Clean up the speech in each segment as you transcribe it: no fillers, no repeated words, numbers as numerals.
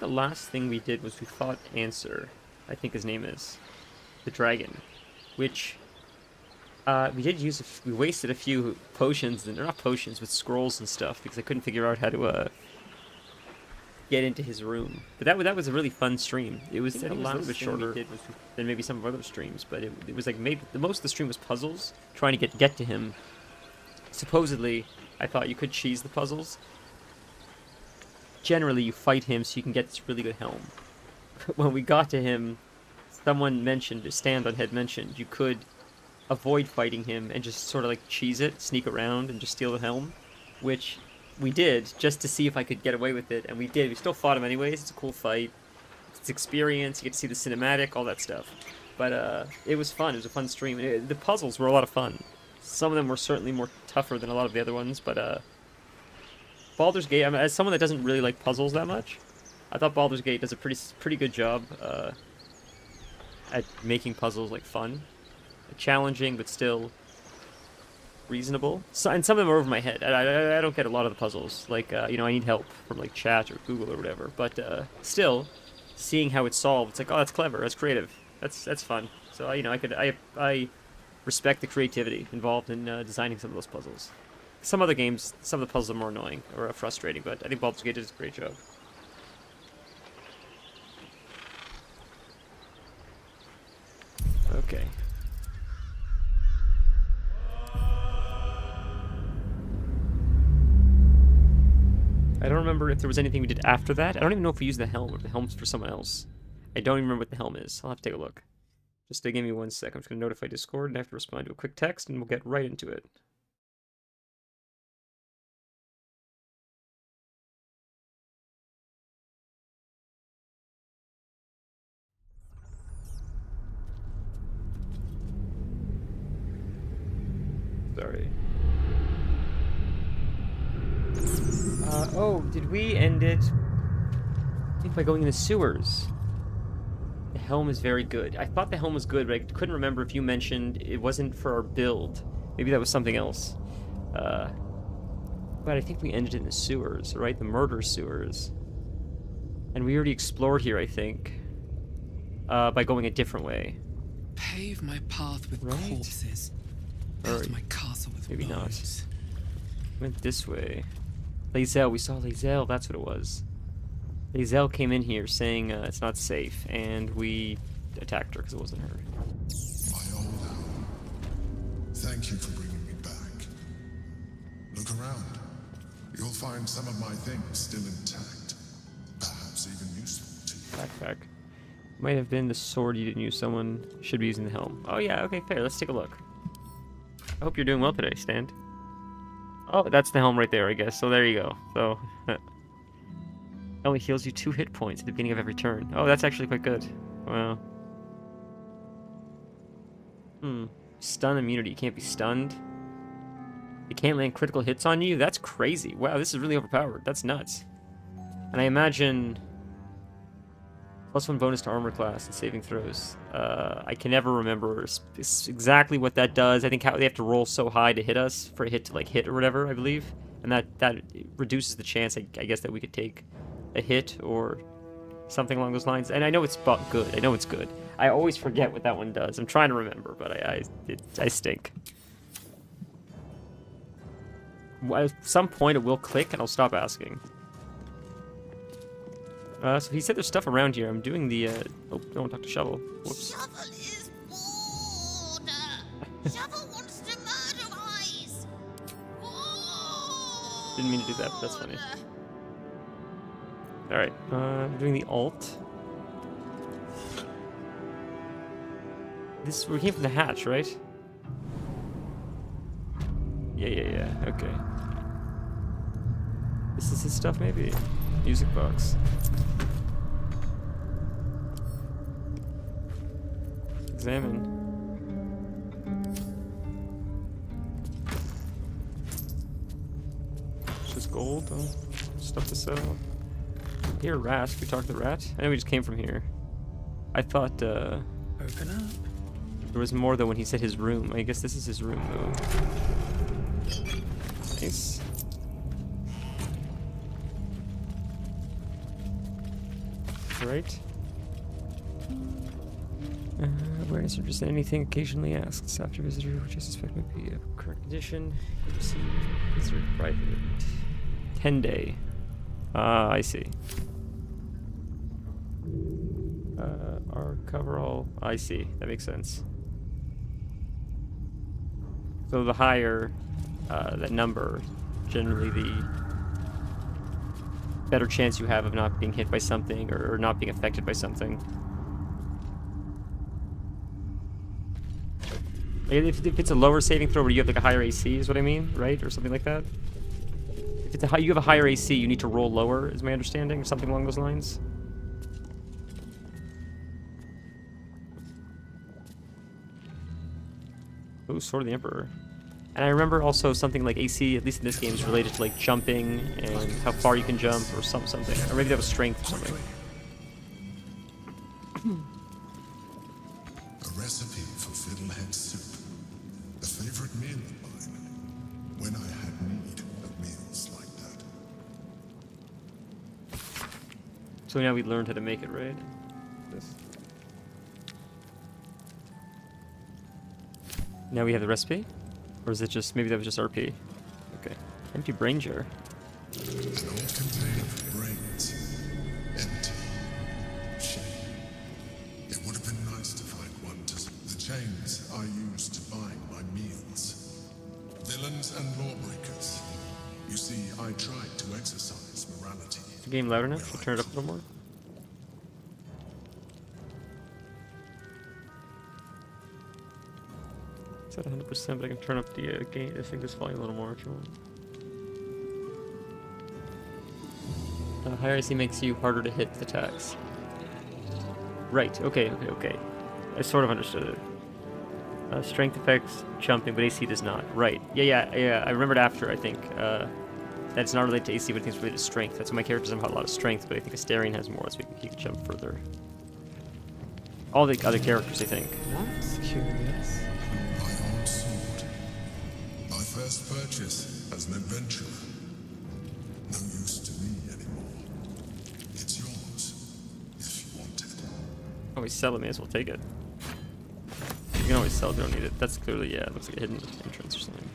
the last thing we did was we fought Answer, I think his name is, the dragon, which we did use. We wasted a few potions, and they're not potions, but scrolls and stuff, because I couldn't figure out how to get into his room. But that was a really fun stream. It was, I think it was a little bit shorter than maybe some of our other streams, but it was like maybe the most of the stream was puzzles, trying to get to him. Supposedly, I thought you could cheese the puzzles. Generally, you fight him so you can get this really good helm. When we got to him, someone mentioned, Stand on had mentioned, you could avoid fighting him and just sort of like cheese it, sneak around, and just steal the helm, which we did just to see if I could get away with it, and we did. We still fought him anyways. It's a cool fight. It's experience. You get to see the cinematic, all that stuff. But it was fun. It was a fun stream. The puzzles were a lot of fun. Some of them were certainly more tougher than a lot of the other ones, but Baldur's Gate, I mean, as someone that doesn't really like puzzles that much, I thought Baldur's Gate does a pretty good job at making puzzles like fun, challenging, but still reasonable. And some of them are over my head. I don't get a lot of the puzzles. Like, you know, I need help from like chat or Google or whatever. But still, seeing how it's solved, it's like, oh, that's clever, that's creative, that's fun. So you know, I respect the creativity involved in designing some of those puzzles. Some other games, some of the puzzles are more annoying or frustrating, but I think Baldur's Gate does a great job. Okay. I don't remember if there was anything we did after that. I don't even know if we used the helm or if the helm's for someone else. I don't even remember what the helm is. I'll have to take a look. Just give me 1 sec. I'm just going to notify Discord and I have to respond to a quick text and we'll get right into it. Sorry. Oh, did we end it? I think by going in the sewers. The helm is very good. I thought the helm was good, but I couldn't remember if you mentioned it wasn't for our build. Maybe that was something else. But I think we ended it in the sewers, right? The murder sewers. And we already explored here, I think. By going a different way. Pave my path with corpses. Or Build my castle with maybe bones. not. Went this way. Lae'zel, we saw Lae'zel, that's what it was. Lae'zel came in here saying it's not safe, and we attacked her because it wasn't her. My old home. Thank you for bringing me back. Look around. You'll find some of my things still intact. Perhaps even useful to you. Backpack. Might have been the sword you didn't use. Someone should be using the helm. Oh yeah, okay, fair. Let's take a look. I hope you're doing well today, Stand. Oh, that's the helm right there, I guess. So there you go. So, it only heals you 2 hit points at the beginning of every turn. Oh, that's actually quite good. Wow. Stun immunity. You can't be stunned. You can't land critical hits on you? That's crazy. Wow, this is really overpowered. That's nuts. And I imagine... +1 bonus to armor class and saving throws. I can never remember exactly what that does. I think how they have to roll so high to hit us for a hit to like hit or whatever, I believe, and that reduces the chance, I guess, that we could take a hit or something along those lines. And I know it's good. I know it's good. I always forget what that one does. I'm trying to remember, but I stink. At some point, it will click, and I'll stop asking. So he said there's stuff around here. I'm doing the, oh, no one talked to Shovel. Whoops. Shovel is bored. Shovel wants to murder Eyes. Didn't mean to do that, but that's funny. Alright, I'm doing the alt. We came from the hatch, right? Yeah, okay. This is his stuff, maybe? Music box. Examine. It's just gold, stuff to sell. Here, rat. We talked to the rat? I know we just came from here. I thought, Open up. there was more though when he said his room. I guess this is his room though. Nice. Right? Awareness or just anything occasionally asks after visitor, which I suspect might be a current condition. You see visitor private. 10-day. I see. Our coverall. I see. That makes sense. So the higher that number, generally the better chance you have of not being hit by something or not being affected by something. Like if it's a lower saving throw where you have like a higher AC is what I mean, right? Or something like that. If it's you have a higher AC, you need to roll lower, is my understanding, or something along those lines. Ooh, Sword of the Emperor. And I remember also something like AC, at least in this game, is related to like jumping and how far you can jump or something. Or maybe that was strength or something. A recipe for fiddlehead soup. A favorite meal of mine. When I had need of meals like that. So now we learned how to make it, right? This. Now we have the recipe? Or is it just, maybe that was just RP? Okay. Empty brain jar. An old container for brains. Empty. Shame. It would have been nice to find one to the chains I used to buy my meals. Villains and lawbreakers. You see, I tried to exercise morality. Is the game loud enough? Should I turn it up a little more? It's at 100%, but I can turn up the gain. I think this volume a little more if you want. Higher AC makes you harder to hit with attacks. Right. Okay. I sort of understood it. Strength affects jumping, but AC does not. Right. Yeah. I remembered after. I think that's not related to AC, but I think it's related to strength. That's why my character doesn't have a lot of strength, but I think Astarion has more, so he can jump further. All the other characters, I think. That's curious. My old sword. My first purchase as an adventurer. No use to me anymore. It's yours, if you want it. Always sell it, may as well take it. You can always sell it, you don't need it. That's clearly, yeah, it looks like a hidden entrance or something.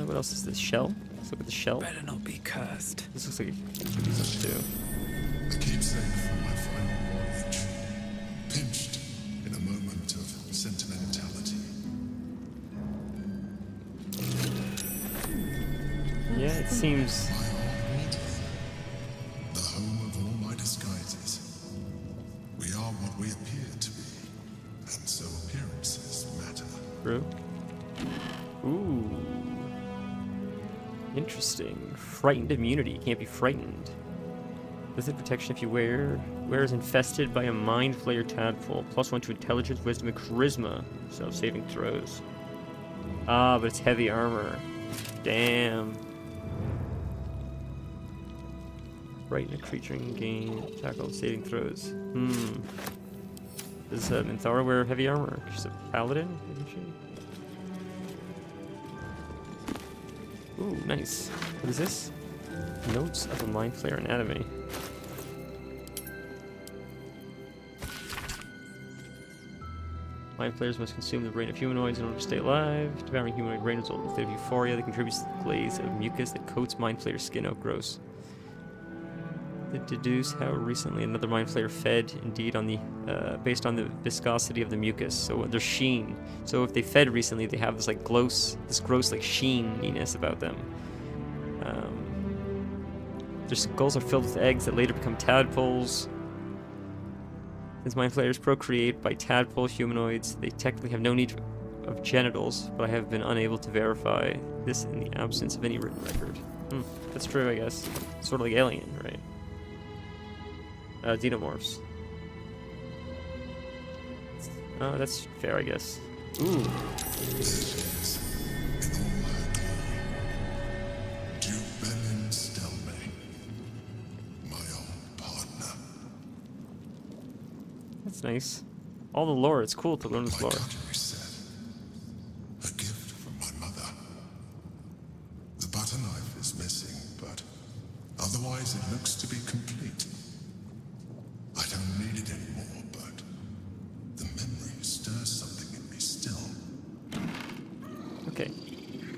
What else is this? Shell? Let's look at the shell. Better not be cursed. This looks like it could be something too. A keepsake from my final voyage. Pinched in a moment of sentimentality. Yeah, it seems... My old wardrobe. The home of all my disguises. We are what we appear to be. And so appearances matter. True. Ooh. Interesting. Frightened immunity. Can't be frightened. Visit protection if you wear is infested by a mind flayer tadpole. +1 to intelligence, wisdom, and charisma. Self-saving throws. Ah, but it's heavy armor. Damn. Frighten a creature and gain tackle saving throws. Does Minthara wear heavy armor? She's a paladin, isn't she? Ooh, nice. What is this? Notes of a mind flayer anatomy. Mind flayers must consume the brain of humanoids in order to stay alive. Devouring humanoid brain results in a state of euphoria that contributes to the glaze of mucus that coats mind flayer's skin. Oh, gross. They deduce how recently another mind flayer fed, indeed, on the based on the viscosity of the mucus. So their sheen. So if they fed recently, they have this like gross like sheeniness about them. Their skulls are filled with eggs that later become tadpoles. As mind flayers procreate by tadpole humanoids, they technically have no need of genitals, but I have been unable to verify this in the absence of any written record. That's true, I guess. Sort of like Alien, right? Xenomorphs. That's fair, I guess. Ooh. That's nice. All the lore, it's cool to learn this lore. A gift from my mother. The butter knife is missing, but otherwise it looks to be complete.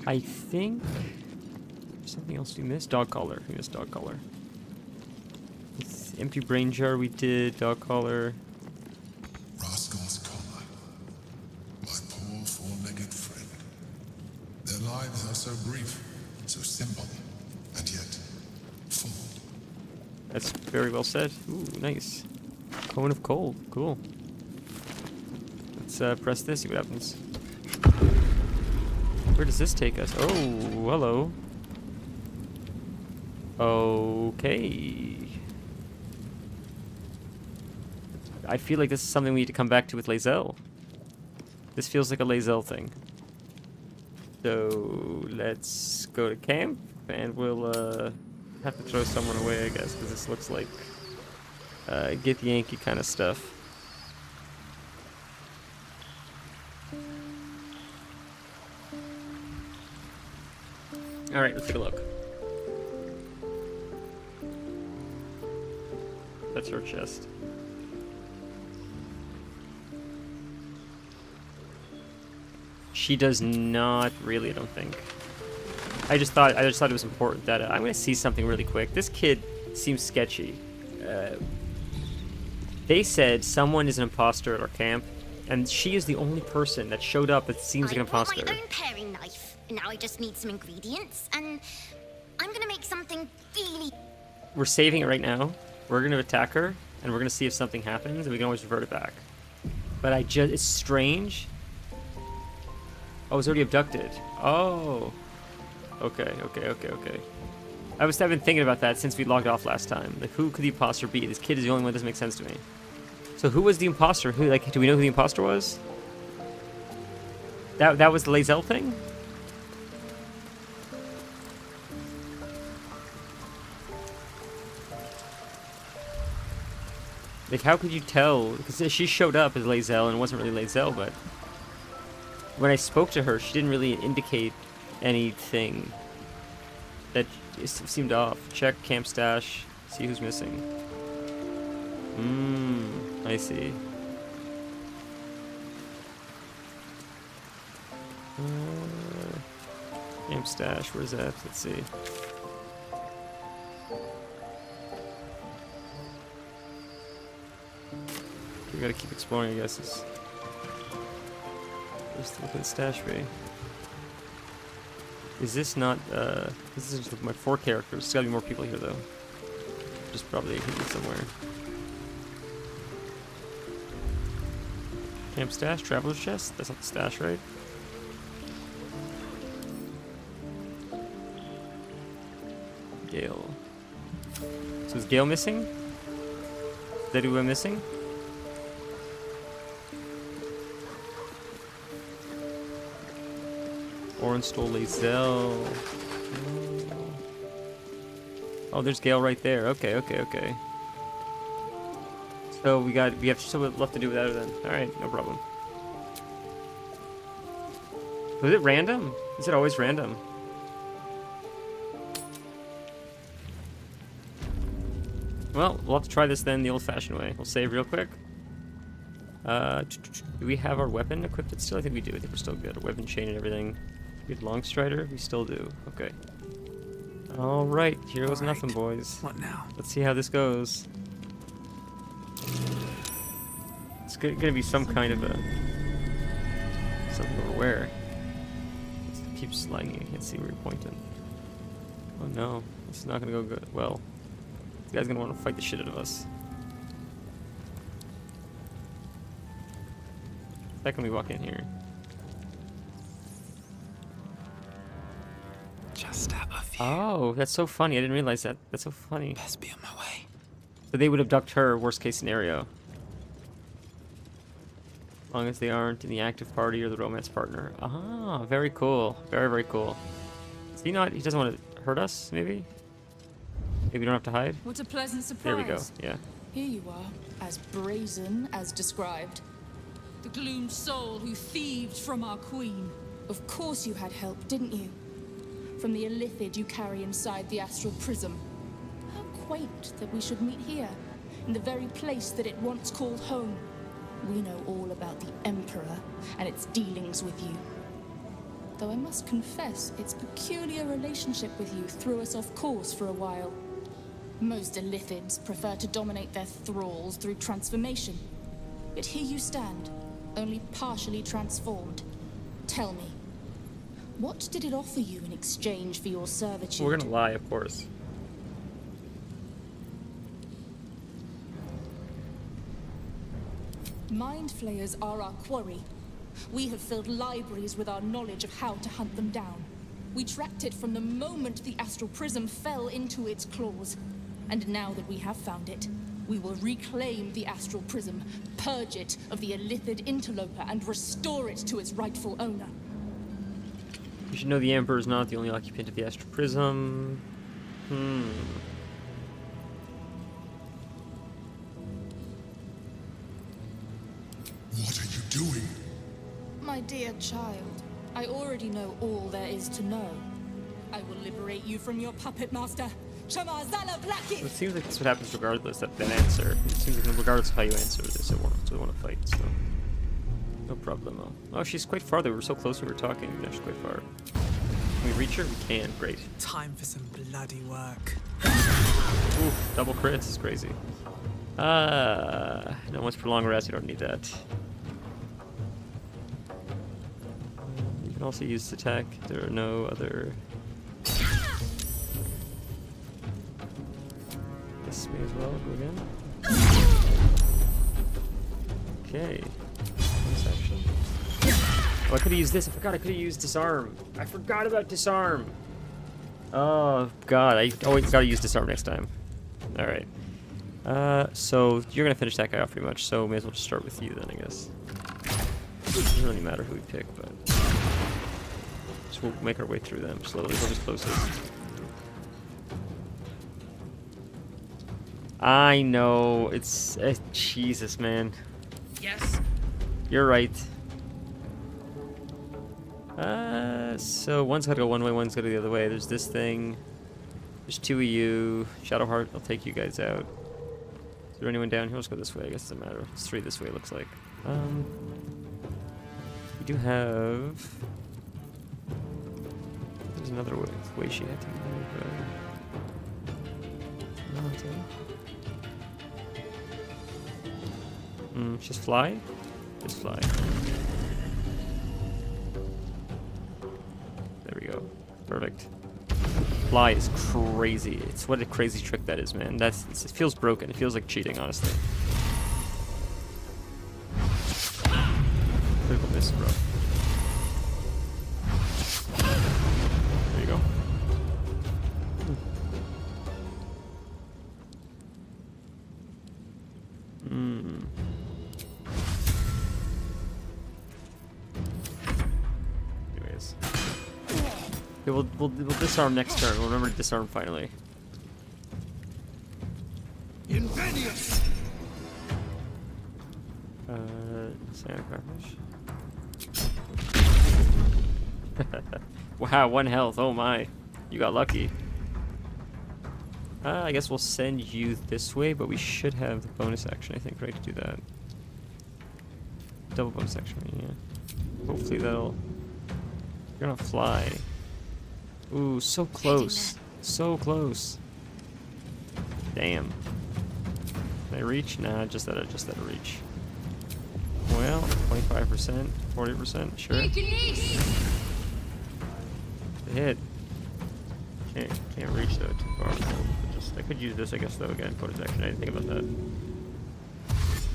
I think something else we missed. Dog collar. We missed dog collar. Empty brain jar. We did dog collar. Rascal's collar. My poor four-legged friend. Their lives are so brief, so simple, and yet full. That's very well said. Ooh, nice. Cone of cold. Cool. Let's press this. See what happens. Where does this take us? Oh, hello. Okay. I feel like this is something we need to come back to with Lae'zel. This feels like a Lae'zel thing. So let's go to camp, and we'll have to throw someone away, I guess, because this looks like get Yankee kind of stuff. All right, let's take a look. That's her chest. She does not really, I don't think. I just thought it was important that I'm gonna see something really quick. This kid seems sketchy. They said someone is an imposter at our camp, and she is the only person that showed up that seems like an imposter. I bought my own paring knife, and now I just need some ingredients, and I'm gonna make something really... We're saving it right now. We're gonna attack her, and we're gonna see if something happens, and we can always revert it back. But it's strange. Oh, it's already abducted. Oh. Okay. I've been thinking about that since we logged off last time. Like, who could the imposter be? This kid is the only one that doesn't make sense to me. So who was the imposter? Who, like, do we know who the imposter was? That was the Lae'zel thing? Like, how could you tell? Because she showed up as Lae'zel and it wasn't really Lae'zel, but when I spoke to her, she didn't really indicate anything that seemed off. Check camp stash, see who's missing. I see. Camp stash, where's that? Let's see. We gotta keep exploring, I guess. Just look at the stash bay. Is this not, this is just my 4 characters. There's gotta be more people here, though. Just probably hidden somewhere. Camp stash, traveler's chest? That's not the stash, right? Gale. So is Gale missing? Is that who I'm missing? Orin stole Lae'zel. Oh, there's Gale right there. Okay. So we have still left to do without her then. Alright, no problem. Was it random? Is it always random? Well, we'll have to try this then the old-fashioned way. We'll save real quick. Do we have our weapon equipped still? I think we do. I think we're still good. Our weapon chain and everything. We had long strider? We still do. Okay. Alright, here goes nothing, boys. What now? Let's see how this goes. It's gonna be some kind of a... something over where? It keeps lagging. I can't see where you're pointing. Oh no, it's not gonna go good. Well, this guy's gonna want to fight the shit out of us. Second we walk in here. Just out of view. Oh, that's so funny. I didn't realize that. That's so funny. Best be on my way. So they would abduct her, worst case scenario. As long as they aren't in the active party or the romance partner. Ah, very cool. Very, very cool. Is he not, he doesn't want to hurt us, maybe? Maybe we don't have to hide? What a pleasant surprise. There we go, yeah. Here you are, as brazen as described. The gloomed soul who thieved from our queen. Of course you had help, didn't you? From the illithid you carry inside the astral prism. How quaint that we should meet here, in the very place that it once called home. We know all about the Emperor and its dealings with you. though I must confess its peculiar relationship with you threw us off course for a while. Most Illithids prefer to dominate their thralls through transformation. Yet here you stand, only partially transformed. Tell me, what did it offer you in exchange for your servitude? We're gonna lie, of course. Mind flayers are our quarry. We have filled libraries with our knowledge of how to hunt them down. We tracked it from the moment the astral prism fell into its claws. And now that we have found it, we will reclaim the astral prism, purge it of the Illithid interloper, and restore it to its rightful owner. You should know the Emperor is not the only occupant of the astral prism. What are you doing? My dear child, I already know all there is to know. I will liberate you from your puppet master, Shamazala Blackie! It seems like that's what happens regardless of an answer. It seems like regardless of how you answer, they still want to fight, so... No problemo. Oh, she's quite far. They were so close we were talking. No, she's quite far. Can we reach her? We can. Great. Time for some bloody work. Ooh, double crits is crazy. No one's prolonged rest. You don't need that. You can also use attack. There are no other... This may as well go again. Okay. Bonus action. Oh, I could have used this. I forgot I could have used disarm. I forgot about disarm. Oh god, I always gotta use disarm next time. Alright. So you're gonna finish that guy off pretty much, so may as well just start with you then, I guess. Doesn't really matter who we pick, but just we'll make our way through them slowly. Whoever's closest. I know, it's Jesus, man. Yes. You're right. So one's gotta go one way, one's gotta go the other way. There's this thing. There's two of you. Shadowheart, I'll take you guys out. Is there anyone down here? Let's go this way. I guess it doesn't matter. It's three this way, it looks like. We do have... There's another way she had to move. Just fly? Just fly. There we go. Perfect. Fly is crazy. It's what a crazy trick that is, man. It feels broken. It feels like cheating, honestly. Critical miss, bro. There you go. Anyways. Okay, we'll disarm next turn. We'll remember to disarm finally. Invenius! Sand Wow, 1 health. Oh my. You got lucky. I guess we'll send you this way, but we should have the bonus action, I think, right, to do that. Double bonus action, yeah. Hopefully that'll... You're gonna fly. Ooh, so close. So close. Damn. Can I reach? Nah, just out of reach. Well, 25%, 40%, sure. Hit. Can't reach though too far. I could use this, I guess, though. Again, bonus action. I didn't think about that.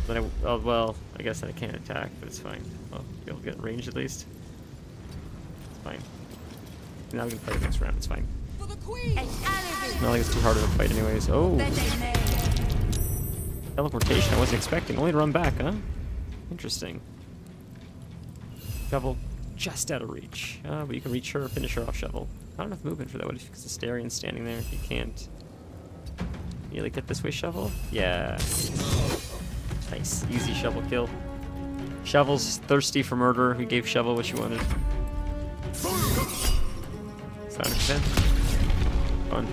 Then well, I guess I can't attack, but it's fine. I'll be able to get range at least. It's fine. Now we can fight the next round. It's fine. It's not like it's too hard of a fight, anyways. Oh, teleportation. I wasn't expecting. Only to run back, huh? Interesting. Shovel just out of reach. But you can reach her, finish her off, Shovel. Not enough movement for that. What if because Asterian's standing there? You can't. You like get this way, Shovel? Yeah. Nice, easy Shovel kill. Shovel's thirsty for murder. He gave Shovel what she wanted. 100%. Fun.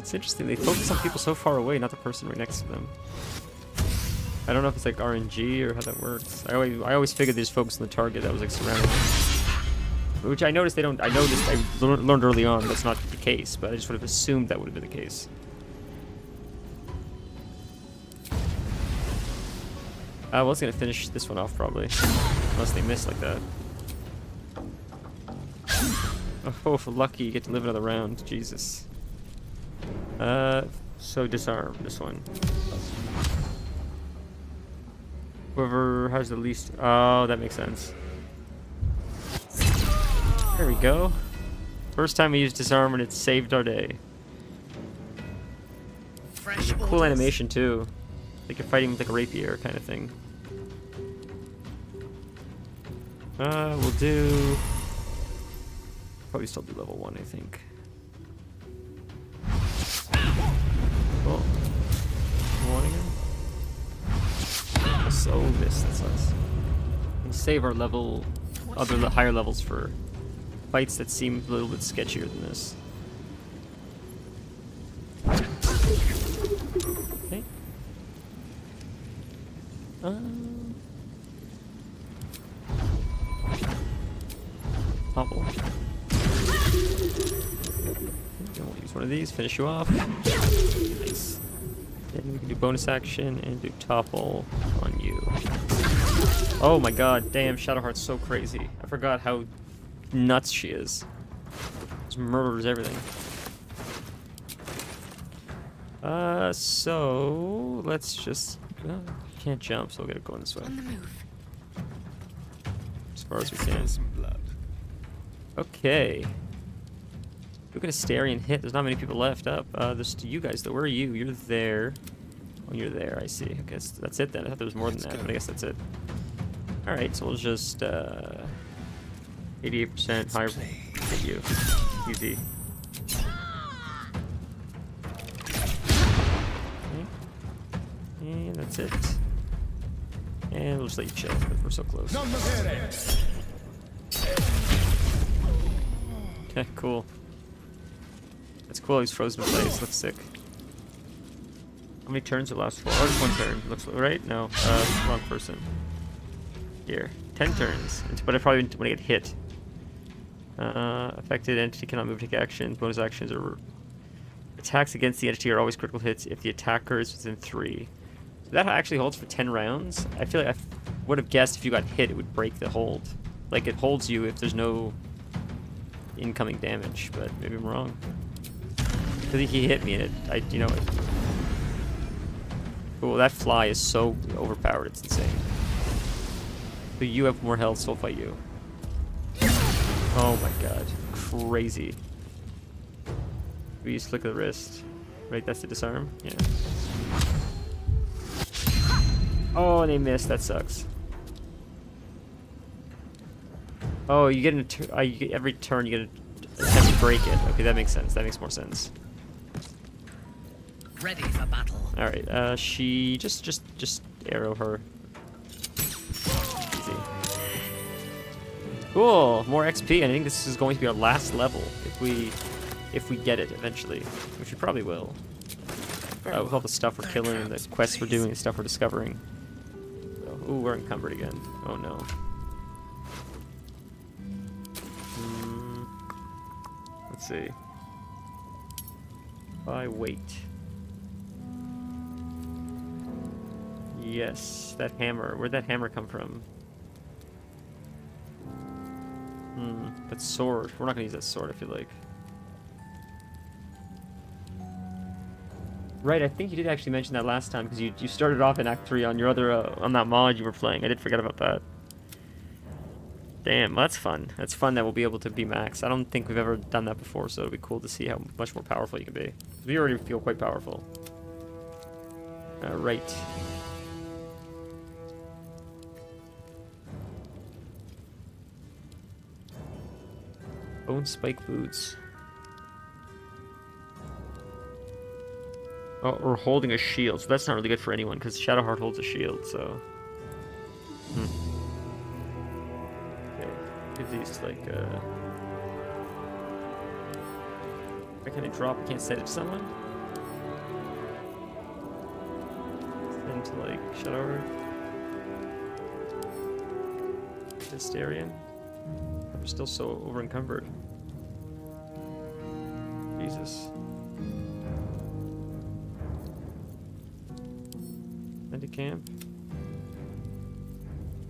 It's interesting, they focus on people so far away, not the person right next to them. I don't know if it's like RNG or how that works. I always figured they just focused on the target that was like surrounding them. Which I noticed they don't. I learned early on that's not the case, but I just would have assumed that would have been the case. Well, it's gonna finish this one off probably, unless they miss like that. Oh, for lucky you get to live another round. Jesus. So disarm this one. Whoever has the least. Oh, that makes sense. There we go. First time we used disarm and it saved our day. Fresh Cool orders. animation too. Like you're fighting with like a rapier kind of thing. We'll do. Probably still do level 1, I think. Oh. One again. So missed. That sucks. We'll save our level, other higher levels for fights that seem a little bit sketchier than this. Okay. Hobble. We'll use one of these, finish you off. Nice. Then we can do bonus action and do topple on you. Oh my god, damn, Shadowheart's so crazy. I forgot how nuts she is. Just murders everything. So let's just can't jump, so we'll get it going this way. On the move. As far as we can. Okay. We're gonna Starian hit. There's not many people left up. There's you guys though. Where are you? You're there. Oh, you're there. I see. Okay, that's it then. I thought there was more than that, but I guess that's it. All right, so we'll just 88% higher hit you. Easy. Okay. And that's it. And we'll just let you chill because we're so close. Okay, cool. That's cool. He's frozen in place. Looks sick. How many turns it lasts for? Oh, just one turn. Looks right. No, wrong person. Here, 10 turns. But I probably when I get hit. Affected entity cannot move, take action. Bonus actions are attacks against the entity are always critical hits if the attacker is within 3. So that actually holds for 10 rounds. I feel like I would have guessed if you got hit, it would break the hold. Like it holds you if there's no incoming damage, but maybe I'm wrong. I think he hit me and you know it. Cool, that fly is so overpowered, it's insane. So you have more health, so I'll fight you. Oh my god, crazy. We just flick the wrist. Right, that's the disarm? Yeah. Oh, they missed, that sucks. Oh, you get every turn you get a attempt to break it. Okay, that makes sense. That makes more sense. Ready for battle. All right, she just arrow her. Easy. Cool, more XP. And I think this is going to be our last level if we get it eventually, which we probably will. With all the stuff we're killing and the quests we're doing and stuff we're discovering. So, ooh, we're encumbered again. Oh no. Let's see. By weight. Yes, that hammer. Where'd that hammer come from? That sword. We're not gonna use that sword, I feel like. Right, I think you did actually mention that last time, because you started off in Act 3 on your other, on that mod you were playing. I did forget about that. Damn, well, that's fun. That's fun that we'll be able to be max. I don't think we've ever done that before, so it'll be cool to see how much more powerful you can be. We already feel quite powerful. Alright. Bone spike boots. Oh, or holding a shield. So that's not really good for anyone, because Shadowheart holds a shield, so... Give these like why can't I drop? I can't set it to someone? into like Shadow Earth. Hysterian. We're still so over encumbered. Jesus. Into camp.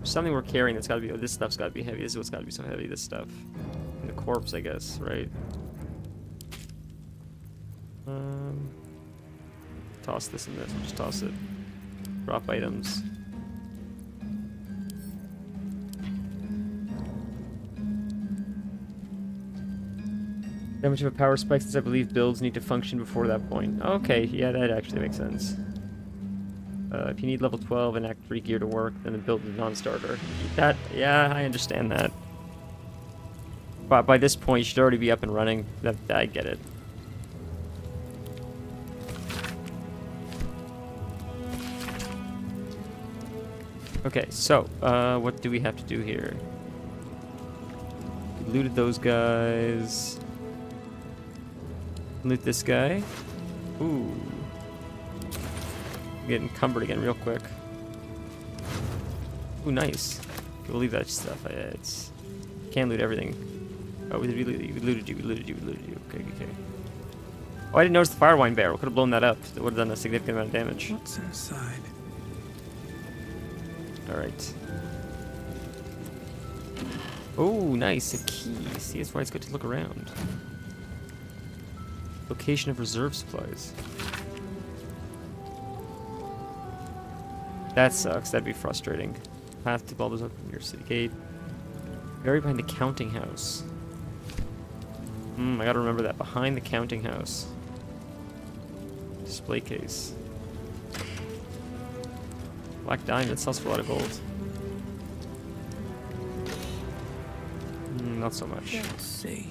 Something we're carrying that's gotta be. Oh, this stuff's gotta be heavy. This is what's gotta be so heavy. This stuff. And the corpse, I guess, right? Toss this and this. We'll just toss it. Drop items. Damage of a power spike, since I believe builds need to function before that point. Okay, yeah, that actually makes sense. If you need level 12 and Act 3 gear to work, then the build is non-starter. That, yeah, I understand that. But by this point, you should already be up and running. That I get it. Okay, so, what do we have to do here? We looted those guys. Loot this guy. Ooh. Get encumbered again real quick. Ooh, nice. We'll leave that stuff. It's can't loot everything. Oh, we looted you. We looted you. Okay. Oh, I didn't notice the fire wine barrel. Could have blown that up. It would have done a significant amount of damage. What's inside? Alright. Oh, nice. A key. See, that's why it's good to look around. Location of reserve supplies. That sucks. That'd be frustrating. Path to Baldur's open near city gate. Buried behind the counting house. I gotta remember that. Behind the counting house. Display case. Black diamond. That sells for a lot of gold. Not so much. Let's see.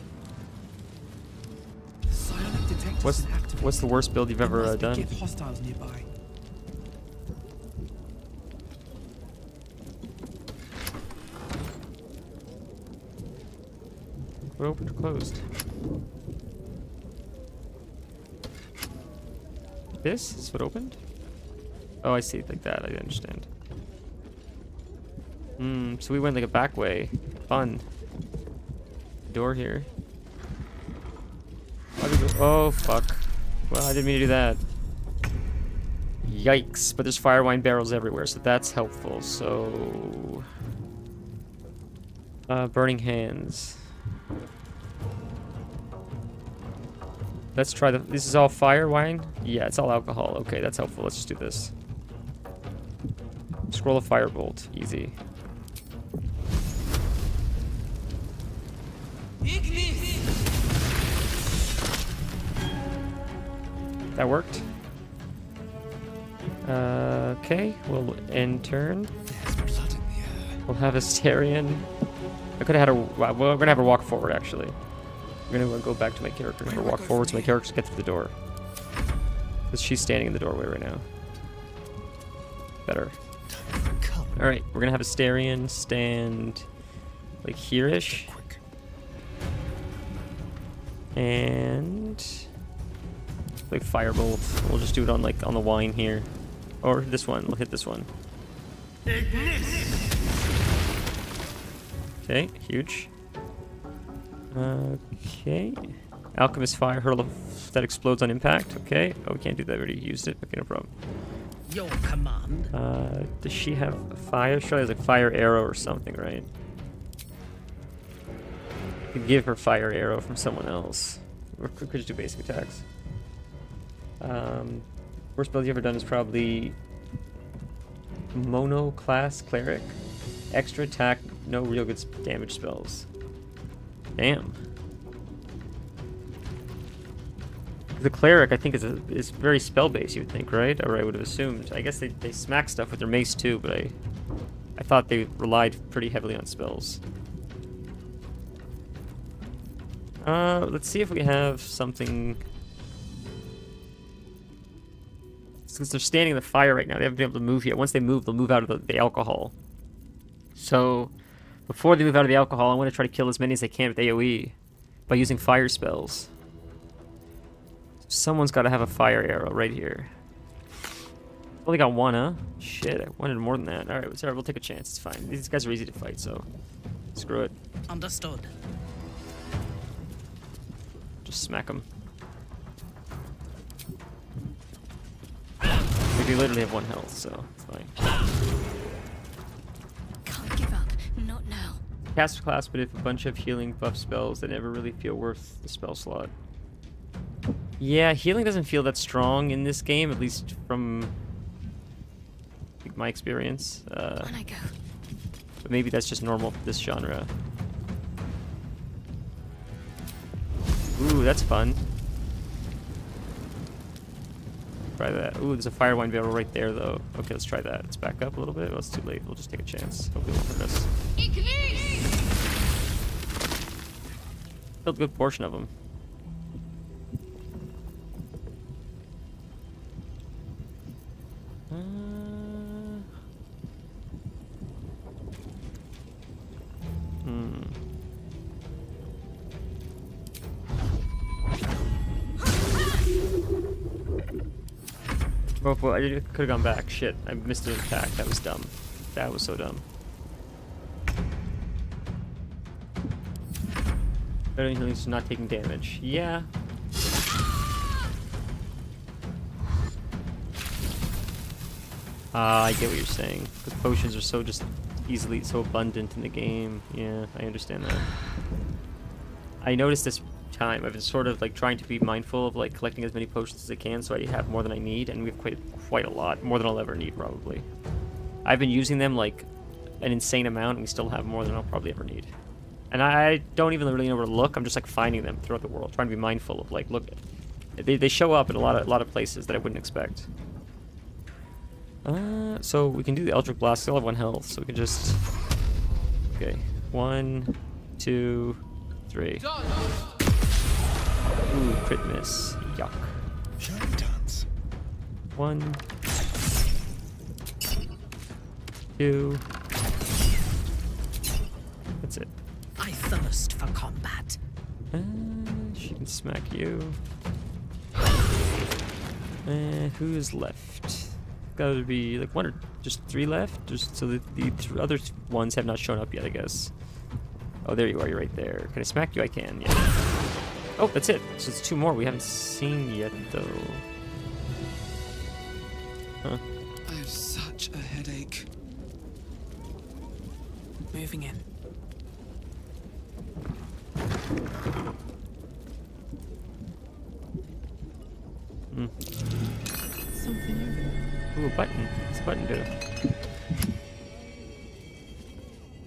What's the worst build you've ever done? Hostiles nearby. We're open or closed? This is what opened? Oh, I see. Like that. I understand. So we went like a back way. Fun. Door here. Oh, fuck. Well, I didn't mean to do that. Yikes. But there's fire wine barrels everywhere, so that's helpful. So... burning hands. Let's try the... This is all fire wine? Yeah, it's all alcohol. Okay, that's helpful. Let's just do this. Scroll of firebolt. Easy. That worked. Okay, we'll end turn. There's blood in the air. We'll have Asterion. I could have had a... Well, we're gonna have her walk forward, actually. We're gonna go back to my character and have her walk forward so my character gets to the door. Because she's standing in the doorway right now. Better. Alright, we're gonna have Asterion stand... like here-ish. And... like firebolt. We'll just do it on like on the wine here. Or this one. We'll hit this one. Okay, huge. Okay. Alchemist fire hurl that explodes on impact. Okay. Oh, we can't do that. We already used it. Okay, no problem. Your command. Does she have a fire? She has a fire arrow or something, right? Could give her fire arrow from someone else. Or could just do basic attacks. Worst build you ever done is probably mono class cleric. Extra attack, no real good damage spells. Damn. The cleric, I think, is very spell based. You would think, right? Or I would have assumed. I guess they smack stuff with their mace too, but I thought they relied pretty heavily on spells. Let's see if we have something. Because they're standing in the fire right now, they haven't been able to move yet. Once they move, they'll move out of the alcohol. So, before they move out of the alcohol, I want to try to kill as many as I can with AoE by using fire spells. Someone's got to have a fire arrow right here. Only got one, huh? Shit, I wanted more than that. Alright, sorry, we'll take a chance. It's fine. These guys are easy to fight, so screw it. Understood. Just smack them. We literally have 1 health, so it's fine. Can't give up. Not now. Caster class, but if a bunch of healing buff spells that never really feel worth the spell slot. Yeah, healing doesn't feel that strong in this game, at least from my experience. On I go. But maybe that's just normal for this genre. Ooh, that's fun. Try that. Ooh, there's a firewine barrel right there, though. Okay, let's try that. Let's back up a little bit. Well, it's too late. We'll just take a chance. Hopefully it won't hurt us. Killed a good portion of them. Oh, well, I could have gone back. Shit, I missed an attack. That was dumb. That was so dumb. Better healing is not taking damage. Yeah. I get what you're saying. Because potions are so just easily, so abundant in the game. Yeah, I understand that. I noticed this time I've been sort of like trying to be mindful of like collecting as many potions as I can so I have more than I need, and we have quite a lot, more than I'll ever need probably. I've been using them like an insane amount, and we still have more than I'll probably ever need. And I don't even really know where to look. I'm just like finding them throughout the world, trying to be mindful of like, look, they show up in a lot of places that I wouldn't expect. So we can do the Eldritch Blast. Still have 1 health, so we can just. Okay, 1, 2, 3. Ooh, crit miss. Yuck. Shall we dance? 1, 2. That's it. I thirst for combat. She can smack you. Who is left? Gotta be like 1 or just 3 left. Just so the other ones have not shown up yet, I guess. Oh, there you are. You're right there. Can I smack you? I can. Yeah. Oh, that's it. So it's 2 more we haven't seen yet, though. Huh? I have such a headache. Moving in. Something over there. Ooh, a button. What's a button do?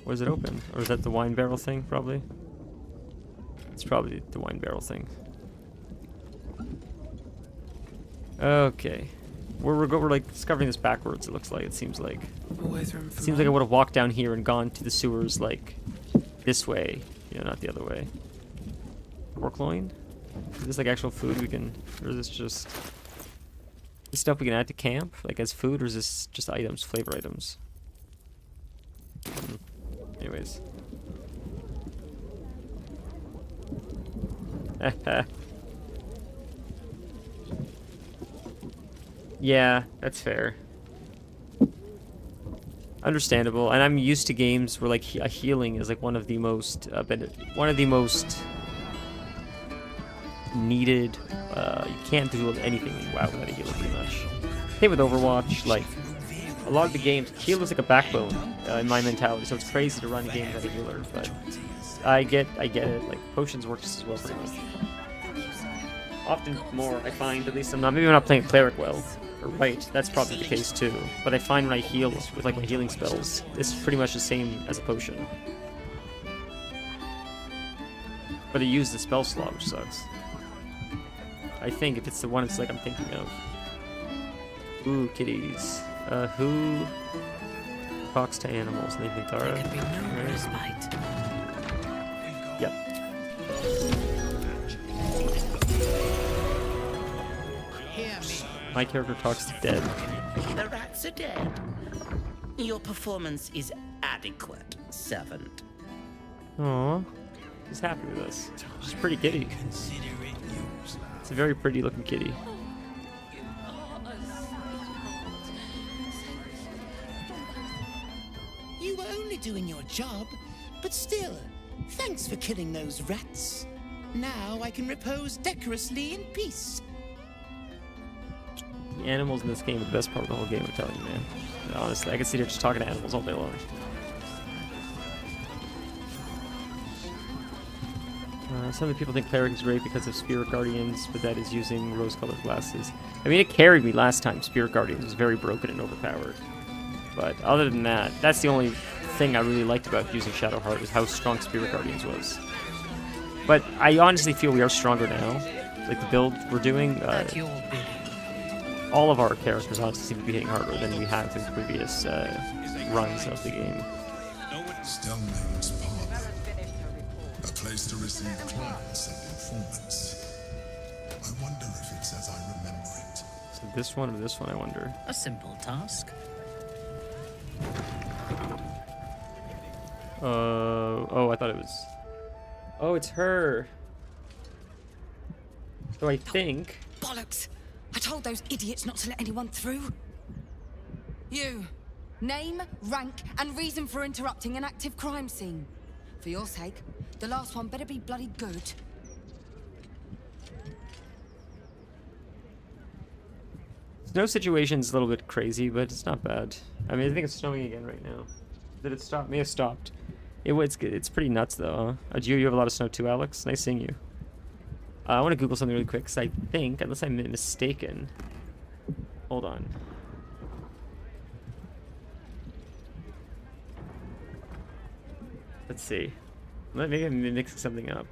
Or is it open? Or is that the wine barrel thing, probably? It's probably the wine barrel thing. Okay. We're like discovering this backwards, it looks like. It seems like. Always room for Seems like I would have walked down here and gone to the sewers, like, this way. You know, not the other way. Pork loin? Is this like actual food we can... Or is this just... This stuff we can add to camp, like as food, or is this just items, flavor items? Anyways. Yeah, that's fair. Understandable, and I'm used to games where like healing is like one of the most needed. You can't do anything in WoW without a healer, pretty much. Same with Overwatch. Like a lot of the games, heal is like a backbone in my mentality. So it's crazy to run games without a healer, but I get it. Like potions work just as well, pretty much. Often more, I find. At least maybe I'm not playing cleric well. Right, that's probably the case too. But I find when I heal with like my healing spells, it's pretty much the same as a potion. But I use the spell slot, which sucks. I think if it's the one it's like I'm thinking of. Ooh, kitties. Who talks to animals? Nathan Tara. There can be no respite. Yep. Hear me. My character talks to dead. The rats are dead. Your performance is adequate, servant. Aw. She's happy with us. She's a pretty kitty. It's a very pretty looking kitty. doing your job, but still, thanks for killing those rats. Now I can repose decorously in peace. The animals in this game are the best part of the whole game, I'm telling you, man. Honestly, I could sit here just talking to animals all day long. Some of the people think Cleric is great because of Spirit Guardians, but that is using rose-colored glasses. I mean, it carried me last time. Spirit Guardians was very broken and overpowered. But other than that, that's the only thing I really liked about using Shadowheart, was how strong Spirit Guardians was. But I honestly feel we are stronger now. Like the build we're doing, all of our characters honestly seem to be hitting harder than we have in previous runs of the game. Stelmane's Parlor. A place to receive clients and informants. I wonder if it's as I remember it. So this one or this one, I wonder. A simple task. Oh, I thought it was... Oh, it's her. So I think... Bollocks! I told those idiots not to let anyone through. You. Name, rank, and reason for interrupting an active crime scene. For your sake, the last one better be bloody good. Snow situation's a little bit crazy, but it's not bad. I mean, I think it's snowing again right now. Did it stop? May have stopped. It's pretty nuts, though, huh? You have a lot of snow too, Alex? Nice seeing you. I want to Google something really quick, because I think, unless I'm mistaken... Hold on. Let's see. Maybe I'm mixing something up.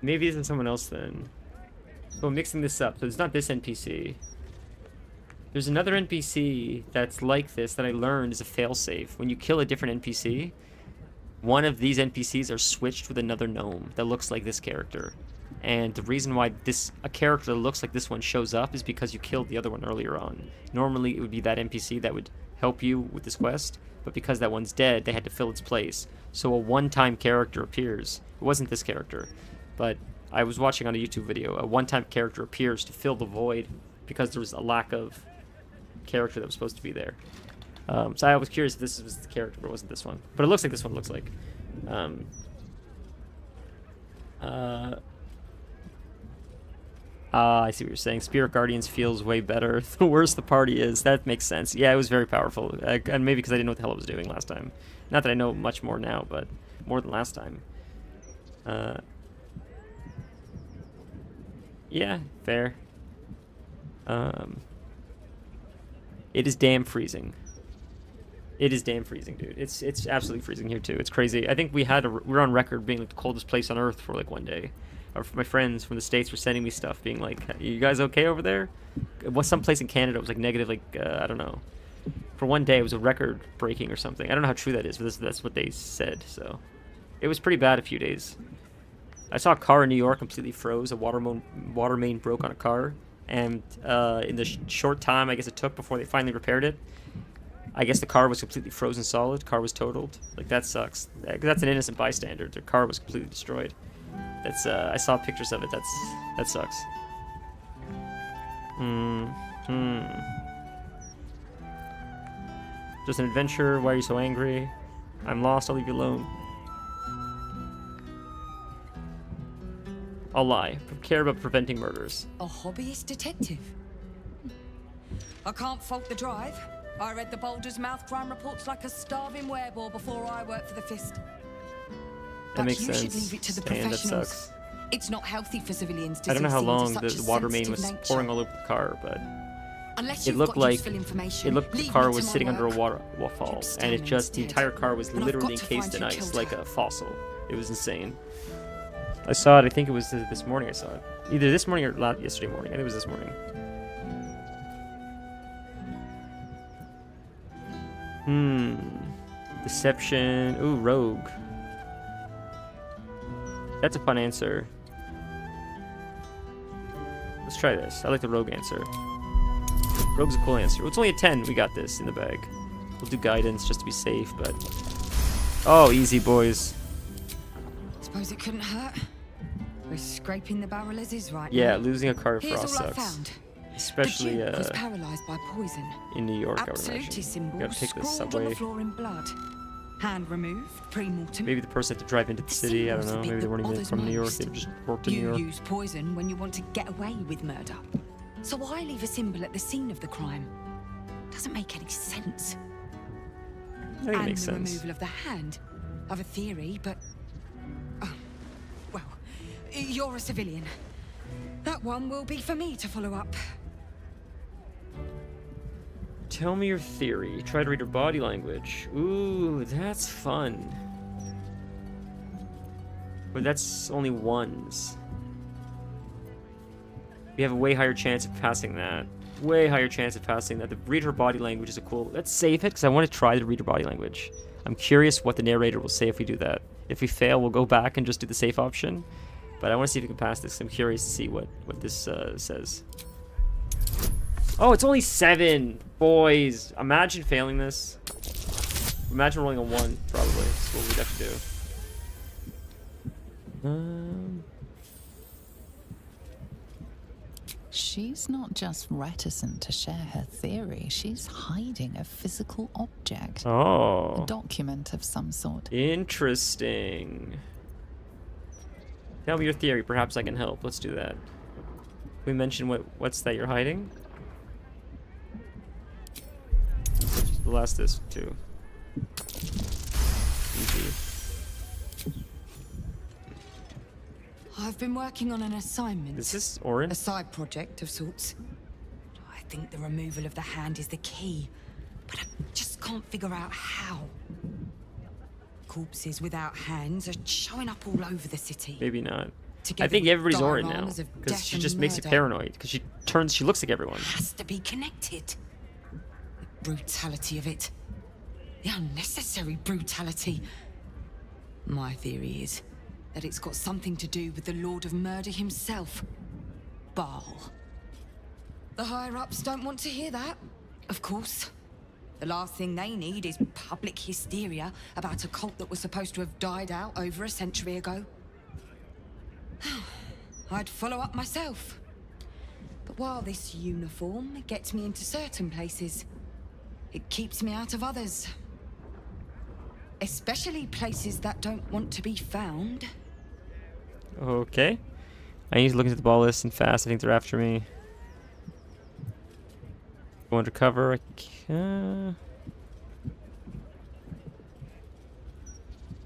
Maybe it's someone else then. So I'm mixing this up. So it's not this NPC. There's another NPC that's like this that I learned is a failsafe. When you kill a different NPC, one of these NPCs are switched with another gnome that looks like this character. And the reason why a character that looks like this one shows up is because you killed the other one earlier on. Normally it would be that NPC that would help you with this quest, but because that one's dead, they had to fill its place. So a one-time character appears. It wasn't this character, but I was watching on a YouTube video. A one-time character appears to fill the void because there was a lack of character that was supposed to be there. So I was curious if this was the character, but it wasn't this one. But it looks like this one looks like. I see what you're saying. Spirit Guardians feels way better the worse the party is. That makes sense. Yeah, it was very powerful. And maybe because I didn't know what the hell I was doing last time. Not that I know much more now, but more than last time. Yeah, fair. It is damn freezing. It is damn freezing, dude. It's absolutely freezing here too. It's crazy. I think we're on record being like the coldest place on Earth for like one day. Or my friends from the States were sending me stuff being like, you guys okay over there? It was some place in Canada. It was like negative, like, I don't know. For one day, it was a record breaking or something. I don't know how true that is, but that's what they said. So it was pretty bad a few days. I saw a car in New York completely froze. A water main broke on a car. And in the short time, I guess it took before they finally repaired it, I guess the car was completely frozen solid. Car was totaled. Like, that sucks. That's an innocent bystander. Their car was completely destroyed. That's I saw pictures of it. That sucks. Just an adventure. Why are you so angry? I'm lost. I'll leave you alone. I'll lie. Care about preventing murders. A hobbyist detective. I can't fault the drive. I read the Baldur's mouth crime reports like a starving wereball before I worked for the Fist. That But makes you sense. should leave it to the And that professionals. sucks. It's not healthy for civilians to I don't know see how scenes long of the such a water main was sensitive nature. pouring all over the car, but Unless it you've looked got like useful information, the leave car me was to my sitting under a work. waterfall, Keep and it standing just the instead. entire car was And I've literally got to encased find in who ice killed like her. a fossil. It was insane. I saw it. I think it was this morning. I saw it either this morning or yesterday morning. I think it was this morning. Deception. Ooh, rogue. That's a fun answer. Let's try this. I like the rogue answer. Rogue's a cool answer. Well, it's only a 10. We got this in the bag. We'll do guidance just to be safe, but... Oh, easy, boys. Suppose it couldn't hurt. We're scraping the barrel as is right Yeah, now. losing a card of Here's frost all I sucks. found. Especially the Duke was paralysed by poison. in New York, I would Absolute imagine. symbol Gotta take the scrawled on subway. the floor in blood. Hand removed, pre-mortem. Maybe the person had to drive into the city. I don't symbol's the know. bit Maybe they that weren't even bothers from New York. most. They just worked in New You York. use poison when you want to get away with murder. So why leave a symbol at the scene of the crime? Doesn't make any sense. I think it And makes the sense. removal of the hand. I've a theory, but... Oh, well, you're a civilian. That one will be for me to follow up. Tell me your theory. Try to read her body language. Ooh, that's fun. But that's only ones. We have a way higher chance of passing that. Way higher chance of passing that. The read her body language is a cool... Let's save it, because I want to try to read her body language. I'm curious what the narrator will say if we do that. If we fail, we'll go back and just do the safe option. But I want to see if we can pass this. I'm curious to see what this says. Oh, it's only 7! Boys, imagine failing this. Imagine rolling a 1, probably. That's what we'd have to do. She's not just reticent to share her theory, she's hiding a physical object. A Oh. document of some sort. Interesting. Tell me your theory. Perhaps I can help. Let's do that. We mentioned what's that you're hiding? The last this too. Easy. I've been working on an assignment. Is this Orin? A side project of sorts. I think the removal of the hand is the key, but I just can't figure out how. Corpses without hands are showing up all over the city. Maybe not. I Together think with everybody's Orin now, dioramas of because death she and just makes you murder. paranoid. Because she looks like everyone. Has to be connected. The brutality of it. The unnecessary brutality. My theory is that it's got something to do with the Lord of Murder himself, Baal. The higher-ups don't want to hear that, of course. The last thing they need is public hysteria about a cult that was supposed to have died out over a century ago. I'd follow up myself. But while this uniform gets me into certain places, it keeps me out of others. Especially places that don't want to be found. Okay. I need to look into the ball list and fast. I think they're after me. Go undercover.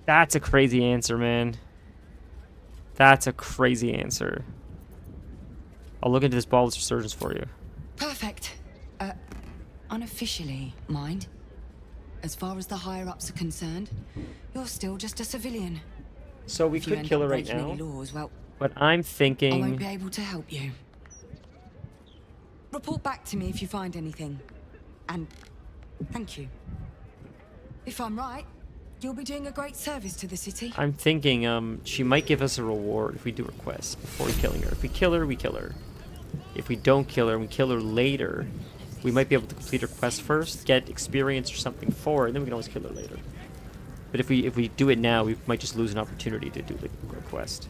That's a crazy answer, man. That's a crazy answer. I'll look into this ball list resurgence for you. Perfect. Unofficially, mind. As far as the higher-ups are concerned, you're still just a civilian. So we If you could end kill her up right breaking now, any laws, well, but I'm I thinking... won't be able to help you. Report back to me if you find anything. And thank you. If I'm right, you'll be doing a great service to the city. I'm thinking she might give us a reward if we do her quest before killing her. If we kill her, we kill her. If we don't kill her and we kill her later, we might be able to complete her quest first, get experience or something for her, and then we can always kill her later. But if we do it now, we might just lose an opportunity to do the quest.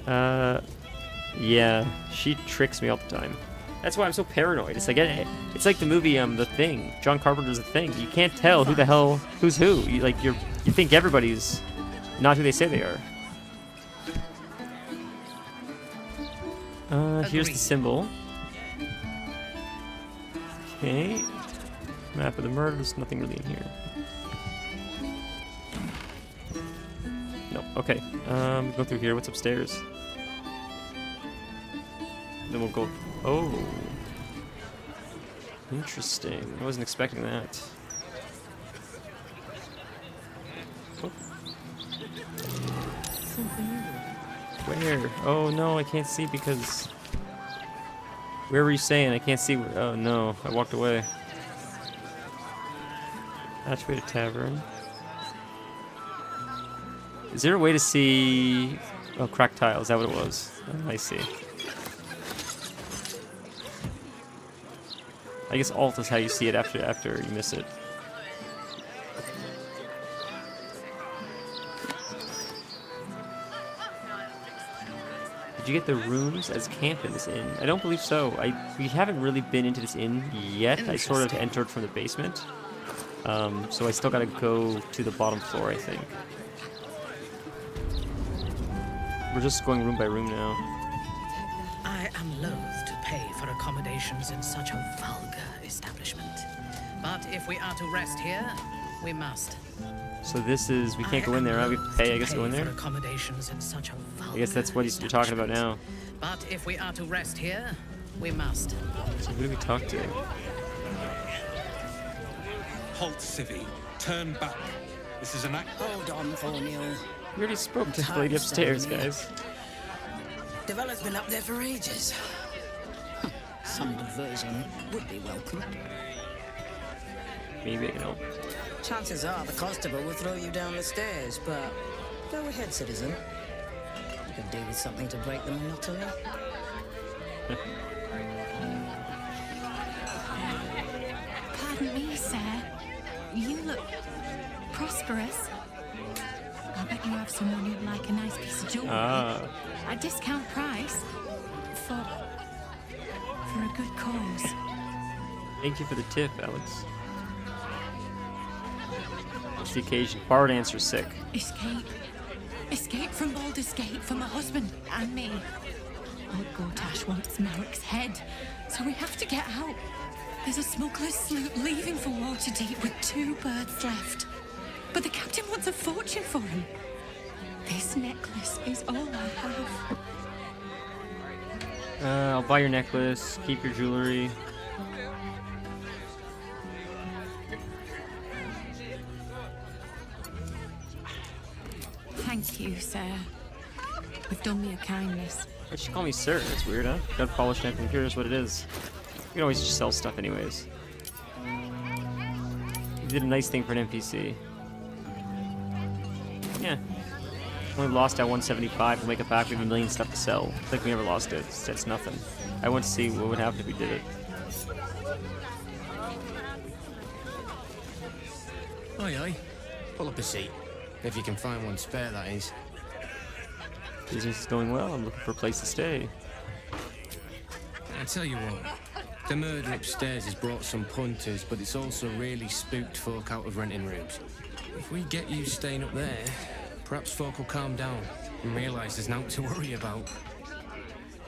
Yeah, she tricks me all the time. That's why I'm so paranoid. It's like the movie The Thing. John Carpenter's The Thing. You can't tell who the hell who's who. You think everybody's not who they say they are. Here's the symbol. Okay. Map of the murder. There's nothing really in here. No. Okay. Go through here. What's upstairs? Then we'll go. Oh. Interesting. I wasn't expecting that. Oh. Where? Oh no, I can't see because... Where were you saying? I can't see. Oh no, I walked away. Activated tavern. Is there a way to see... Oh, cracked tile. Is that what it was? Oh, I see. I guess alt is how you see it after you miss it. Did you get the rooms as camp in this inn? I don't believe so. We haven't really been into this inn yet. I sort of entered from the basement. So I still gotta go to the bottom floor, I think. We're just going room by room now. I am loath to pay for accommodations in such a vulgar establishment. But if we are to rest here, we must. So this is... we can't go in there, huh? We have to pay, I guess, to go in there? Accommodations in such a vulgar I guess that's what you're talking about now. But if we are to rest here, we must. So who do we talk to? Halt, Civvy. Turn back. This is an act. Hold on, Thornhill. We already spoke to the lady upstairs, guys. Devella's been up there for ages. Some diversion would be welcome. Maybe I can help. Chances are the constable will throw you down the stairs, but go ahead, citizen. You could do with something to break the monotony. Pardon me, sir. You look prosperous. I bet you have someone who'd like a nice piece of jewelry. Ah. A discount price for a good cause. Thank you for the tip, Alex. What's the occasion? Bard answers sick. Escape. Escape from Baldur's Gate for my husband and me. Lord Gortash wants Merrick's head, so we have to get out. There's a smuggler's sloop leaving for Waterdeep with 2 birds left. But the captain wants a fortune for him. This necklace is all I have. I'll buy your necklace. Keep your jewelry. Thank you, sir. You've done me a kindness. Why'd she call me sir? That's weird, huh? Got polished and I'm curious what it is. You can always just sell stuff anyways. You did a nice thing for an NPC. Yeah. Only lost at 175. We'll make it back. We have a million stuff to sell. It's like we never lost it. That's nothing. I want to see what would happen if we did it. Aye, aye. Pull up a seat. If you can find one spare, that is. Business is going well. I'm looking for a place to stay. I tell you what. The murder upstairs has brought some punters, but it's also really spooked folk out of renting rooms. If we get you staying up there, perhaps folk will calm down and realise there's nothing to worry about.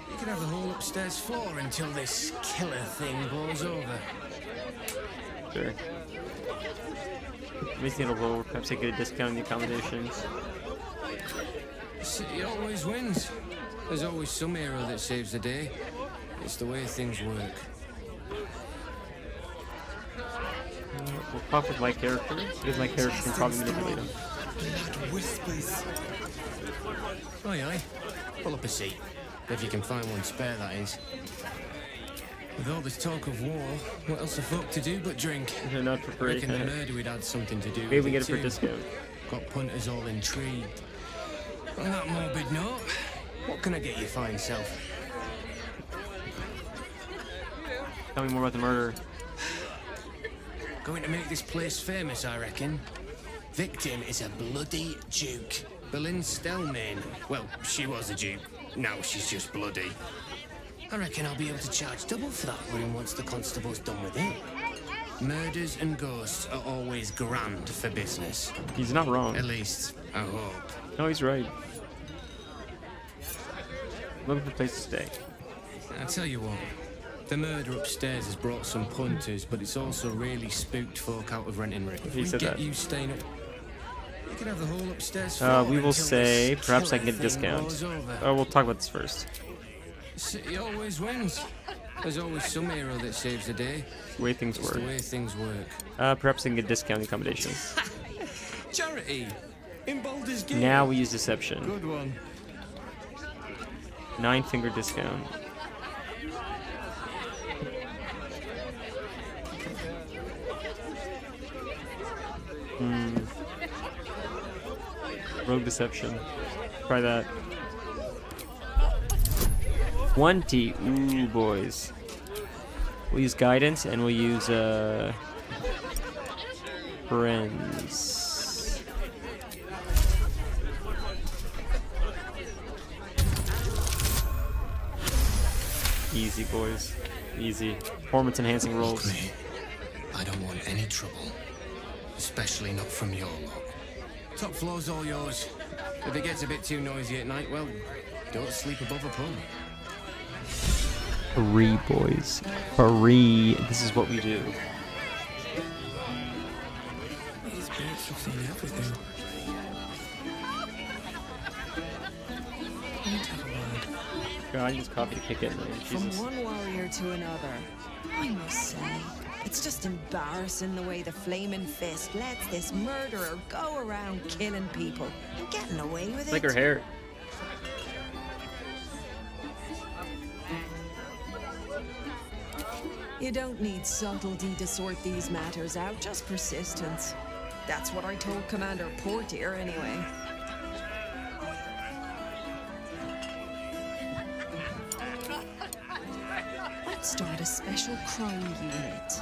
You can have the whole upstairs floor until this killer thing blows over. Sure. Maybe it'll roll. Perhaps I get a discount on the accommodations. The city always wins. There's always some hero that saves the day. It's the way things work. We'll talk with my character, because my character can probably manipulate him. Blood whispers. Aye, aye. Pull up a seat. If you can find one spare, that is. With all this talk of war, what else are folk to do but drink? They're not for free. Reckon the murder would add something to do Maybe with we get it for a too. discount. Got punters all intrigued. On that morbid note, what can I get you fine self? Tell me more about the murder. Going to make this place famous, I reckon. Victim is a bloody duke. Boleyn Stelmane. Well, she was a duke. Now she's just bloody. I reckon I'll be able to charge double for that room once the constable's done with it. Murders and ghosts are always grand for business. He's not wrong. At least, I hope. No, he's right. Looking for a place to stay. I tell you what. The murder upstairs has brought some punters, but it's also really spooked folk out of renting rooms. If He we said get that. you staying up, you can have the whole upstairs floor We will until say, this perhaps I can killer get a thing discount. blows over. Oh, we'll talk about this first. The city always wins. There's always some hero that saves the day. The way things It's work. the way things work. Perhaps I can get a discount on the accommodations. Charity! In Baldur's Gate! Now we use deception. Good one. 9-finger discount. Rogue deception. Try that. 20. Ooh, boys. We'll use guidance and we'll use friends. Easy, boys. Easy. Performance enhancing rolls. Look, mate, I don't want any trouble. Especially not from your lot. Top floor's all yours. If it gets a bit too noisy at night, well, don't sleep above a pub. Free, boys. Free. This is what we do. These boots have seen everything. God, I just copied a kick it. From one warrior to another. I must say, it's just embarrassing the way the Flaming Fist lets this murderer go around killing people and getting away with It's it. like her hair. You don't need subtlety to sort these matters out, just persistence. That's what I told Commander Portier anyway. I'd start a special crime unit.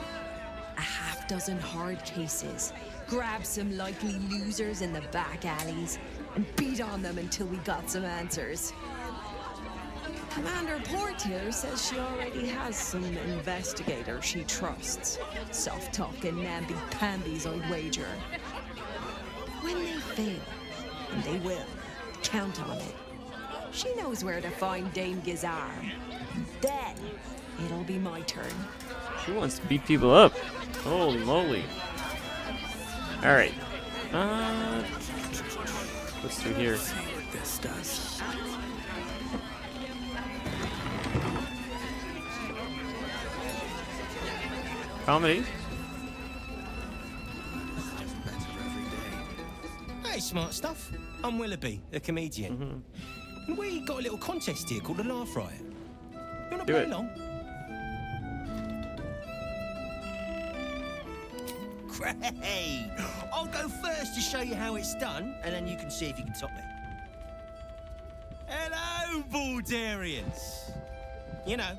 A half-dozen hard cases. Grab some likely losers in the back alleys and beat on them until we got some answers. Commander Portier says she already has some investigators she trusts. Soft-talking namby-pambies, I'd wager. When they fail, and they will, count on it. She knows where to find Dame Gizar. Then, it'll be my turn. She wants to beat people up. Holy moly. Alright. What's through here? See what this does. Comedy? Hey, smart stuff. I'm Willoughby, a comedian. And we got a little contest here called the Laugh Riot. You wanna Do play it. along? Great! I'll go first to show you how it's done, and then you can see if you can top me. Hello, Baldur'S! You know,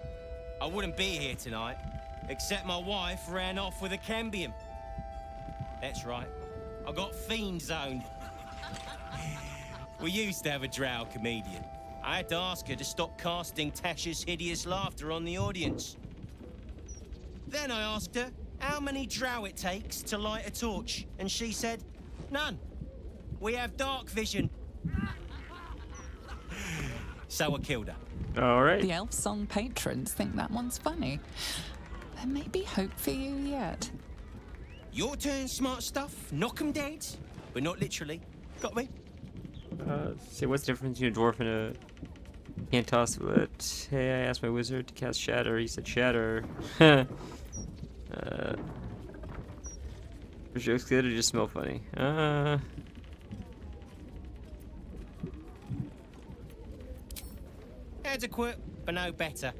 I wouldn't be here tonight, except my wife ran off with a cambion. That's right, I got fiend zoned. We used to have a drow comedian. I had to ask her to stop casting Tasha's hideous laughter on the audience. Then I asked her how many drow it takes to light a torch, and she said, none. We have dark vision. So I killed her. Alright. The elf song patrons think that one's funny. There may be hope for you yet. Your turn, smart stuff. Knock 'em dead. But not literally. Got me? Say, what's the difference between a dwarf and a... Can't toss it. Hey, I asked my wizard to cast Shatter. He said Shatter. Are jokes good or just smell funny? Adequate, but no better.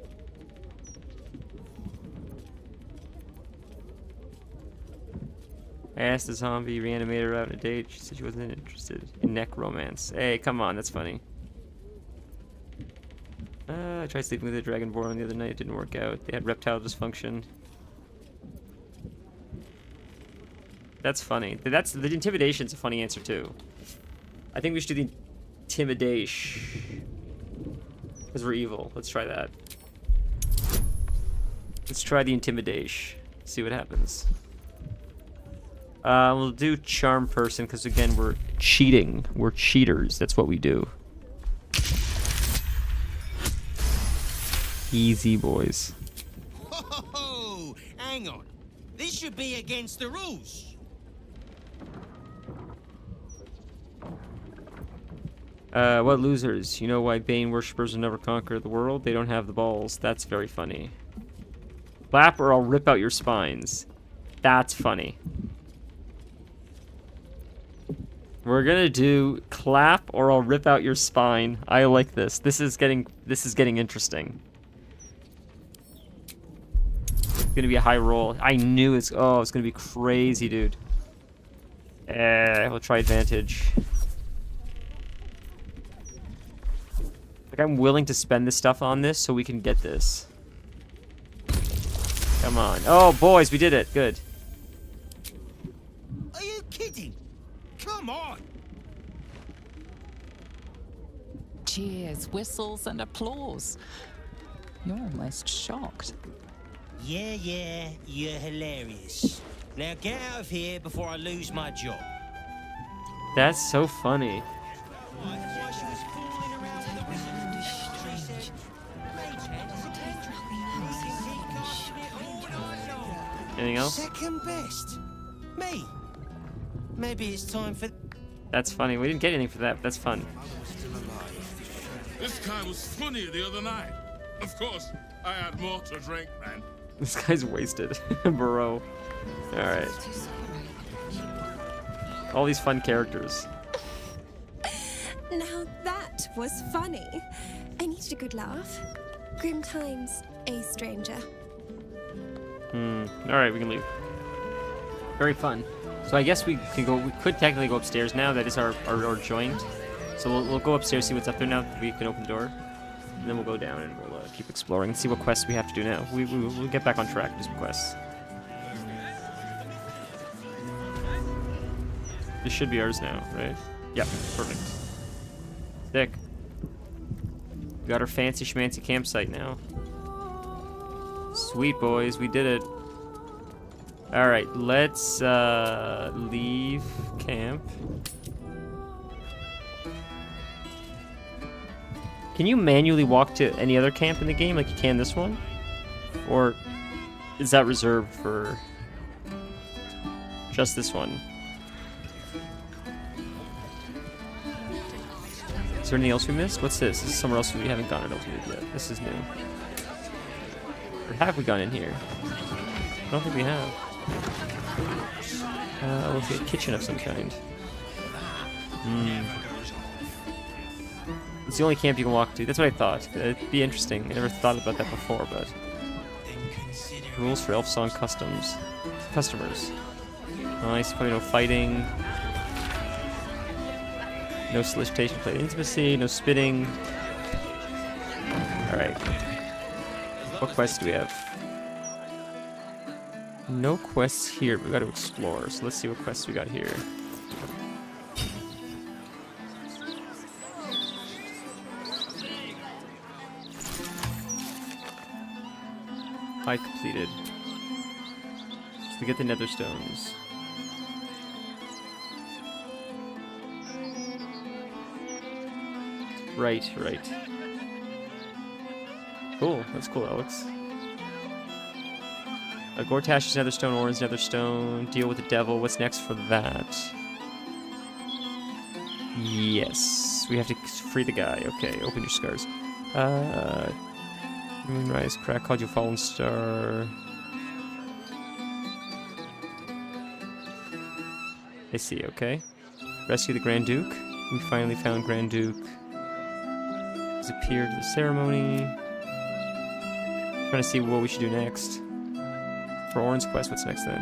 I asked the zombie reanimator out on a date. She said she wasn't interested in neck romance. Hey, come on, that's funny. I tried sleeping with a dragonborn the other night. It didn't work out. They had reptile dysfunction. That's funny. That's the intimidation's a funny answer too. I think we should do the intimidation because we're evil. Let's try that. Let's try the intimidation. See what happens. We'll do charm person because again we're cheating. We're cheaters. That's what we do. Easy, boys. Whoa! Hang on. This should be against the rules. What losers? You know why Bane worshippers will never conquer the world? They don't have the balls. That's very funny. Clap or I'll rip out your spines. That's funny. We're gonna do clap or I'll rip out your spine. I like this. This is getting interesting. It's gonna be a high roll. I knew it's gonna be crazy, dude. We'll try advantage. Like I'm willing to spend this stuff on this so we can get this. Come on. Oh boys, we did it. Good. Are you kidding? Come on. Cheers, whistles, and applause. You're almost shocked. Yeah, you're hilarious. Now get out of here before I lose my job. That's so funny. Anything else? Second best. Me. Maybe it's time for... That's funny. We didn't get anything for that, but that's fun. This guy was funny the other night. Of course, I had more to drink, man. This guy's wasted. Bro. Alright. All these fun characters. Now that was funny. I needed a good laugh. Grim times, a stranger. Alright, we can leave. Very fun. So I guess we can go. We could technically go upstairs now. That is our joint. So we'll go upstairs, see what's up there now. We can open the door, and then we'll go down and we'll keep exploring and see what quests we have to do now. We'll get back on track with some quests. This should be ours now, right? Yep, perfect. Sick. We got our fancy schmancy campsite now. Sweet boys, we did it. Alright, let's leave camp. Can you manually walk to any other camp in the game like you can this one? Or is that reserved for just this one? Is there anything else we missed? What's this? This is somewhere else we haven't gone, I don't believe yet. This is new. Or have we gone in here? I don't think we have. Let's get a kitchen of some kind. It's the only camp you can walk to. That's what I thought. It'd be interesting. I never thought about that before, but... Rules for Elf Song customers. Nice. Probably no fighting. No solicitation, play intimacy, no spitting. Alright. What quests do we have? No quests here, but we gotta explore. So let's see what quests we got here. High completed. So we get the nether stones. Right. Cool, that's cool, Alex. Gortash's netherstone, Orin's netherstone, deal with the devil. What's next for that? Yes, we have to free the guy. Okay, open your scars. Moonrise, crack, called you fallen star. I see, okay. Rescue the Grand Duke. We finally found Grand Duke. He's appeared at the ceremony. Trying to see what we should do next. For Orin's quest, what's next then?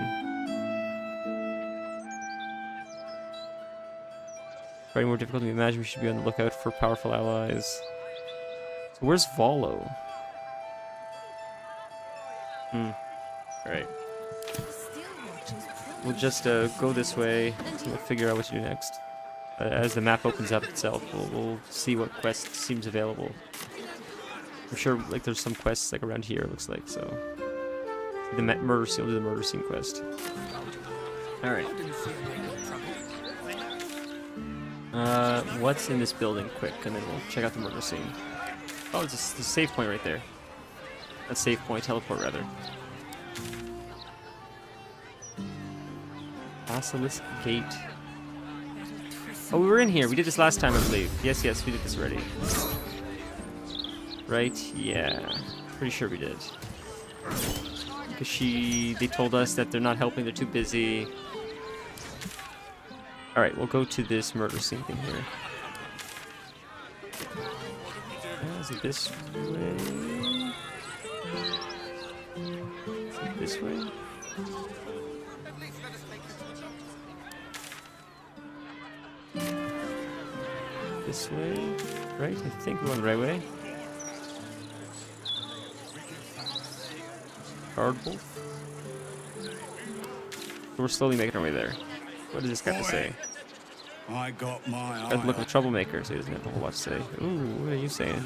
Probably more difficult than we imagine. We should be on the lookout for powerful allies. So where's Volo? Alright. We'll just go this way, and we'll figure out what to do next. As the map opens up itself, we'll see what quest seems available. I'm sure like there's some quests like around here, it looks like, so... The murder scene, we'll do the murder scene quest. Alright. What's in this building, quick, and then we'll check out the murder scene. Oh, it's a save point right there. A save point, teleport rather. Basilisk Gate. Oh, we were in here. We did this last time, I believe. Yes, we did this already. Right? Yeah. Pretty sure we did. Because they told us that they're not helping, they're too busy. Alright, we'll go to this murder scene thing here. Is it this way? Is it this way? This way? Right? I think we're on the right way. Guardbolt. We're slowly making our way there. What does this guy have to say? I got my eye. Got to look at the troublemaker, so he doesn't have a whole lot to say. Ooh, what are you saying?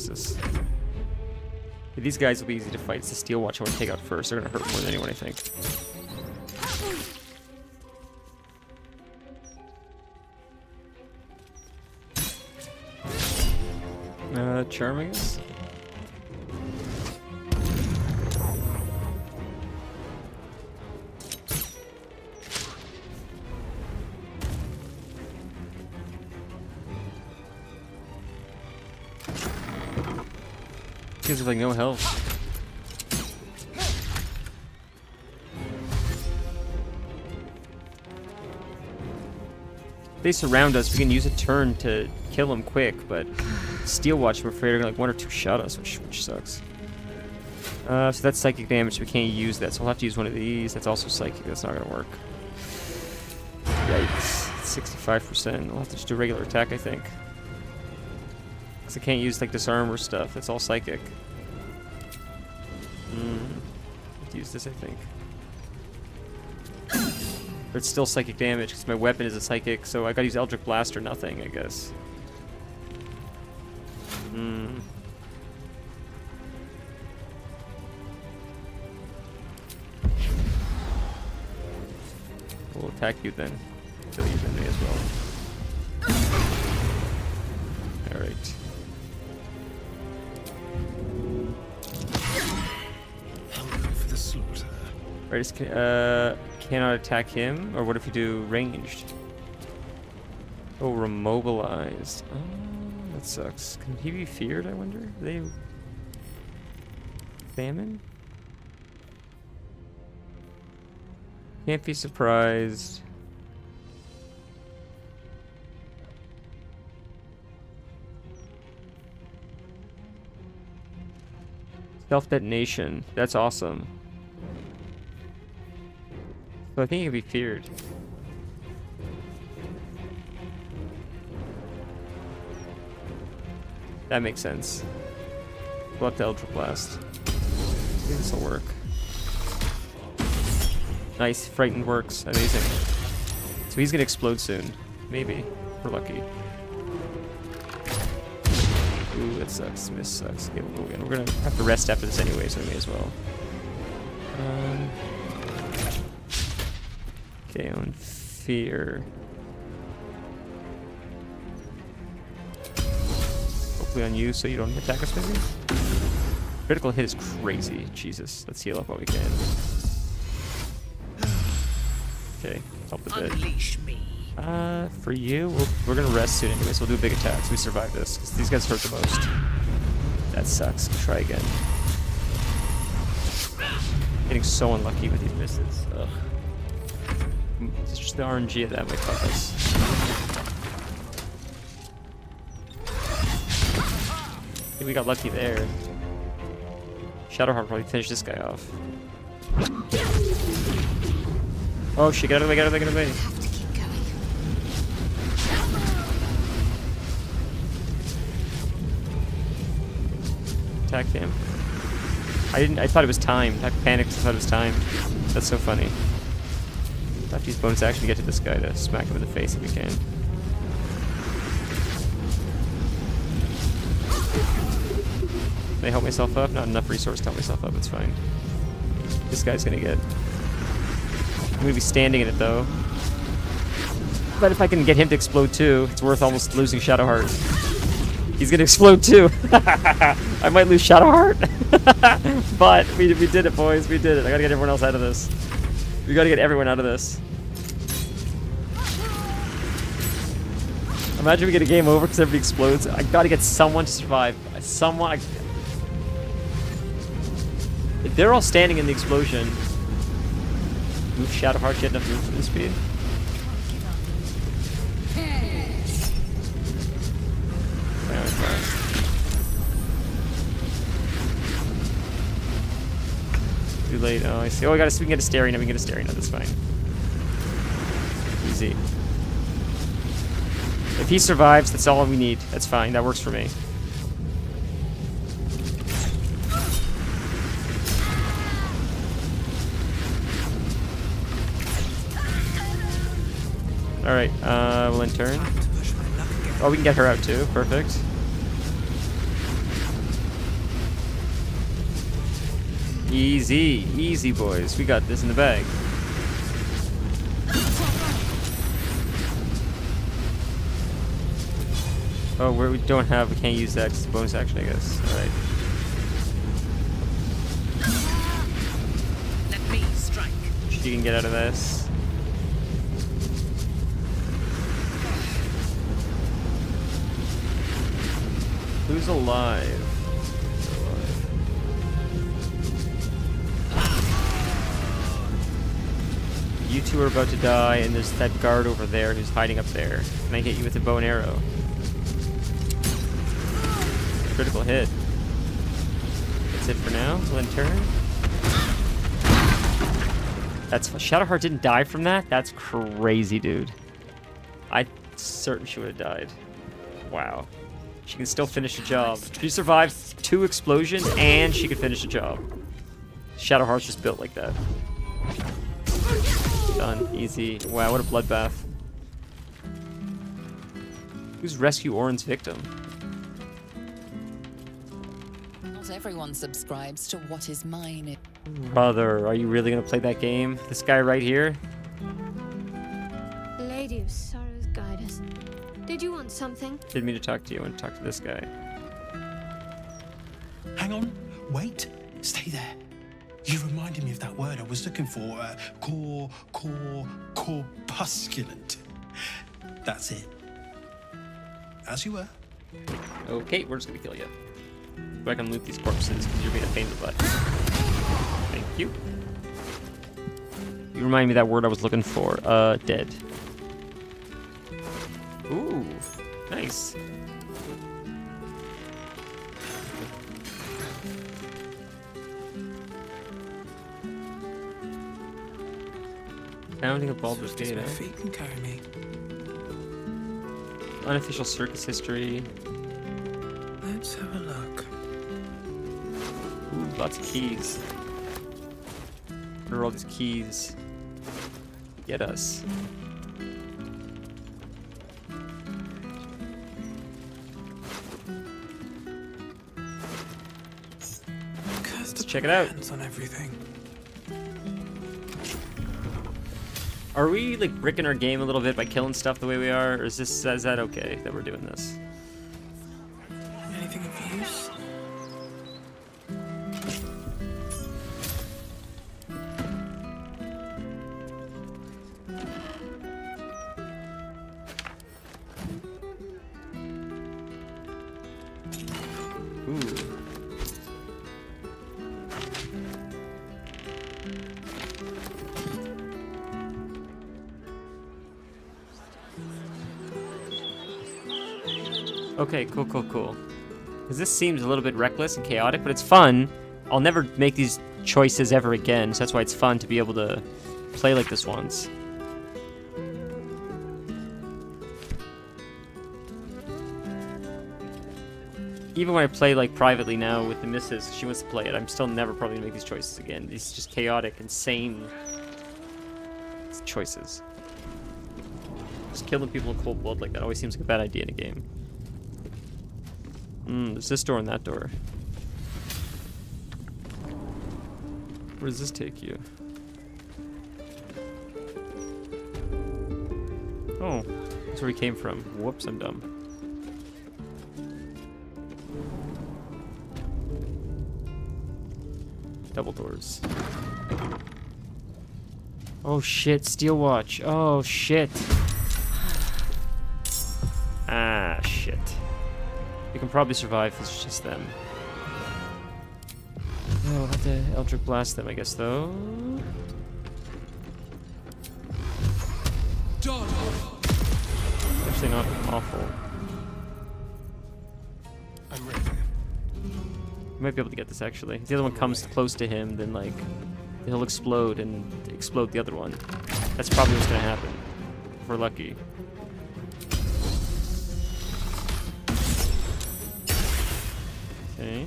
Jesus. These guys will be easy to fight. It's the Steel Watch I want to take out first. They're gonna hurt more than anyone, I think. Charm, I guess? Gives have like no health. They surround us, we can use a turn to kill them quick, but Steel Watch, I'm afraid, are gonna like 1 or 2 shot us, which sucks. So that's psychic damage, we can't use that, so we'll have to use one of these. That's also psychic, that's not gonna work. Yikes, 65%. I'll have to just do regular attack, I think. Because I can't use like disarm or stuff, it's all psychic. Have to use this, I think. But it's still psychic damage because my weapon is a psychic, so I gotta use Eldritch Blast or nothing, I guess. We'll attack you then. Kill you then as well. Alright. For the slaughter. Right, cannot attack him, or what if you do ranged? Oh, remobilized. Oh, that sucks. Can he be feared, I wonder? They... Famine? Can't be surprised. Self-detonation. That's awesome. So I think he can be feared. That makes sense. We'll have to Eldritch Blast. I think this will work. Nice, frightened works. Amazing. So he's gonna explode soon. Maybe. We're lucky. Ooh, that sucks. Miss sucks. Okay, we'll go again. We're gonna have to rest after this anyway, so we may as well. Okay, on fear. Hopefully on you so you don't attack us, maybe? Critical hit is crazy. Jesus. Let's heal up while we can. Okay, help a bit. Unleash me. For you, we're gonna rest soon anyway, so we'll do a big attack so we survive this, because these guys hurt the most. That sucks. Try again. Getting so unlucky with these misses. Ugh. It's just the RNG of that might fuck us. I think we got lucky there. Shadowheart probably finished this guy off. Oh shit, get out of the way, get out of the way, get out of the way. Attack him. I thought it was timed. I panicked, I thought it was timed. That's so funny. I have to use bonus action to get to this guy to smack him in the face if we can. Can I help myself up? Not enough resource to help myself up, it's fine. This guy's gonna get... I'm gonna be standing in it though. But if I can get him to explode too, it's worth almost losing Shadowheart. He's gonna explode too! I might lose Shadowheart! But we did it, boys, we did it. I gotta get everyone else out of this. We gotta get everyone out of this. Imagine we get a game over because everybody explodes. I gotta get someone to survive. Someone... If they're all standing in the explosion... Move Shadowheart, get enough movement speed? Too late. Oh, I see. Oh, we can get a Stary now. We can get a Stary now. That's fine. Easy. If he survives, that's all we need. That's fine. That works for me. Alright, we'll end turn. Oh, we can get her out too. Perfect. Easy, easy, boys. We got this in the bag. Oh, we don't have. We can't use that. It's a bonus action, I guess. All right. Let me strike. She can get out of this. Who's alive? You two are about to die, and there's that guard over there who's hiding up there. Can I hit you with a bow and arrow? Critical hit. That's it for now. We'll then turn. That's Shadowheart didn't die from that? That's crazy, dude. I'm certain she would have died. Wow. She can still finish the job. She survived 2 explosions and she could finish the job. Shadowheart's just built like that. Done. Easy. Wow, what a bloodbath. Who's Rescue Orin's victim? Not everyone subscribes to what is mine. Brother, are you really gonna play that game? This guy right here? Lady of Sorrows, guide us. Did you want something? Didn't mean to talk to you. I want to talk to this guy. Hang on. Wait. Stay there. You reminded me of that word I was looking for. Corpusculent. That's it. As you were. Okay, we're just gonna kill you. Go back and loot these corpses because you're being a pain in the butt. Thank you. You remind me of that word I was looking for. Dead. Ooh, nice. Founding of Baldur's Gate. My feet can carry me. Unofficial circus history. Let's have a look. Ooh, lots of keys. What are all these keys? Get us. Let's check it out. On everything. Are we like bricking our game a little bit by killing stuff the way we are, or is that okay that we're doing this? Anything of use? Ooh. Okay, cool. Because this seems a little bit reckless and chaotic, but it's fun. I'll never make these choices ever again, so that's why it's fun to be able to play like this once. Even when I play like privately now with the missus, she wants to play it, I'm still never probably gonna make these choices again. These just chaotic, insane choices. Just killing people in cold blood like that always seems like a bad idea in a game. There's this door and that door. Where does this take you? Oh, that's where he came from. Whoops, I'm dumb. Double doors. Oh shit, steel watch. Oh shit. Ah, shit. We can probably survive if it's just them. Oh, I'll have to Eldritch Blast them, I guess, though. Actually, not awful. I'm ready. We might be able to get this, actually. If the other one comes close to him, then, like, he'll explode and explode the other one. That's probably what's gonna happen. If we're lucky. Okay.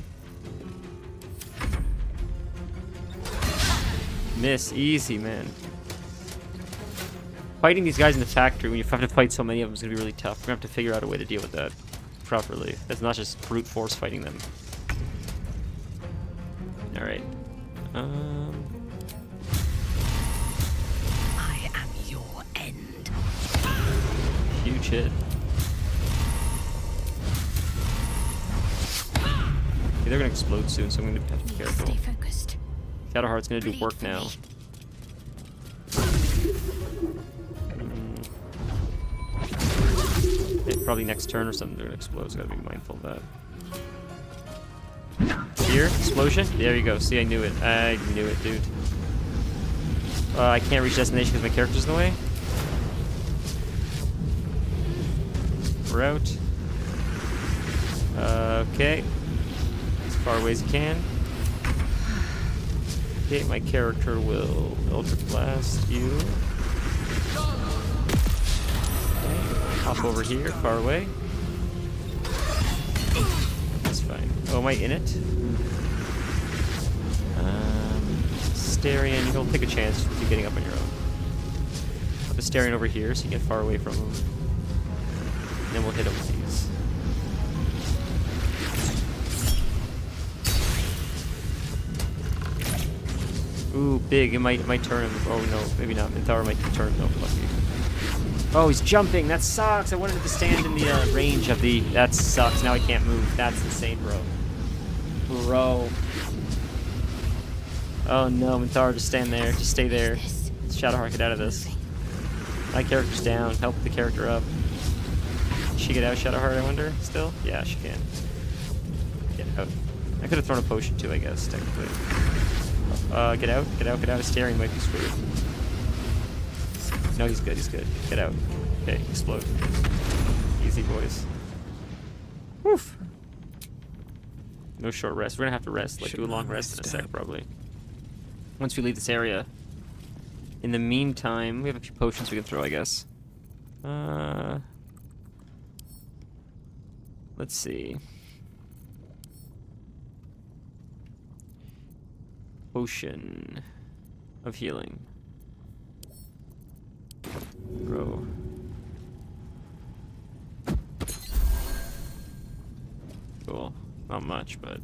Miss. Easy, man. Fighting these guys in the factory when you have to fight so many of them is going to be really tough. We're going to have to figure out a way to deal with that properly. That's not just brute force fighting them. Alright. I am your end. Huge hit. Okay, they're gonna explode soon, so I'm gonna have to be careful. Stay focused. Shadowheart's gonna do work now. Okay, probably next turn or something they're gonna explode, so gotta be mindful of that. Here, explosion. There you go. See, I knew it. I knew it, dude. I can't reach destination because my character's in the way. We're out. Okay. As far away as you can. Okay, my character will Eldritch Blast you. Okay, hop over here, far away. That's fine. Oh, am I in it? Astarion, you'll take a chance with you getting up on your own. Put Astarion over here so you get far away from him. And then we'll hit him with these. Ooh, big. It might turn him. Oh no, maybe not. Minthara might turn him. No, lucky. Oh, he's jumping. That sucks. I wanted to stand in the range of the. That sucks. Now I can't move. That's insane, bro. Bro. Oh no, Minthara, just stand there. Just stay there. Shadowheart, get out of this. My character's down. Help the character up. Can she get out, Shadowheart, I wonder? Still? Yeah, she can. Get out. I could have thrown a potion too, I guess, technically. Get out, get out, get out. Astarion might be screwed. No, he's good, he's good. Get out. Okay, explode. Easy, boys. Woof. No short rest. We're gonna have to rest, like do a long rest in a sec, probably. Once we leave this area. In the meantime, we have a few potions we can throw, I guess. Let's see. Potion of healing. Grow. Cool. Not much, but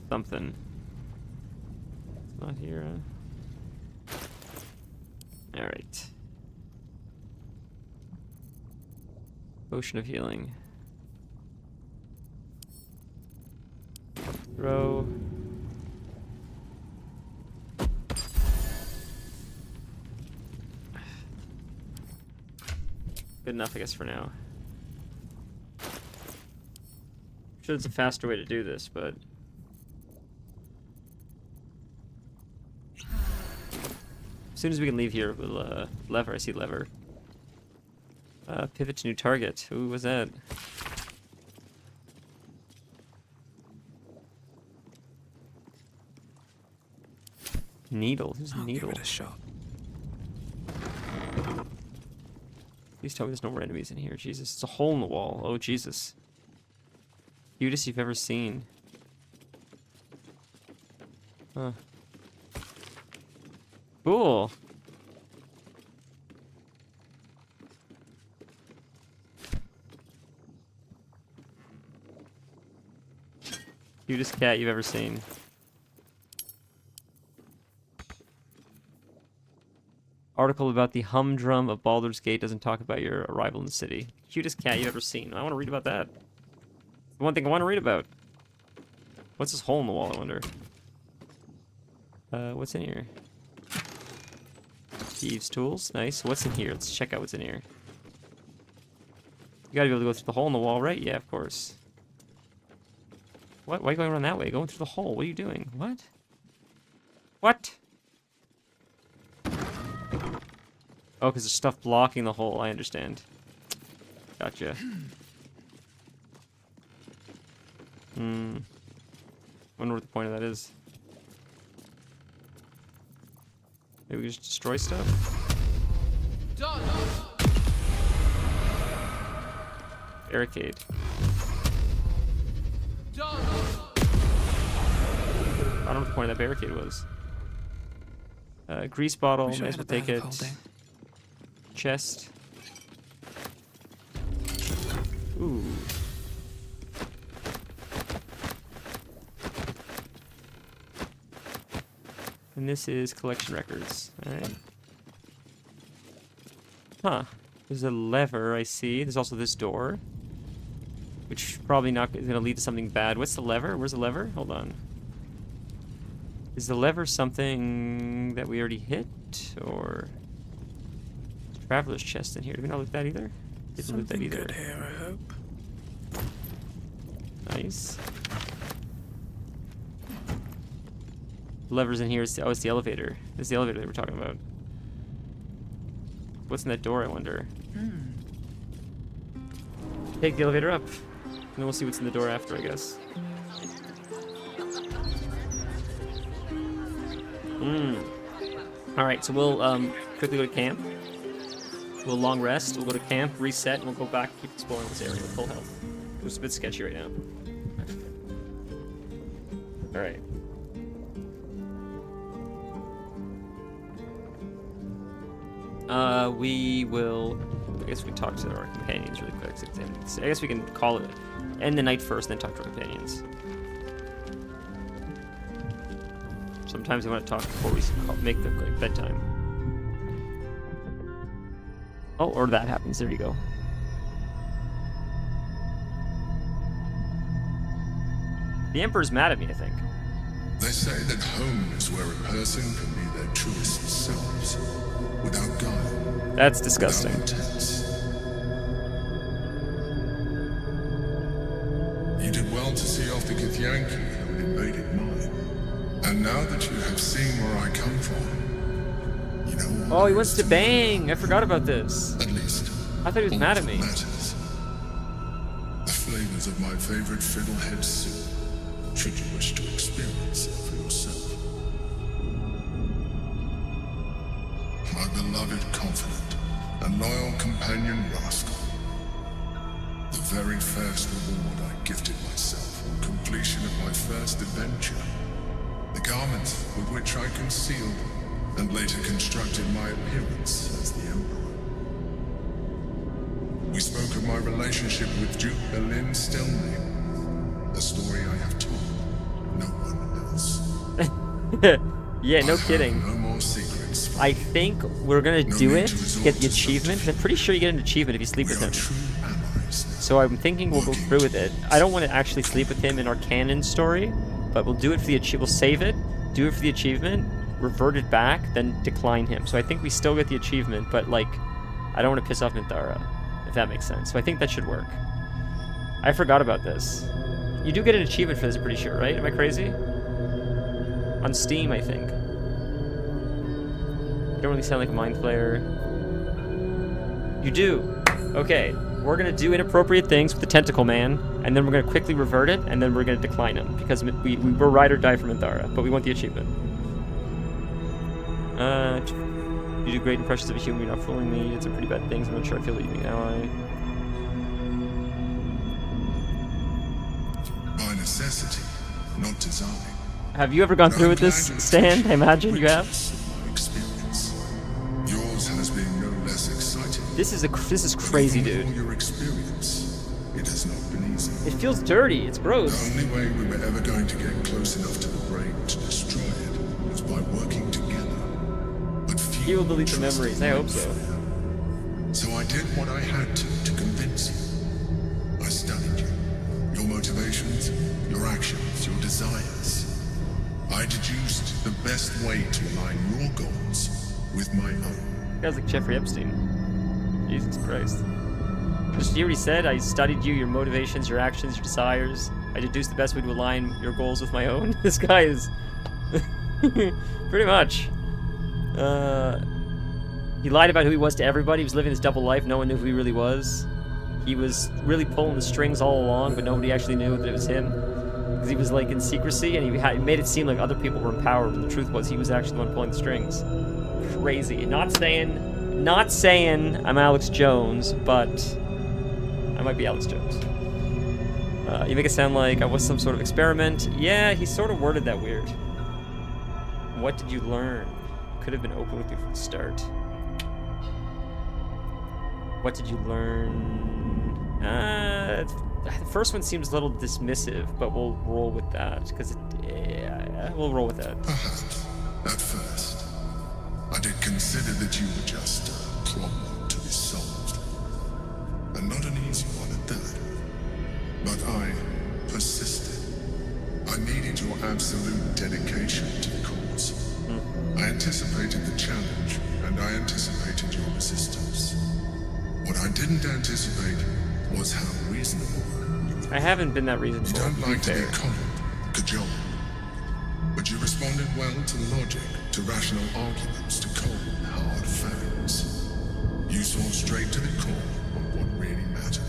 something. It's not here, huh? Alright. Potion of healing. Throw. Good enough, I guess, for now. I'm sure there's a faster way to do this, but as soon as we can leave here, we'll lever. I see lever. Pivot to new target. Who was that? Needle. Who's Needle? Give it a shot. Please tell me there's no more enemies in here. Jesus, it's a hole in the wall. Oh, Jesus. Cutest you've ever seen. Huh. Cool. Cutest cat you've ever seen. Article about the humdrum of Baldur's Gate doesn't talk about your arrival in the city. Cutest cat you've ever seen. I want to read about that. The one thing I want to read about. What's this hole in the wall, I wonder? What's in here? Thieves' tools. Nice. What's in here? Let's check out what's in here. You gotta be able to go through the hole in the wall, right? Yeah, of course. What? Why are you going around that way? Going through the hole. What are you doing? What? What? Oh, because there's stuff blocking the hole. I understand. Gotcha. Wonder what the point of that is. Maybe we just destroy stuff? Barricade. I don't know what the point of that barricade was. Grease bottle. Might as well take it. Chest. Ooh. And this is collection records. Alright. Huh. There's a lever, I see. There's also this door. Which probably not is gonna lead to something bad. What's the lever? Where's the lever? Hold on. Is the lever something that we already hit? Or traveler's chest in here? Did we not loot that either? Didn't loot that either. Good here, I hope. Nice. Levers in here. Oh, it's the elevator. This is the elevator that we're talking about. What's in that door, I wonder? Take the elevator up. And then we'll see what's in the door after, I guess. Alright, so we'll quickly go to camp. We'll long rest, we'll go to camp, reset, and we'll go back and keep exploring this area with full health. It's a bit sketchy right now. Alright. We will... I guess we can talk to our companions really quick. I guess we can call it... End the night first, then talk to our companions. Sometimes we want to talk before we make the bedtime. Oh, or that happens. There you go. The Emperor's mad at me, I think. They say that home is where a person can be their truest selves, without guile. That's disgusting. You did well to see off the Githyanki who had invaded mine. And now that you have seen where I come from, you know. Oh, he wants to bang! I forgot about this. At least. I thought he was mad at me. Matters. The flavors of my favorite fiddlehead soup, should you wish to experience it for yourself. My beloved confidant and loyal companion rascal. The very first reward I gifted myself on completion of my first adventure. The garments with which I concealed and later constructed my appearance as the Emperor. We spoke of my relationship with Duke Berlin Stelmane, a story I have told no one else. Yeah, no kidding. No more secrets. I think we're gonna do it, get the achievement. I'm pretty sure you get an achievement if you sleep with him. So I'm thinking we'll go through with it. I don't want to actually sleep with him in our canon story, but we'll do it for the achievement. We'll save it, do it for the achievement, revert it back, then decline him. So I think we still get the achievement, but like, I don't want to piss off Minthara, if that makes sense. So I think that should work. I forgot about this. You do get an achievement for this, I'm pretty sure, right? Am I crazy? On Steam, I think. You don't really sound like a mind flayer. You do. Okay. We're gonna do inappropriate things with the Tentacle Man, and then we're gonna quickly revert it, and then we're gonna decline him, because we're ride or die for Minthara, but we want the achievement. You do great impressions of a human, you're not fooling me, it's some pretty bad things, I'm not sure I feel that you being an ally. By necessity, not design. Have you ever gone through with this, Stan? I imagine you have. Yours has been no less exciting. This is crazy, dude. Your experience, it has not been easy. It feels dirty. It's gross. The only way we were ever going to get close enough to the brain to destroy it was by working together. But he will delete the memories. I hope so. So I did what I had to convince you. I studied you, your motivations, your actions, your desires. I deduced the best way to align your goals with my own. Guy's like Jeffrey Epstein. Jesus Christ. Just you already said, I studied you, your motivations, your actions, your desires. I deduced the best way to align your goals with my own. This guy is... pretty much. He lied about who he was to everybody. He was living this double life. No one knew who he really was. He was really pulling the strings all along, but nobody actually knew that it was him. Because he was like in secrecy, and he made it seem like other people were empowered, when the truth was he was actually the one pulling the strings. Crazy. Not saying I'm Alex Jones, but I might be Alex Jones. You make it sound like I was some sort of experiment. Yeah, he sort of worded that weird. What did you learn? Could have been open with you from the start. What did you learn? The first one seems a little dismissive, but we'll roll with that, because we'll roll with that. Perhaps. At first, I did consider that you were just a problem to be solved. And not an easy one at that. But I persisted. I needed your absolute dedication to the cause. I anticipated the challenge, and I anticipated your resistance. What I didn't anticipate was how reasonable. I haven't been that reasonable. You don't like to be fair. coddled, cajoled. But you responded well to logic, to rational arguments, to cold, hard facts. You saw straight to the core of what really mattered.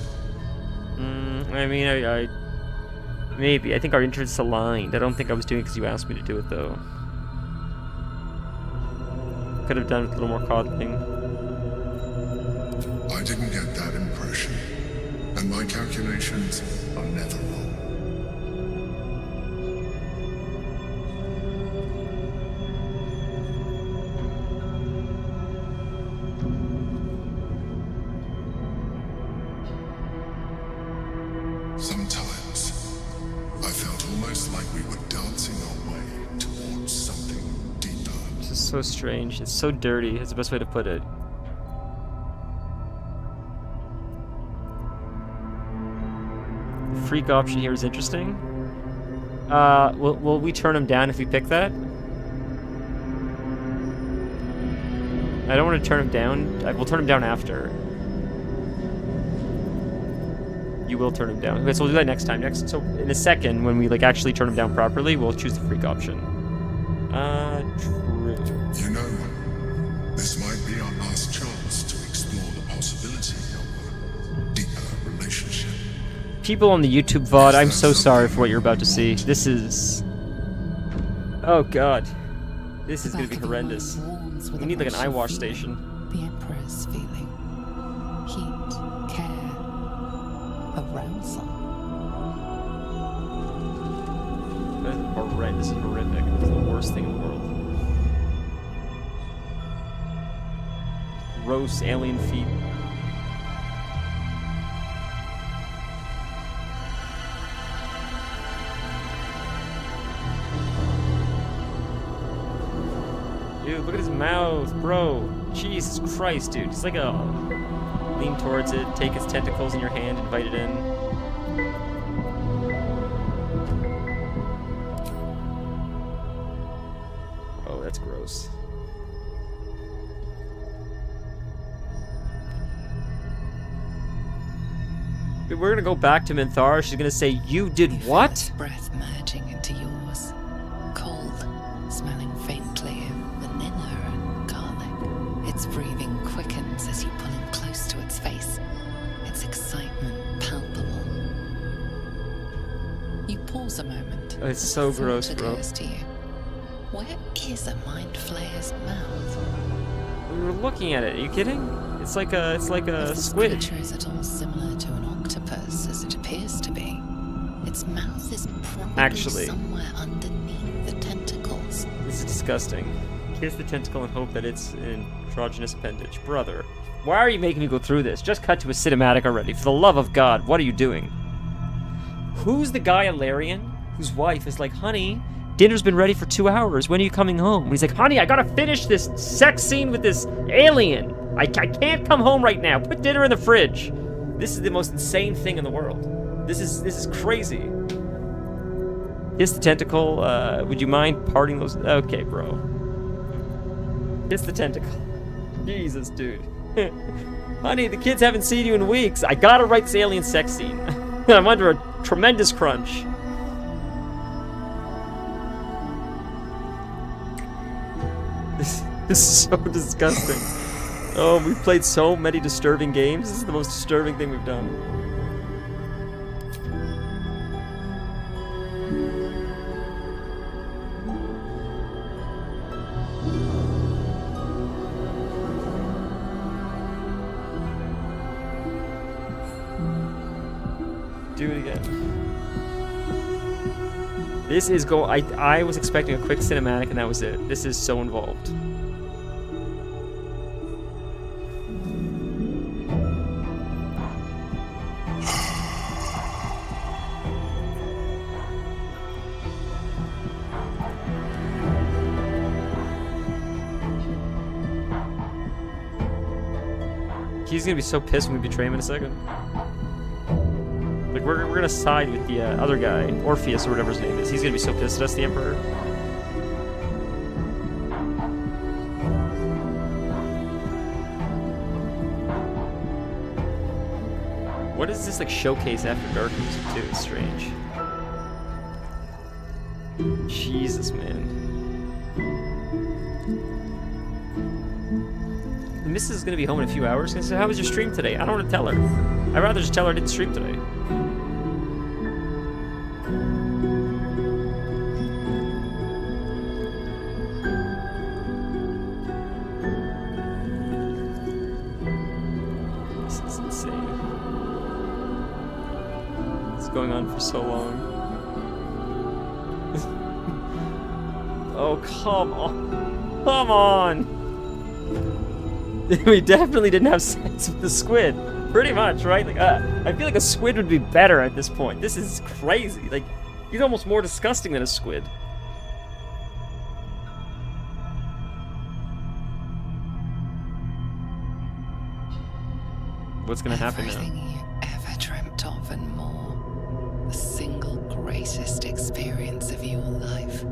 I mean, I maybe. I think our interests aligned. I don't think I was doing it because you asked me to do it, though. Could have done with a little more coddling. I didn't get that impression, and my calculations are never wrong. Sometimes, I felt almost like we were dancing our way towards something deeper. This is so strange. It's so dirty. That's the best way to put it. The freak option here is interesting. Will we turn him down if we pick that? I don't want to turn him down. We'll turn him down after. You will turn him down. Okay, so we'll do that next time. So in a second, when we like actually turn him down properly, we'll choose the freak option. True. You know, this might be our last chance to explore the possibility of a deeper relationship. People on the YouTube VOD, I'm so sorry for what you're about to see. This is... Oh god. This is gonna be horrendous. We need like an eye wash station. The Emperor's feeling. Heat, care, arousal. This is horrific. This is the worst thing in the world. Gross alien feet. Dude, look at his mouth, bro. Jesus Christ, dude. It's like a... Lean towards it, take its tentacles in your hand, invite it in. Oh, that's gross. We're gonna go back to Minthara. She's gonna say, "You did what?" Breath merging into yours. Cold, smelling faintly of vanilla and garlic. Its breathing quickens as you pull in close to its face. Its excitement palpable. You pause a moment. Oh, it's so gross, Thought bro. occurs to you. Where is a mind flayer's mouth? We were looking at it. Are you kidding? It's like a If this squid. creature is at all similar to an octopus, as it appears to be, its mouth is probably Actually. somewhere underneath the tentacles. This is disgusting. Kiss the tentacle and hope that it's an androgynous appendage. Brother, why are you making me go through this? Just cut to a cinematic already. For the love of God, what are you doing? Who's the guy at Larian whose wife is like, honey, dinner's been ready for 2 hours. When are you coming home? And he's like, honey, I gotta finish this sex scene with this alien. I can't come home right now. Put dinner in the fridge. This is the most insane thing in the world. This is crazy. Kiss the tentacle. Would you mind parting those? Okay, bro. Kiss the tentacle. Jesus, dude. Honey, the kids haven't seen you in weeks. I gotta write this alien sex scene. I'm under a tremendous crunch. This is so disgusting. Oh, we've played so many disturbing games. This is the most disturbing thing we've done. Do it again. This is I was expecting a quick cinematic and that was it. This is so involved. He's gonna be so pissed when we betray him in a second. Like, we're gonna side with the other guy, Orpheus or whatever his name is. He's gonna be so pissed at us, the Emperor. What is this, like, showcase after dark music, too? It's strange. Jesus, man. The missus is gonna be home in a few hours. And say, how was your stream today? I don't want to tell her. I'd rather just tell her I didn't stream today. This is insane. It's going on for so long. Oh, come on. Come on! We definitely didn't have sex with the squid. Pretty much, right? Like, I feel like a squid would be better at this point. This is crazy. Like, he's almost more disgusting than a squid. What's gonna happen now? Everything you ever dreamt of and more. The single greatest experience of your life.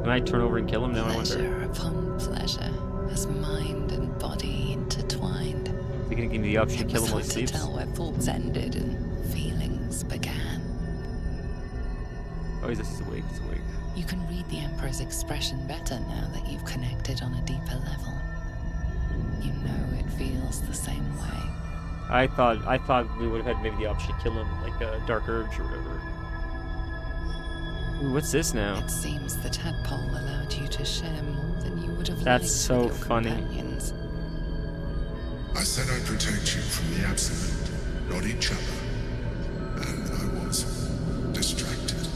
Can I turn over and kill him now? I wonder. Pleasure upon pleasure, as mind and body intertwined. Is he gonna give me the option to kill him while he To sleeps? tell where thoughts ended and feelings began. Oh, he's awake. He's awake. You can read the Emperor's expression better now that you've connected on a deeper level. You know it feels the same way. I thought we would have had maybe the option to kill him, like a dark urge or whatever. Ooh, what's this now? It seems the tadpole allowed you to share more than you would have That's liked so with your funny. companions. I said I'd protect you from the absolute, not each other. And I was distracted.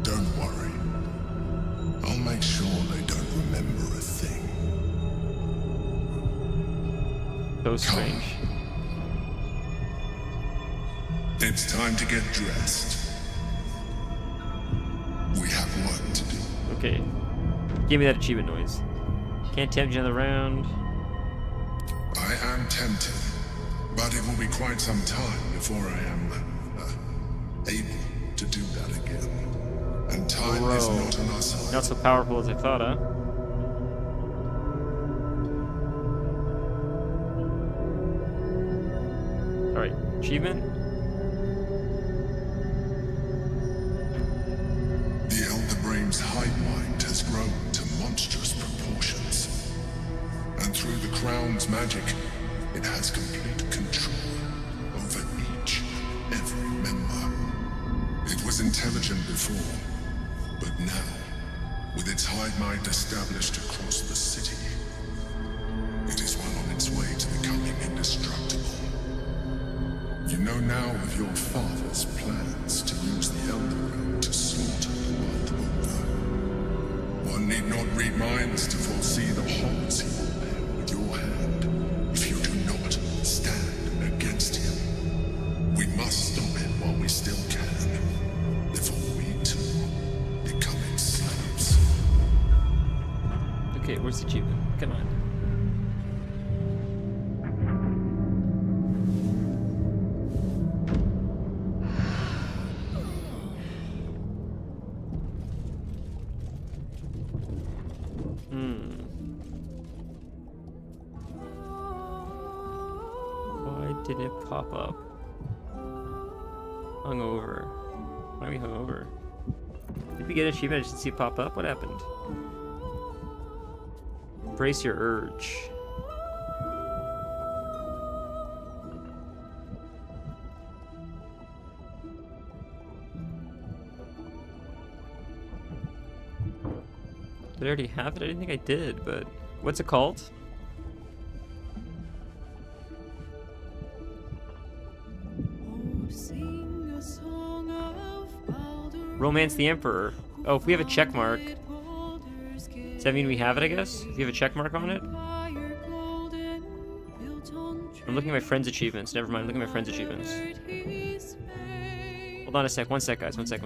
Don't worry. I'll make sure they don't remember a thing. So strange. It's time to get dressed. We have work to do. Okay. Give me that achievement noise. Can't tempt you another round. I am tempted, but it will be quite some time before I am able to do that again. And time is Bro. not on our side. Not so powerful as I thought, huh? Alright, achievement. The Elder Brain's hive mind has grown to monstrous proportions. And through the Crown's magic, it has complete control over each and every member. It was intelligent before, but now, with its hive mind established across the city, it is well on its way to becoming indestructible. You know now of your father's plans to use the Elder Brain to slaughter the world over. One need not read minds to foresee the horrors he will bear with your hand if you do not stand against him. We must stop it while we still can, before we too become its slaves. Okay, where's the achievement? Come on. Why did it pop up? Hungover. Why are we hungover? Did we get an achievement? I just didn't see it pop up? What happened? Brace your urge. Did I already have it? I didn't think I did, but what's it called? Romance the Emperor. Oh, if we have a check mark, does that mean we have it, I guess? If you have a check mark on it? I'm looking at my friend's achievements. Never mind, I'm looking at my friend's achievements. Hold on a sec. One sec, guys. One sec.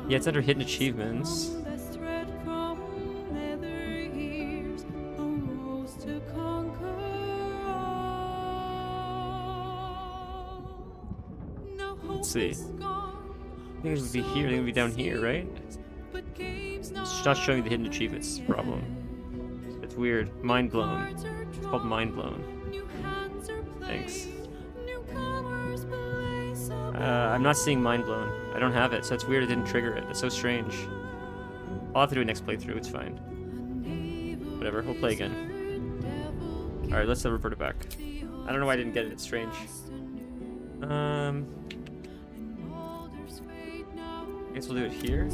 Yeah, it's under hidden achievements. Let's see. I think it would be here. I think it would be down here, right? It's not showing the hidden achievements. Problem. It's weird. Mind blown. It's called mind blown. Thanks. I'm not seeing mind blown. I don't have it, so it's weird. It didn't trigger it. That's so strange. I'll have to do a next playthrough. It's fine. Whatever. We'll play again. All right. Let's revert it back. I don't know why I didn't get it. It's strange. I guess we'll do it here.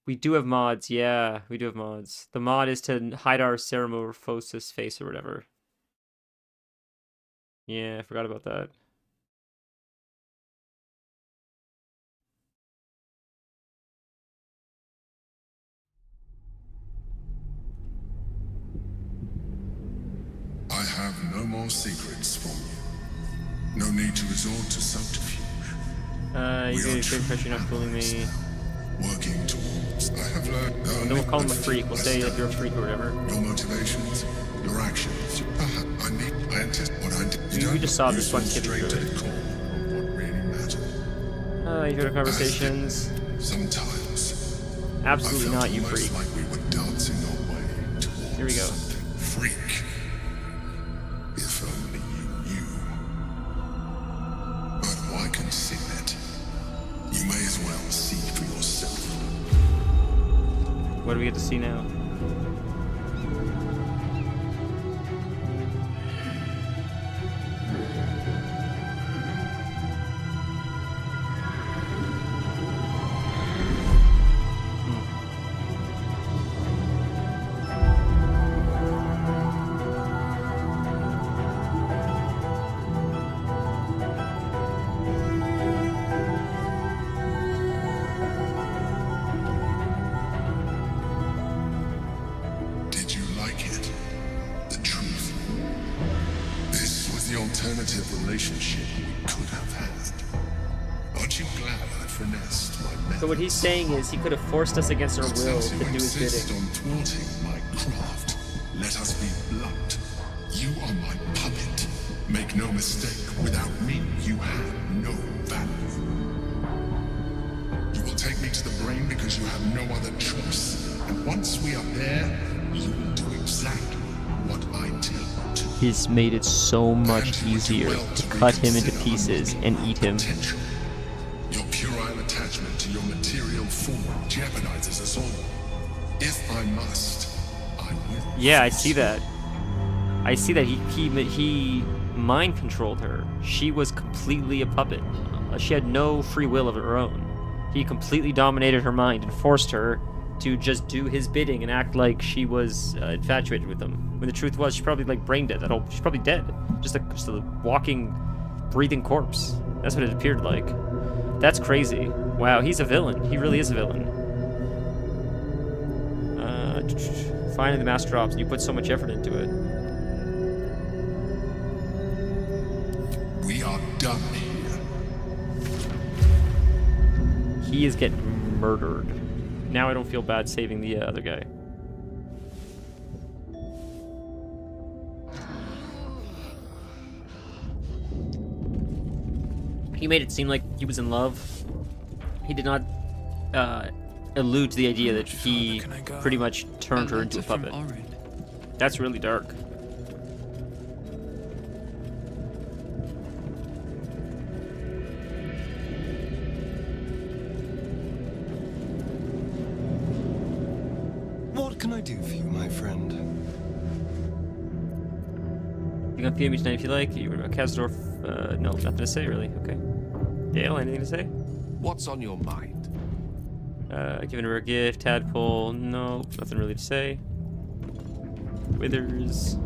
We do have mods, yeah, we do have mods. The mod is to hide our Ceramorphosis face or whatever. Yeah, I forgot about that. I have no more secrets from you. No need to resort to subterfuge. You get a good impression you're not fooling me. Working towards. I have learned. And then we'll call him a freak. We'll say like you're a freak or whatever. Your motivations, your actions. I anticipate what I did. We just saw this one skipping through it. What really matters. You go to conversations. Sometimes. Absolutely not, you freak. Like we were dancing our way towards. Here we go. Freak. If only you knew. But why conceal it? You may as well see for yourself. What do we get to see now? So what he's saying is he could have forced us against our will to do his bidding. On thwarting my craft. Let us be blunt. You are my puppet. Make no mistake, without me, you have no value. You will take me to the brain because you have no other choice. And once we are there, you will do exactly what I tell you to. He's made it so much easier to cut him into pieces and eat him. Your puerile attachment to your material form jeopardizes us all. If I must, I will. Yeah, I see that. I see that he mind controlled her. She was completely a puppet. She had no free will of her own. He completely dominated her mind and forced her to just do his bidding and act like she was infatuated with him. When the truth was, she's probably like brain dead. She's probably dead. Just a walking, breathing corpse. That's what it appeared like. That's crazy. Wow, he's a villain. He really is a villain. Finding the master ops, and you put so much effort into it. We are done here. He is getting murdered. Now I don't feel bad saving the other guy. He made it seem like he was in love. He did not allude to the idea that he pretty much turned her into a puppet. That's really dark. What can I do for you, my friend? You can feel me tonight if you like. You were Kasdorf. No, nothing to say really. Okay. Dale, anything to say? What's on your mind? Giving her a gift. Tadpole. No, nothing really to say. Withers.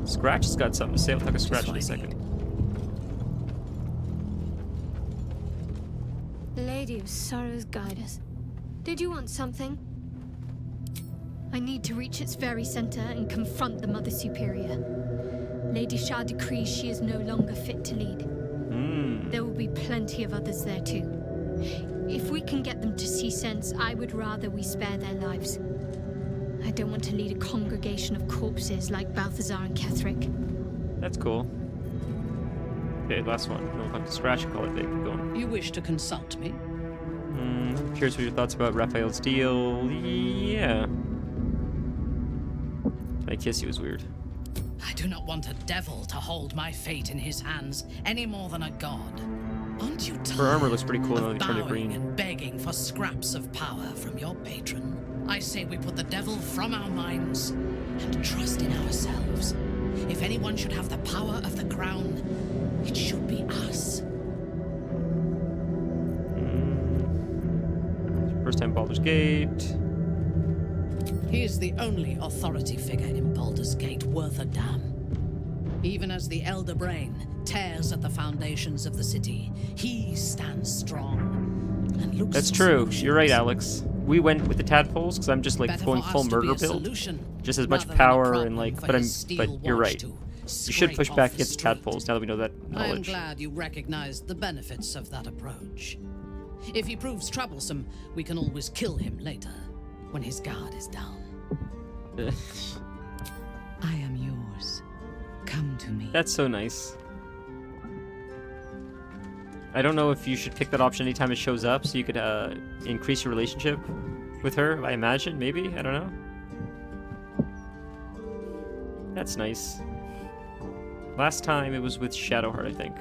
Scratch has got something to say. I'll talk a Scratch in a second. Lady of Sorrows, guide us. Did you want something? I need to reach its very center and confront the Mother Superior. Lady Shah decrees she is no longer fit to lead. There will be plenty of others there too. If we can get them to see sense, I would rather we spare their lives. I don't want to lead a congregation of corpses like Balthazar and Ketherick. That's cool. Okay, last one. No time to scratch and call it big. Keep going. You wish to consult me? Curious what your thoughts about Raphael's deal. Yeah. My kiss you was weird. I do not want a devil to hold my fate in his hands any more than a god. Aren't you tired Her armor looks pretty cool now that of he turned it bowing green. and begging for scraps of power from your patron? I say we put the devil from our minds and trust in ourselves. If anyone should have the power of the crown, it should be us. First time Baldur's Gate. He is the only authority figure in Baldur's Gate worth a damn. Even as the Elder Brain tears at the foundations of the city, he stands strong and looks. That's for true. solutions. You're right, Alex. We went with the tadpoles because I'm just like Better going for full us to be murder a build, solution just as much rather than a power problem and like. for But his steel you're watch right. to You should push scrape back off the against tadpoles now that we know that I am knowledge. glad you recognized the benefits of that approach. If he proves troublesome, we can always kill him later, when his guard is down. I am yours. Come to me. That's so nice. I don't know if you should pick that option anytime it shows up, so you could increase your relationship with her. I imagine, maybe. I don't know. That's nice. Last time it was with Shadowheart, I think.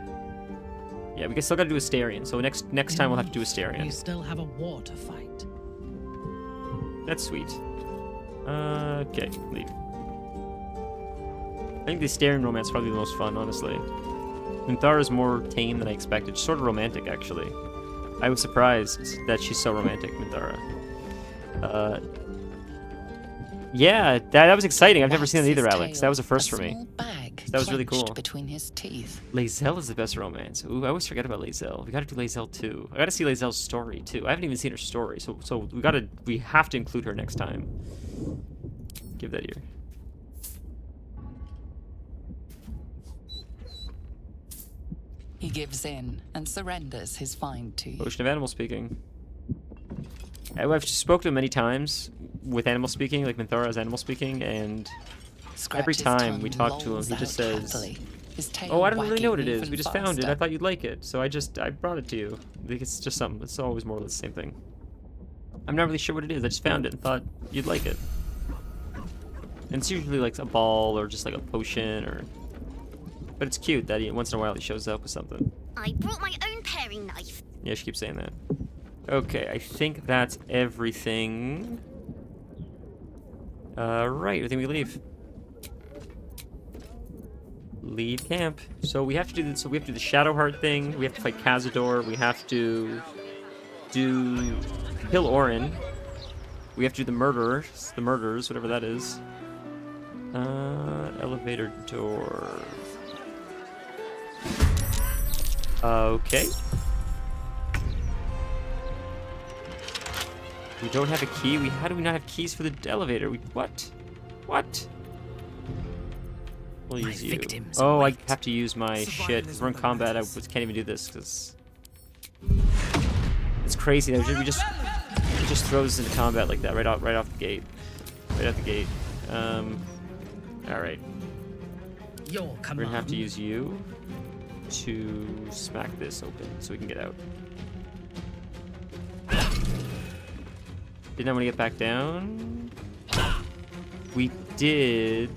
Yeah, we still got to do Astarion. So next time we'll have to do You Astarion. still have a war to fight. That's sweet. Okay, leave. I think the Astarion romance is probably the most fun, honestly. Minthara is more tame than I expected. She's sort of romantic, actually. I was surprised that she's so romantic, Minthara. Yeah, that was exciting. I've never seen that either, Alex. That was a first for me. That was really cool. Between his teeth. Lae'zel is the best romance. Ooh, I always forget about Lae'zel. We gotta do Lae'zel too. I gotta see Lae'zel's story too. I haven't even seen her story, so we have to include her next time. Give that ear. He gives in and surrenders his find to you. Ocean of Animal Speaking. I've spoken to him many times with Animal Speaking, like Minthara has Animal Speaking, and every time we talk to him, he just says, "Oh, I don't really know what it is. We just found it. I thought you'd like it, so I brought it to you." I think it's just something. It's always more or less the same thing. I'm not really sure what it is. I just found it and thought you'd like it. And it's usually like a ball or just like a potion or. But it's cute that once in a while he shows up with something. I brought my own paring knife. Yeah, she keeps saying that. Okay, I think that's everything. Right, I think we leave. Leave camp. So we have to do this. So we have to do the Shadowheart thing. We have to fight Cazador. We have to kill Orin. We have to do the murderers, whatever that is. Elevator door. Okay. We don't have a key. How do we not have keys for the elevator? What? We'll use you. Oh, I have to use my shit. Because we're in combat. I can't even do this because it's crazy. It just throws us into combat like that right off the gate. Right out the gate. All right. We're gonna have to use you to smack this open so we can get out. Didn't I want to get back down? We did,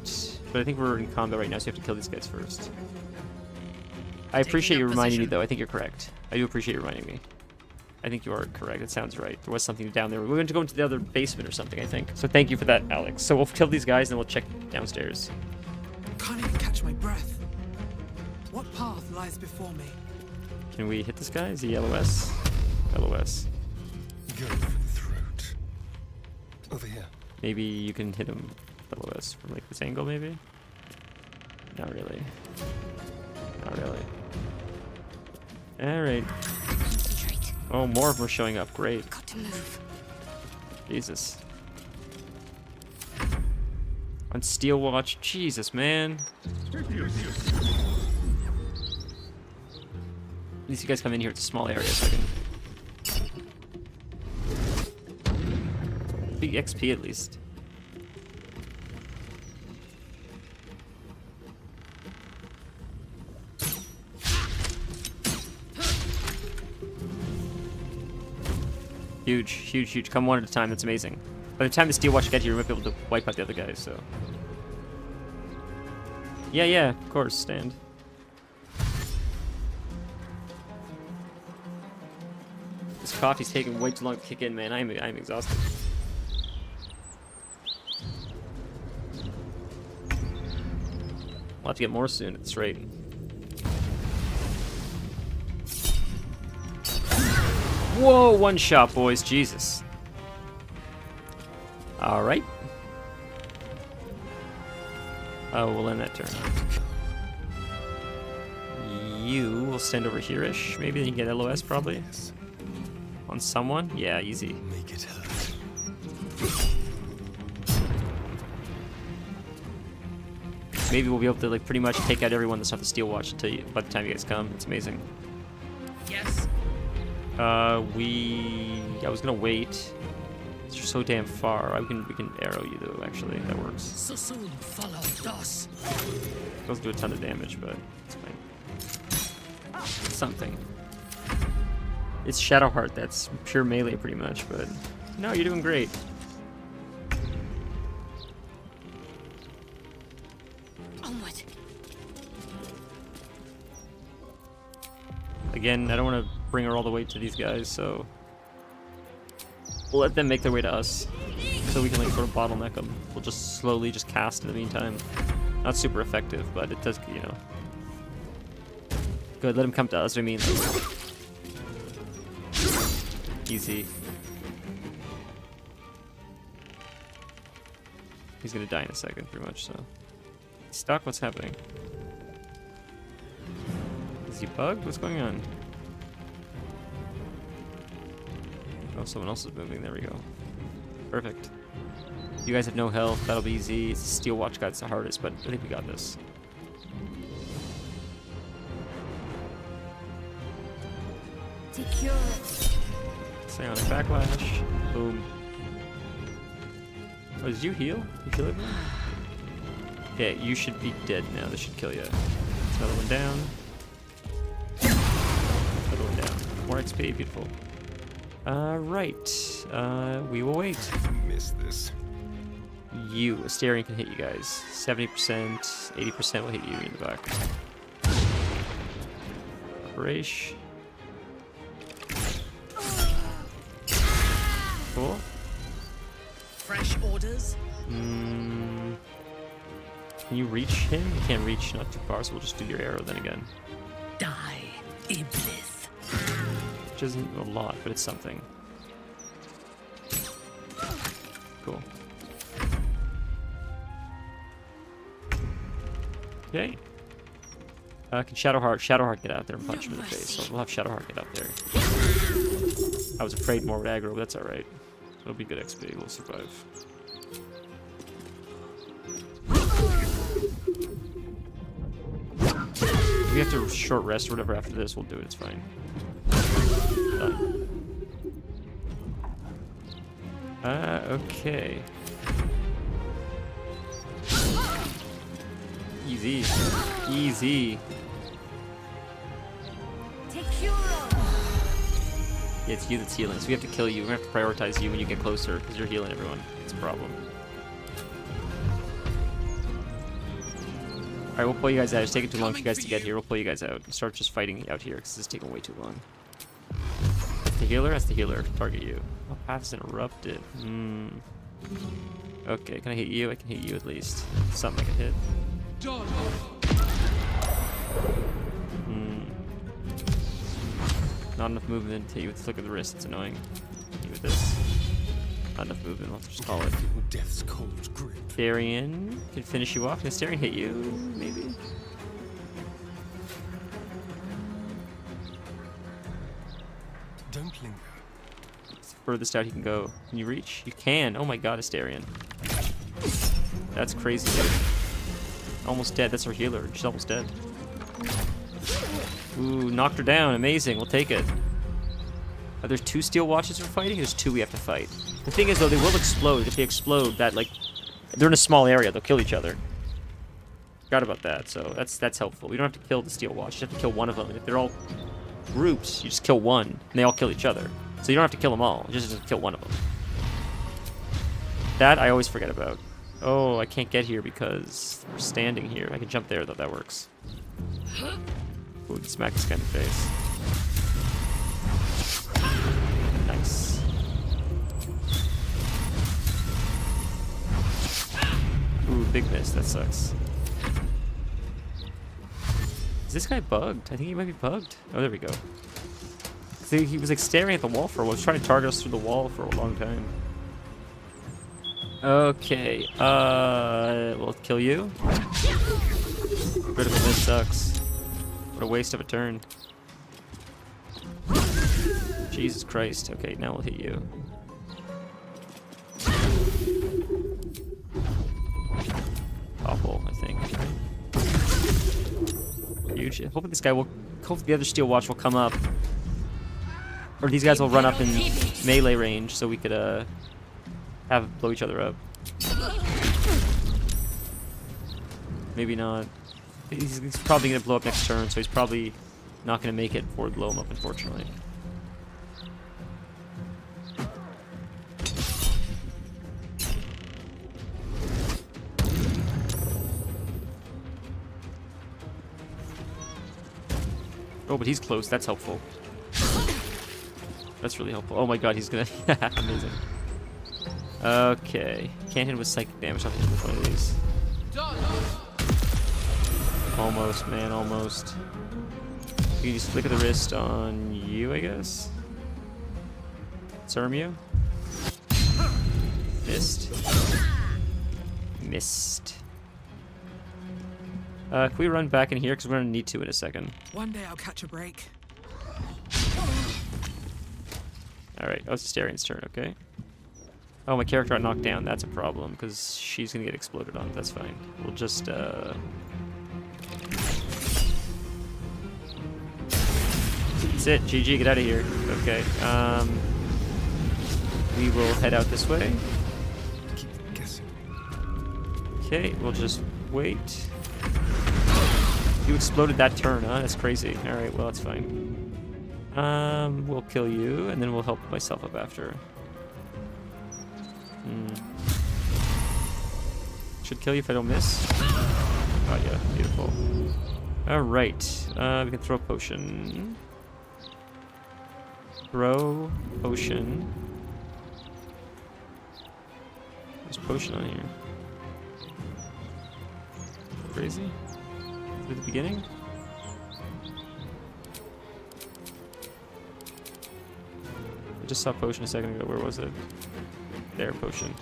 but I think we're in combat right now, so you have to kill these guys first. I appreciate you reminding me, though. I think you're correct. I do appreciate you reminding me. I think you are correct. It sounds right. There was something down there. We're going to go into the other basement or something, I think. So thank you for that, Alex. So we'll kill these guys, and then we'll check downstairs. Can't even catch my breath. What path lies before me? Can we hit this guy? Is he LOS? LOS. Go for the throat. Over here. Maybe you can hit him LOS from like this angle, maybe? Not really. Not really. Alright. Oh, more of them are showing up. Great. Got to move. Jesus. On Steel Watch. Jesus, man. At least you guys come in here. It's a small area, so I can... Big XP at least. Huge, huge, huge. Come one at a time. That's amazing. By the time the Steel Watch gets here, we might be able to wipe out the other guys, so... Yeah, yeah, of course, stand. This coffee's taking way too long to kick in, man. I'm exhausted. We'll have to get more soon at this rate. Whoa, one shot, boys. Jesus. Alright. Oh, we'll end that turn. You will stand over here-ish. Maybe then you get LOS, probably. On someone? Yeah, easy. Make it hurt. Maybe we'll be able to like pretty much take out everyone that's not the Steel Watch until by the time you guys come. It's amazing. Yes. I was gonna wait. You're so damn far. We can arrow you though. Actually, that works. So soon follow us. Doesn't do a ton of damage, but it's fine. It's something. It's Shadowheart. That's pure melee, pretty much. But no, you're doing great. Onward. Again, I don't want to bring her all the way to these guys, so we'll let them make their way to us, so we can like sort of bottleneck them. We'll just slowly just cast in the meantime. Not super effective, but it does, you know. Good, let him come to us. I mean, easy. He's gonna die in a second, pretty much. So, stuck. What's happening? Is he bugged? What's going on? Oh, someone else is moving. There we go. Perfect. You guys have no health. That'll be easy. It's the Steel Watch guy's the hardest, but I think we got this. Secure. Psionic Backlash. Boom. Oh, did you heal? You heal everyone? Okay, you should be dead now. This should kill you. Another one down. Another one down. More XP. Beautiful. Right. We will wait. Miss this. You, Asterion can hit you guys. 70%, 80% will hit you in the back. Operation. Cool. Fresh orders? Can you reach him? You can't reach, not too far, so we'll just do your arrow then again. Die, Iblis. Which isn't a lot, but it's something. Cool. Okay. Can Shadowheart get out there and punch him in the face? So we'll have Shadowheart get out there. I was afraid more would aggro, but that's alright. It'll be good XP, we'll survive. If we have to short rest or whatever after this, we'll do it, it's fine. Done. Okay. Easy. Easy. Yeah, it's you that's healing, so we have to kill you. We have to prioritize you when you get closer, because you're healing everyone. It's a problem. Alright, we'll pull you guys out. It's taking too long for you guys to get here. We'll pull you guys out and start just fighting out here, because this is taking way too long. The healer? That's the healer. Target you. Oh, path is interrupted. Okay, can I hit you? I can hit you at least. Something I can hit. Not enough movement to hit you with the flick of the wrist. It's annoying. Hit you with this. Not enough movement. I'll just call it. Death's cold grip. Asterion can finish you off. Can Asterion hit you? Maybe. Don't linger. It's the furthest out he can go. Can you reach? You can. Oh my god, Asterion. That's crazy, dude. Almost dead. That's our healer. She's almost dead. Ooh, knocked her down. Amazing. We'll take it. There's 2 steel watches we're fighting? There's 2 we have to fight. The thing is, though, they will explode. If they explode, that, like... They're in a small area. They'll kill each other. Forgot about that, so that's helpful. We don't have to kill the steel watch. You just have to kill one of them. And if they're all groups, you just kill one, and they all kill each other. So you don't have to kill them all. You just have to kill one of them. That I always forget about. Oh, I can't get here because we're standing here. I can jump there, though. That works. Ooh, smack this guy in the face. Nice. Ooh, big miss. That sucks. Is this guy bugged? I think he might be bugged. Oh, there we go. See, he was like staring at the wall for a while. He was trying to target us through the wall for a long time. Okay. We'll kill you. Critical miss sucks. What a waste of a turn. Jesus Christ. Okay, now we'll hit you. Awful, I think. Huge. Hopefully this guy will... Hopefully the other steel watch will come up. Or these guys will run up in melee range so we could, blow each other up. Maybe not. He's probably going to blow up next turn, so he's probably not going to make it before we blow him up, unfortunately. Oh, but he's close. That's helpful. That's really helpful. Oh my god, he's gonna... Amazing. Okay. Can't hit him with psychic damage. I'll hit him with one of these. Almost, man, almost. You can just flick of the wrist on you, I guess? Serm you? Missed. Missed. Can we run back in here? Because we're going to need to in a second. One day I'll catch a break. Alright, oh, it's Asterian's turn, okay. Oh, my character got knocked down. That's a problem, because she's going to get exploded on. That's fine. We'll just, That's it. GG, get out of here. Okay, we will head out this way. Keep guessing. Okay, we'll just wait. You exploded that turn, huh? That's crazy. Alright, well, that's fine. We'll kill you, and then we'll help myself up after. Should kill you if I don't miss. Oh, yeah, beautiful. Alright, we can throw a potion. Throw potion. There's potion on here. Crazy? At the beginning? I just saw potion a second ago. Where was it? There, potion.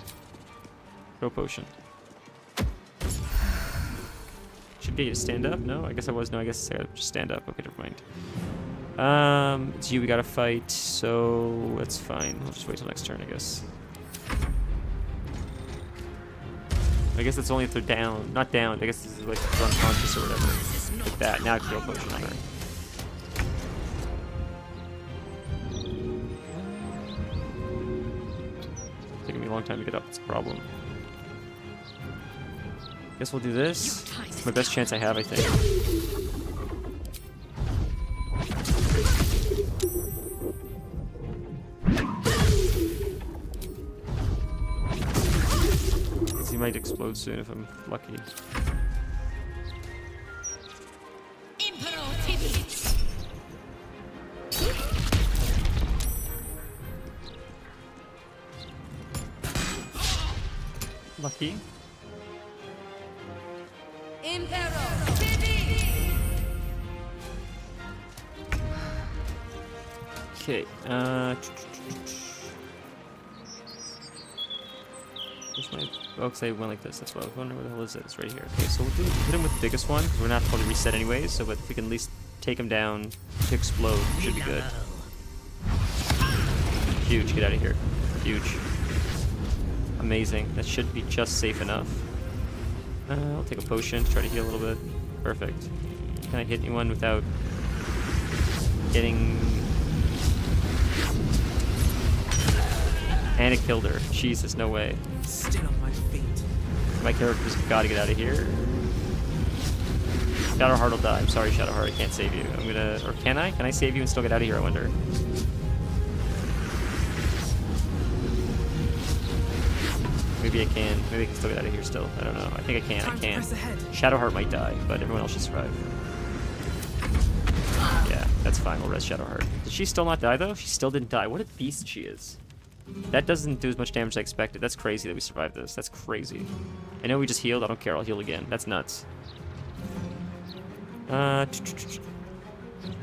Throw potion. Should get you to stand up? No? I guess I was. No, I guess I gotta just stand up. Okay, never mind. It's you we gotta fight, so that's fine. We'll just wait till next turn, I guess. I guess it's only if they're down. Not down. I guess this is like if they're unconscious or whatever. Like that. Now I can throw a potion on her. Taking me a long time to get up. It's a problem. Guess we'll do this. It's my best chance I have, I think. He might explode soon if I'm lucky. Lucky. Okay, where's my... Oh, because I went like this, that's why I was wondering where the hell is it? It's right here. Okay, so we'll hit him with the biggest one, because we're not probably reset anyways, so but if we can at least take him down to explode, should be good. Huge, get out of here. Huge. Amazing. That should be just safe enough. I'll take a potion to try to heal a little bit. Perfect. Can I hit anyone without getting... And it killed her. Jesus, no way. Still on my feet. My character's gotta get out of here. Shadowheart will die. I'm sorry, Shadowheart. I can't save you. I'm gonna... Or can I? Can I save you and still get out of here, I wonder? Maybe I can. Maybe I can still get out of here still. I don't know. I think I can. I can. Shadowheart might die, but everyone else should survive. Yeah, that's fine. We'll rest Shadowheart. Did she still not die, though? She still didn't die. What a beast she is. That doesn't do as much damage as I expected. That's crazy that we survived this. That's crazy. I know we just healed. I don't care. I'll heal again. That's nuts. So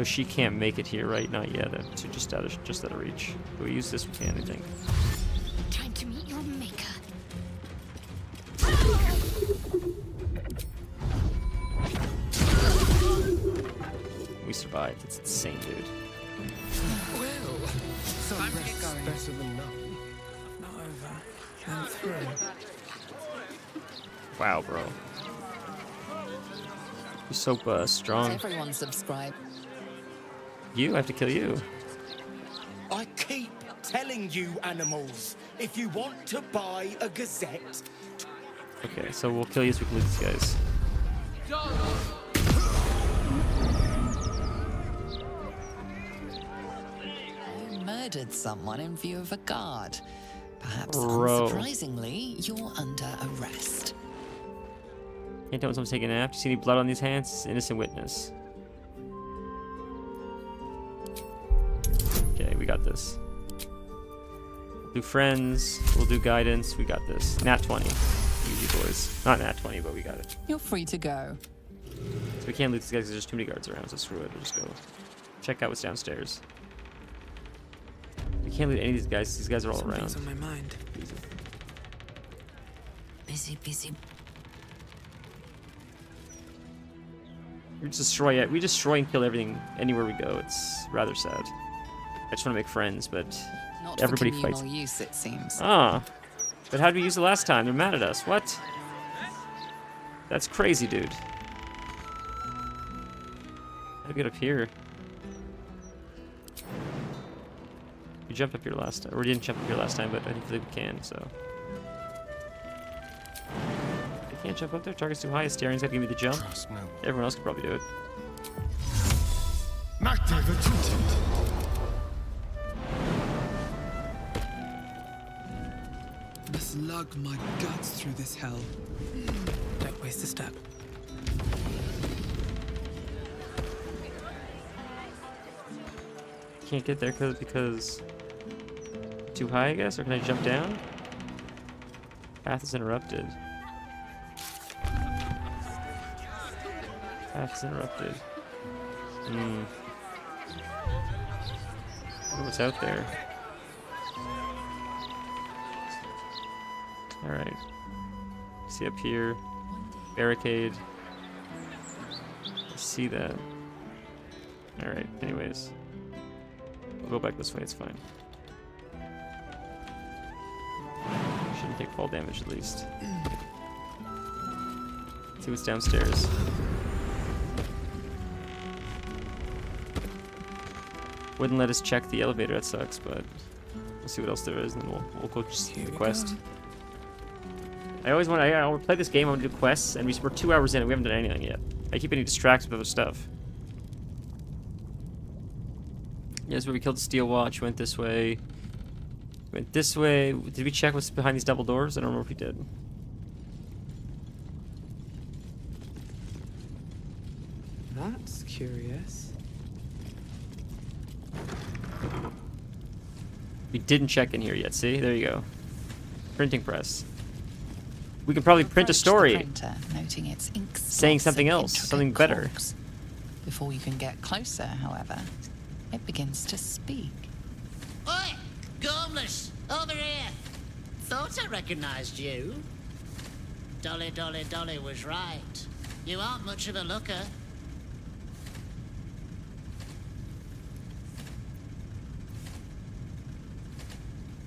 she can't make it here, right? Not yet. So just out of reach. If we use this, we can, I think. Time to meet your maker. We survived. It's insane, dude. Well, so rest's better than none. Not over. And through. Wow, bro. You're so strong. Everyone subscribe. You? I have to kill you. I keep telling you, animals, if you want to buy a gazette... Okay, so we'll kill you so we can loot these guys. You murdered someone in view of a guard. Perhaps Bro. unsurprisingly, you're under arrest. Can't tell when someone's taking a nap. Do you see any blood on these hands? Innocent witness. Okay, we got this. We'll do friends. We'll do guidance. We got this. Nat 20. Easy, boys. Not nat 20, but we got it. You're free to go. So we can't loot these guys because there's too many guards around, so screw it. We'll just go check out what's downstairs. We can't loot any of these guys. These guys are all around. Something's on my mind. Busy, busy. We destroy it. We destroy and kill everything anywhere we go. It's rather sad. I just want to make friends, but Not everybody for fights. communal use, it seems. Ah, but how did we use it last time? They're mad at us. What? That's crazy, dude. How do we get up here? We jumped up here last time. Or we didn't jump up here last time, but I think we can, so. I can't jump up there. Target's too high. Staring's got to give me the jump. Everyone else could probably do it. Must lug my guts through this hell. Don't waste a step. Can't get there because too high, I guess? Or can I jump down? Path is interrupted. Path is interrupted. I wonder what's out there. Alright. See up here. Barricade. I see that. Alright, anyways. We'll go back this way, it's fine. Shouldn't take fall damage at least. See what's downstairs. Wouldn't let us check the elevator, that sucks, but we'll see what else there is and then we'll go just do the quest. I always want to, I'll play this game, I want to do quests, and we're 2 hours in and we haven't done anything yet. I keep getting distracted with other stuff. Here's where we killed the steel watch, went this way. Went this way. Did we check what's behind these double doors? I don't remember if we did. That's curious. We didn't check in here yet, see? There you go. Printing press. We could probably print a story. Printer, noting its ink saying something and else, something better. cogs. Before you can get closer, however, it begins to speak. Oi! Gormless! Over here! Thought I recognized you. Dolly, Dolly, Dolly was right. You aren't much of a looker.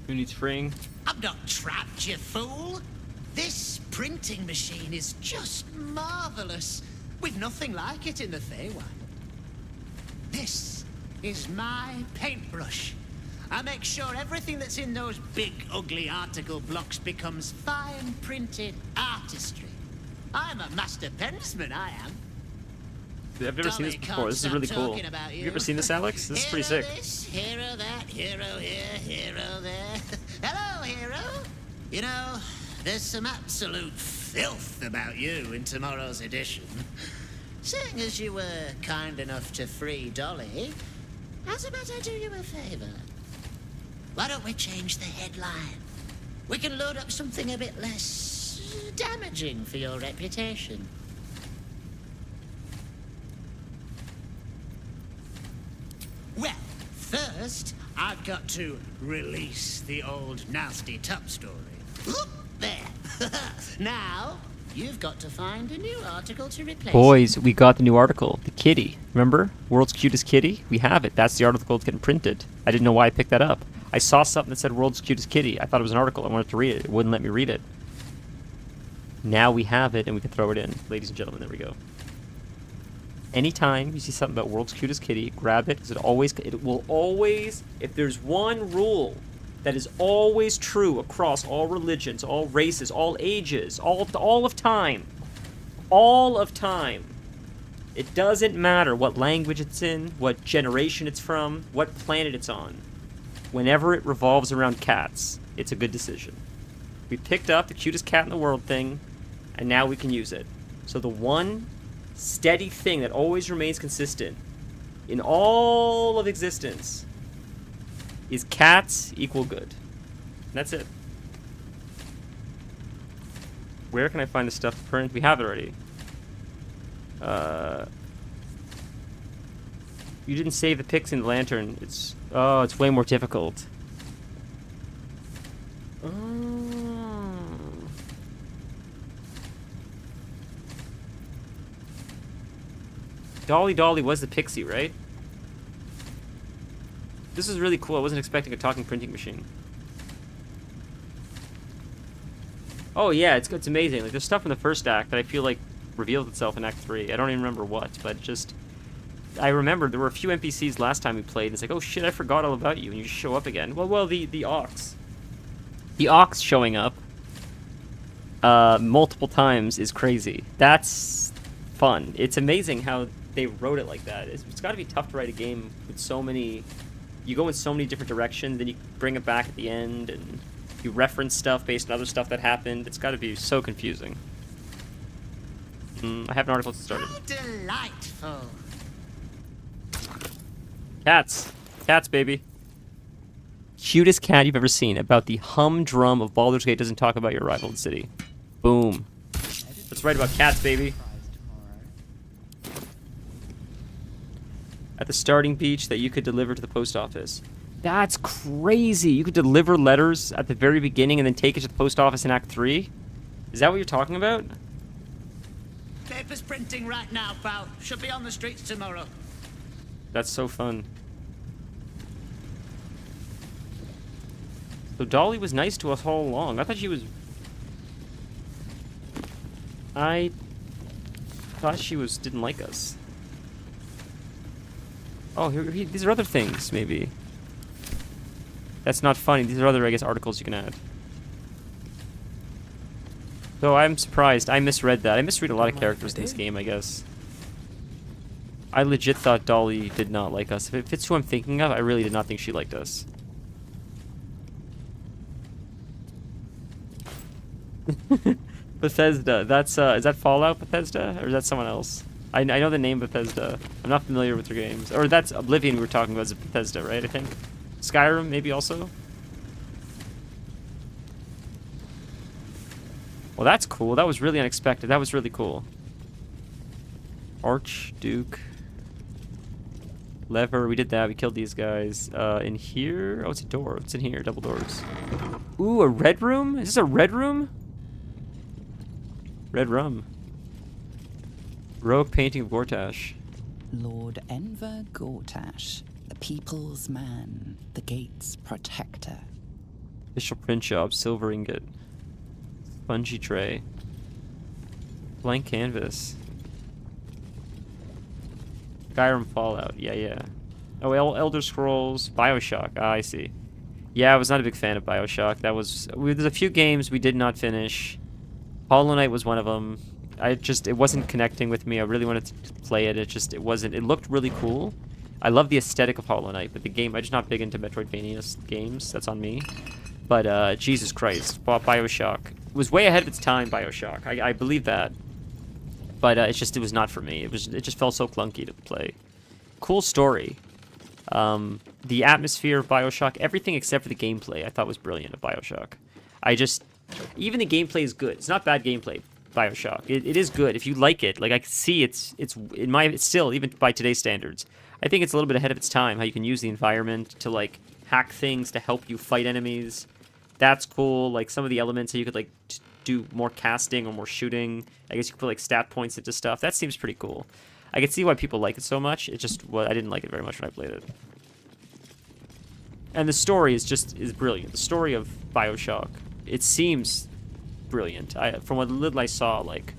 Who needs freeing? I'm not trapped, you fool! This printing machine is just marvelous. With nothing like it in the Feywild. This is my paintbrush. I make sure everything that's in those big, ugly article blocks becomes fine printed artistry. I'm a master pensman, I am. I've never seen this before. This is really cool. Have you ever seen this, Alex? This is pretty sick. This, hero that, hero here, hero there. Hello, hero. You know, there's some absolute filth about you in tomorrow's edition. Seeing as you were kind enough to free Dolly, how's about I do you a favor? Why don't we change the headline? We can load up something a bit less damaging for your reputation. Well, first, I've got to release the old nasty top story. Whoop, there. Now, you've got to find a new article to replace Boys, we got the new article. The kitty. Remember? World's Cutest Kitty? We have it. That's the article that's getting printed. I didn't know why I picked that up. I saw something that said World's Cutest Kitty. I thought it was an article. I wanted to read it. It wouldn't let me read it. Now we have it, and we can throw it in. Ladies and gentlemen, there we go. Anytime you see something about World's Cutest Kitty, grab it, because it will always, if there's one rule that is always true across all religions, all races, all ages, all of time, it doesn't matter what language it's in, what generation it's from, what planet it's on. Whenever it revolves around cats, it's a good decision. We picked up the cutest cat in the world thing, and now we can use it. So the one steady thing that always remains consistent in all of existence is cats equal good. That's it. Where can I find the stuff to print? We have it already. You didn't save the pics in the lantern. It's way more difficult. Dolly was the pixie, right? This is really cool. I wasn't expecting a talking printing machine. Oh yeah, it's amazing. Like there's stuff in the first act that I feel like revealed itself in Act 3. I don't even remember what, but just I remember there were a few NPCs last time we played. And it's like, oh shit, I forgot all about you, and you just show up again. Well, the ox. The ox showing up multiple times is crazy. That's fun. It's amazing how they wrote it like that. It's got to be tough to write a game with so many. You go in so many different directions, then you bring it back at the end, and you reference stuff based on other stuff that happened. It's got to be so confusing. I have an article to start. How delightful. Cats, baby. Cutest cat you've ever seen. About the humdrum of Baldur's Gate doesn't talk about your arrival in the city. Boom. Let's write about cats, baby. At the starting beach that you could deliver to the post office. That's crazy. You could deliver letters at the very beginning and then take it to the post office in Act 3? Is that what you're talking about? Paper's printing right now, pal. Should be on the streets tomorrow. That's so fun. So Dolly was nice to us all along. I thought she was... I thought she didn't like us. Oh, these are other things, maybe. That's not funny. These are other, I guess, articles you can add. So I'm surprised. I misread that. I misread a lot of characters in this game, I guess. I legit thought Dolly did not like us. If it's who I'm thinking of, I really did not think she liked us. Bethesda. That's is that Fallout Bethesda, or is that someone else? I know the name Bethesda. I'm not familiar with their games. Or that's Oblivion we were talking about is Bethesda, right? I think. Skyrim, maybe also? Well, that's cool. That was really unexpected. That was really cool. Archduke. Lever, we did that. We killed these guys. In here? Oh, it's a door. It's in here. Double doors. Ooh, a red room? Is this a red room? Red rum. Rogue painting of Gortash. Lord Enver Gortash, the people's man, the gate's protector. Official print job, silver ingot. Spongy tray. Blank canvas. Skyrim, Fallout. Yeah. Oh, Elder Scrolls, Bioshock. Ah, I see. Yeah, I was not a big fan of Bioshock. There's a few games we did not finish. Hollow Knight was one of them. It wasn't connecting with me. I really wanted to play it. It wasn't. It looked really cool. I love the aesthetic of Hollow Knight, but the game, I'm just not big into Metroidvania games. That's on me. But Jesus Christ, Bioshock was way ahead of its time. Bioshock, I believe that. But it was not for me. It just felt so clunky to play. Cool story. The atmosphere of Bioshock, everything except for the gameplay, I thought was brilliant of Bioshock. Even the gameplay is good. It's not bad gameplay. Bioshock, it is good if you like it. Like I can see, it's still, even by today's standards, I think it's a little bit ahead of its time. How you can use the environment to like hack things to help you fight enemies. That's cool. Like some of the elements that you could like do more casting or more shooting. I guess you could put like stat points into stuff. That seems pretty coul. I can see why people like it so much. I didn't like it very much when I played it. And the story is brilliant. The story of Bioshock, it seems brilliant. From what little I saw, like,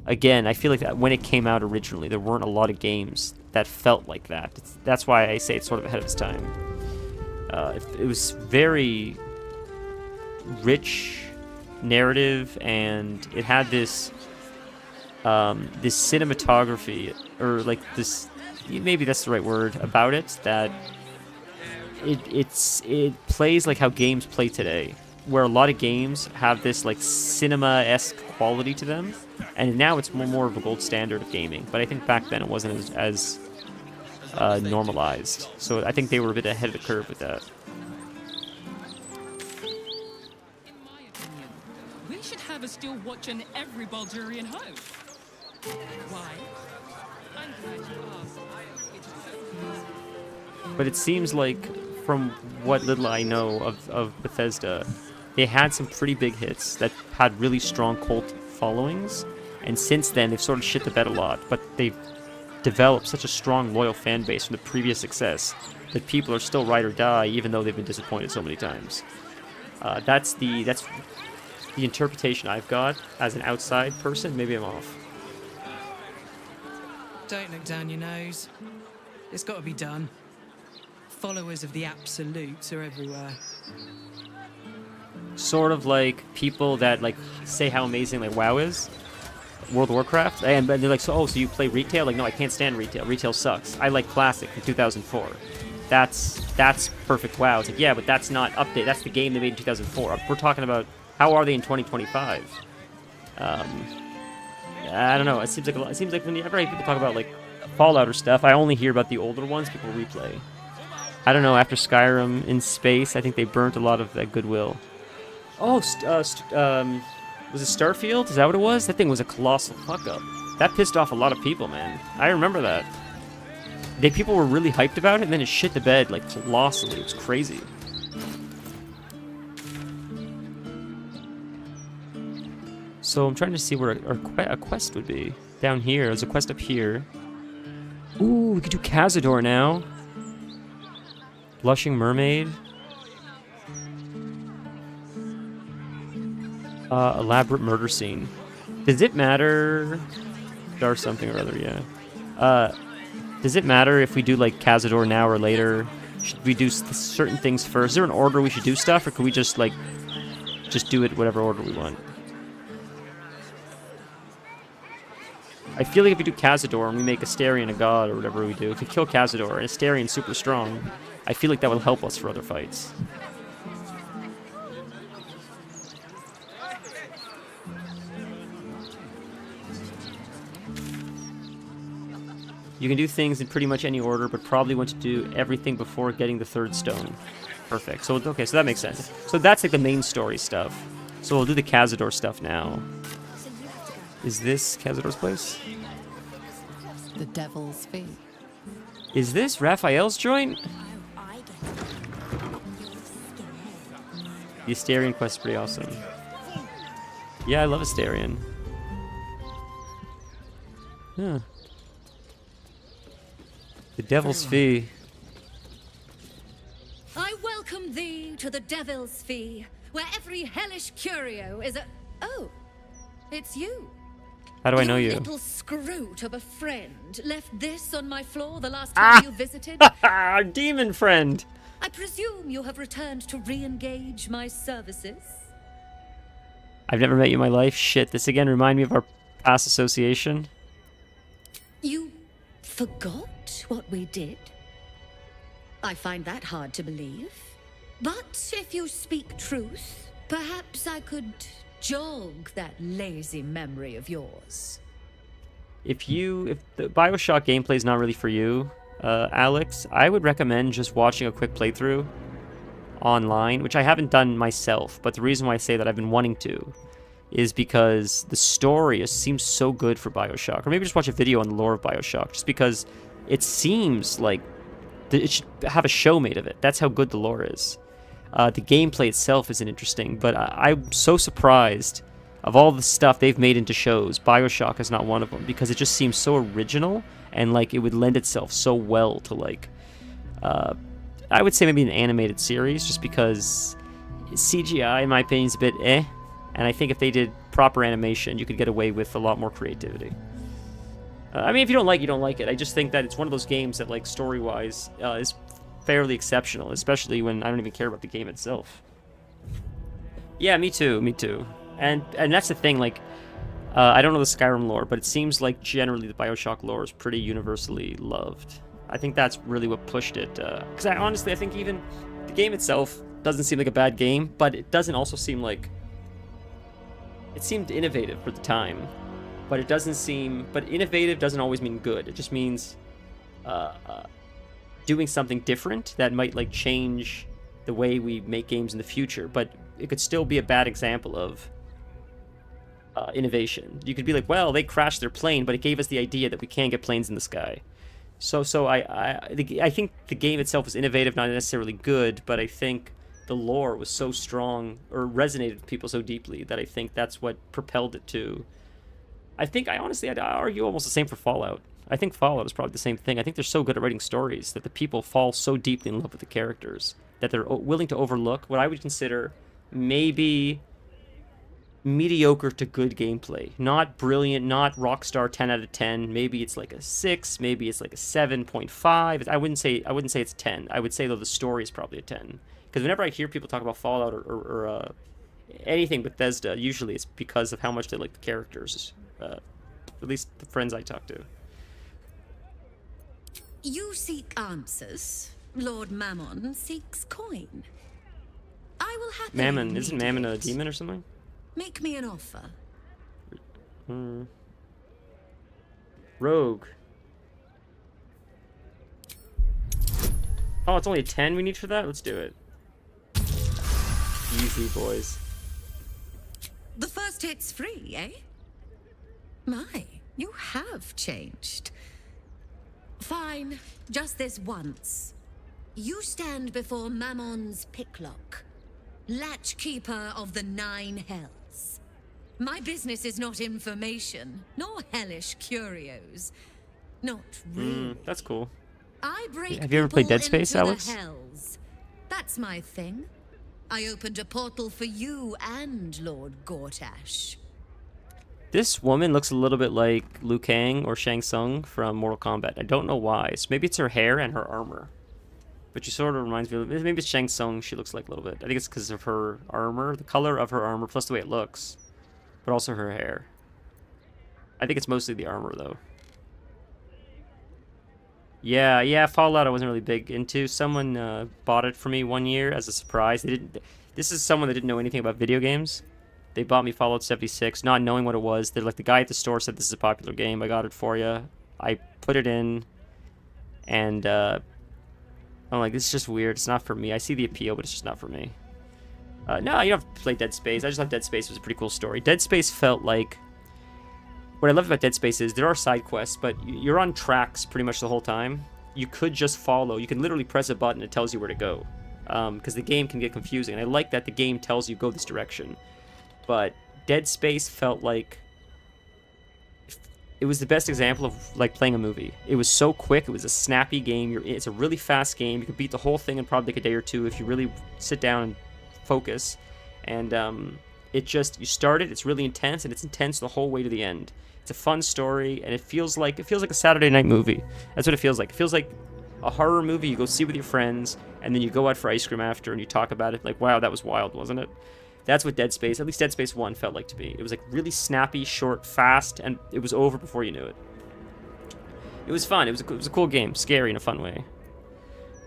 again, I feel like that when it came out originally, there weren't a lot of games that felt like that. That's why I say it's sort of ahead of its time. It was very rich narrative, and it had this cinematography, or like this, maybe that's the right word about it, that it plays like how games play today, where a lot of games have this like cinema-esque quality to them, and now it's more of a gold standard of gaming. But I think back then it wasn't as normalized, so I think they were a bit ahead of the curve with that. We should have a still watching every Baldurian home. Why? I'm glad you asked. But it seems like, from what little I know of Bethesda, they had some pretty big hits that had really strong cult followings, and since then they've sort of shit the bed a lot, but they've developed such a strong, loyal fan base from the previous success that people are still ride or die, even though they've been disappointed so many times. That's the interpretation I've got as an outside person. Maybe I'm off. Don't look down your nose. It's got to be done. Followers of the Absolutes are everywhere. Sort of like people that like say how amazing like WoW is, World of Warcraft, and they're like, so you play retail? Like, no, I can't stand retail. Retail sucks. I like Classic from 2004. That's perfect WoW. It's like, yeah, but that's not update. That's the game they made in 2004. We're talking about how are they in 2025? I don't know. It seems like whenever I hear people talk about like Fallout or stuff, I only hear about the older ones people replay. I don't know. After Skyrim in space, I think they burnt a lot of that goodwill. Oh, was it Starfield? Is that what it was? That thing was a colossal fuck up. That pissed off a lot of people, man. I remember that. People were really hyped about it, and then it shit the bed like colossally. It was crazy. So I'm trying to see where a quest would be. Down here. There's a quest up here. Ooh, we could do Cazador now. Blushing Mermaid. Elaborate murder scene. Does it matter? Or something or other, yeah. Does it matter if we do like Cazador now or later? Should we do certain things first? Is there an order we should do stuff, or could we just do it whatever order we want? I feel like if we do Cazador and we make Astarion a god or whatever we do, if we kill Cazador and Astarion's super strong, I feel like that will help us for other fights. You can do things in pretty much any order, but probably want to do everything before getting the third stone. Perfect. So, okay, so that makes sense. So that's like the main story stuff. So we'll do the Cazador stuff now. Is this Cazador's place? The Devil's Fee. Is this Raphael's joint? The Astarion quest is pretty awesome. Yeah, I love Astarion. Huh. The Devil's Fee. I welcome thee to the Devil's Fee, where every hellish curio is a... Oh, it's you. How do I know Your you? little scroot of a friend left this on my floor the last time you visited. Our demon friend. I presume you have returned to re-engage my services. I've never met you in my life. Shit, this again remind me of our past association. You forgot what we did? I find that hard to believe. But if you speak truth, perhaps I could jog that lazy memory of yours. If the BioShock gameplay is not really for you, Alex, I would recommend just watching a quick playthrough online, which I haven't done myself, but the reason why I say that I've been wanting to is because the story seems so good for BioShock. Or maybe just watch a video on the lore of BioShock, just because it seems like it should have a show made of it. That's how good the lore is. The gameplay itself isn't interesting, but I'm so surprised of all the stuff they've made into shows. BioShock is not one of them, because it just seems so original, and like it would lend itself so well to like, I would say maybe an animated series, just because CGI, in my opinion, is a bit eh, and I think if they did proper animation, you could get away with a lot more creativity. I mean, if you don't like it, you don't like it. I just think that it's one of those games that, like, story-wise, is fairly exceptional, especially when I don't even care about the game itself. Yeah, me too, me too. And that's the thing, like, I don't know the Skyrim lore, but it seems like generally the BioShock lore is pretty universally loved. I think that's really what pushed it. Because honestly, I think even the game itself doesn't seem like a bad game, but it doesn't also seem like... It seemed innovative for the time, but it doesn't seem... But innovative doesn't always mean good. It just means doing something different that might, like, change the way we make games in the future, but it could still be a bad example of innovation. You could be like, well, they crashed their plane, but it gave us the idea that we can get planes in the sky. So I think the game itself was innovative, not necessarily good, but I think the lore was so strong, or resonated with people so deeply, that I think that's what propelled it to... I'd argue almost the same for Fallout. I think Fallout is probably the same thing. I think they're so good at writing stories that the people fall so deeply in love with the characters that they're willing to overlook what I would consider maybe mediocre to good gameplay. Not brilliant, not Rockstar 10 out of 10. Maybe it's like a 6, maybe it's like a 7.5. I wouldn't say it's 10. I would say, though, the story is probably a 10. Because whenever I hear people talk about Fallout or anything Bethesda, usually it's because of how much they like the characters. At least the friends I talk to. You seek answers. Lord Mammon seeks coin. I will happily... Mammon, isn't Mammon a demon or something? Make me an offer. Rogue. Oh, it's only a 10 we need for that? Let's do it. Easy, boys. The first hit's free, eh? My, you have changed. Fine, just this once. You stand before Mammon's picklock, latchkeeper of the 9 hells. My business is not information, nor hellish curios. Not really. That's cool. I break Have you ever played Dead Space, into Alex? the hells. That's my thing. I opened a portal for you and Lord Gortash. This woman looks a little bit like Liu Kang or Shang Tsung from Mortal Kombat. I don't know why. So maybe it's her hair and her armor. But she sort of reminds me of... Maybe it's Shang Tsung she looks like a little bit. I think it's because of her armor. The color of her armor, plus the way it looks. But also her hair. I think it's mostly the armor, though. Yeah, Fallout I wasn't really big into. Someone bought it for me one year as a surprise. This is someone that didn't know anything about video games. They bought me Fallout 76, not knowing what it was. They're like, the guy at the store said this is a popular game. I got it for you. I put it in, and I'm like, this is just weird. It's not for me. I see the appeal, but it's just not for me. No, you don't have to play Dead Space. I just thought Dead Space was a pretty cool story. Dead Space felt like... What I love about Dead Space is there are side quests, but you're on tracks pretty much the whole time. You could just follow. You can literally press a button. It tells you where to go. Because the game can get confusing. And I like that the game tells you go this direction. But Dead Space felt like... It was the best example of like playing a movie. It was so quick. It was a snappy game. It's a really fast game. You could beat the whole thing in probably like a day or two if you really sit down and focus. And It just, you start it, it's really intense, and it's intense the whole way to the end. It's a fun story, and it feels like a Saturday night movie. That's what it feels like. It feels like a horror movie you go see with your friends, and then you go out for ice cream after, and you talk about it. Like, wow, that was wild, wasn't it? That's what Dead Space, at least Dead Space 1 felt like to me. It was like really snappy, short, fast, and it was over before you knew it. It was fun. It was a cool game. Scary in a fun way.